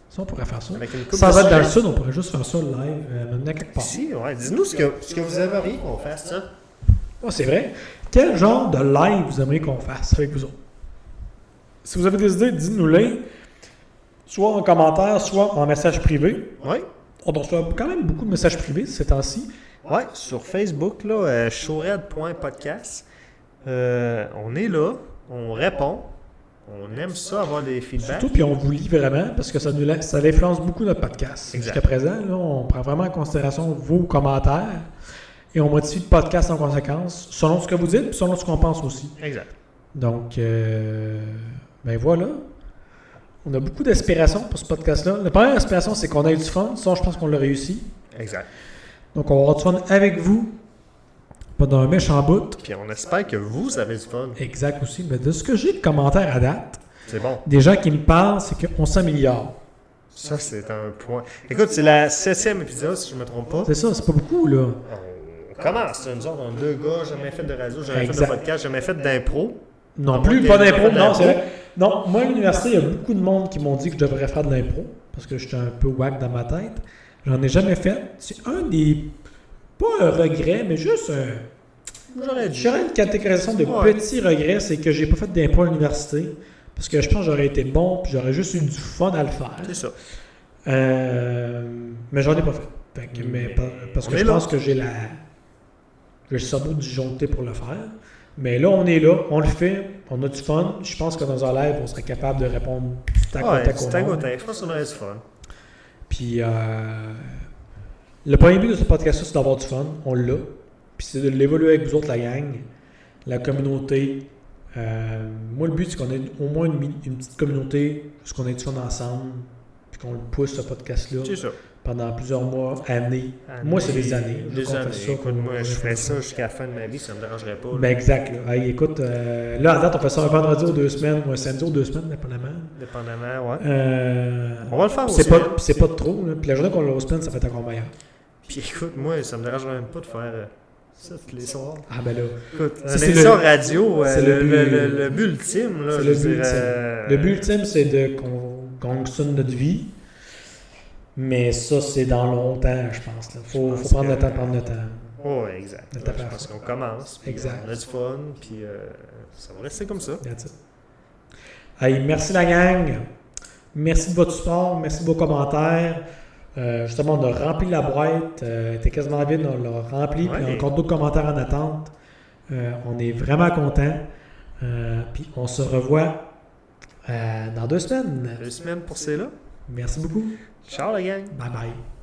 Ça, on pourrait faire ça. Avec une coupe Sans de être dans le sujet. sud, on pourrait juste faire ça live, maintenant quelque part. Ici, ouais. Dis-nous ce que vous aimeriez qu'on fasse, ça. Oh, c'est vrai. Quel genre de live vous aimeriez qu'on fasse avec vous autres? Si vous avez des idées, dites-nous-les. Soit en commentaire, soit en message privé. Oui. On reçoit quand même beaucoup de messages privés ces temps-ci. Ouais, sur Facebook, là, showred.podcast. On est là, on répond. On aime ça, avoir des feedbacks. Surtout, puis on vous lit vraiment parce que ça influence beaucoup notre podcast. Exact. Jusqu'à présent, là, on prend vraiment en considération vos commentaires et on modifie le podcast en conséquence, selon ce que vous dites et selon ce qu'on pense aussi. Exact. Donc, ben voilà. On a beaucoup d'aspiration pour ce podcast-là. La première aspiration, c'est qu'on ait du fun. Ça, je pense qu'on l'a réussi. Exact. Donc, on va avoir du fun avec vous. Pas dans un méchant bout. Puis on espère que vous avez du fun. Exact aussi. Mais de ce que j'ai de commentaires à date, C'est bon. des gens qui me parlent, c'est qu'on s'améliore. Ça, c'est un point. Écoute, c'est la 7e épisode, si je ne me trompe pas. C'est ça, c'est pas beaucoup, là. On commence. Nous autres, on est 2 gars, jamais fait de radio, jamais fait de Exact. podcast, jamais fait d'impro. Non À plus, moins pas qu'il y ait d'impro. pas Non, d'impro. c'est vrai. Non, moi, à l'université, il y a beaucoup de monde qui m'ont dit que je devrais faire de l'impro parce que j'étais un peu whack dans ma tête. J'en ai jamais fait. C'est un des... Pas un regret, mais juste un... J'aurais dit. J'aurais une catégorisation de Ouais. petits regrets, c'est que j'ai pas fait d'impro à l'université parce que je pense que j'aurais été bon puis j'aurais juste eu du fun à le faire. C'est ça. Mais j'en ai pas fait. Parce On que est je là. pense que j'ai le cerveau disjoncté pour le faire. Mais là, on est là, on le fait, on a du fun. Je pense que dans un live, on serait capable de répondre du tac au Ouais, tac c'est au tac au monde. tac. Je pense qu'on aurait du fun. Puis le premier but de ce podcast-là, c'est d'avoir du fun. On l'a. Puis c'est de l'évoluer avec vous autres, la gang, la communauté. Moi, le but, c'est qu'on ait au moins une petite communauté, parce qu'on ait du fun ensemble, puis qu'on le pousse, ce podcast-là, C'est ça. pendant plusieurs mois, années. Moi, c'est des années. Je veux Des qu'on fasse années. ça, Écoute, qu'on- moi, je qu'on ferais fasse ça jusqu'à la fin de ma vie, ça me dérangerait pas. là. Ben exact. Là. Hey, écoute, là, à date, on fait ça un vendredi aux 2 semaines, ou un samedi aux 2 semaines, dépendamment. Dépendamment, ouais. On On va le faire aux c'est pas, semaines. c'est pas de trop. Là. Puis la journée qu'on l'a aux semaines, ça fait encore meilleur. Puis écoute, moi, ça me dérangerait même pas de faire ça tous les soirs. Ah ben là, Écoute, Ça, une c'est émission le- radio, c'est le, le but- le but ultime, là, c'est je le veux but dire, ultime. Le but ultime, c'est qu'on sonne notre vie. Mais ça, c'est dans longtemps, je pense. Il faut pense prendre que- le temps de prendre le temps. Oh, exact. Le Ouais, tapage. je pense qu'on commence, puis Exact. on a du fun, puis ça va rester comme ça. That's it. Hey, merci la gang. Merci de votre support. Merci de vos commentaires. Justement, on a rempli la boîte. Elle était quasiment vide. On l'a rempli. Puis il y a Ouais. encore d'autres commentaires en attente. On est vraiment contents. Puis on se revoit dans 2 semaines. 2 semaines pour c'est là. Merci beaucoup. Ciao, la gang! Bye bye.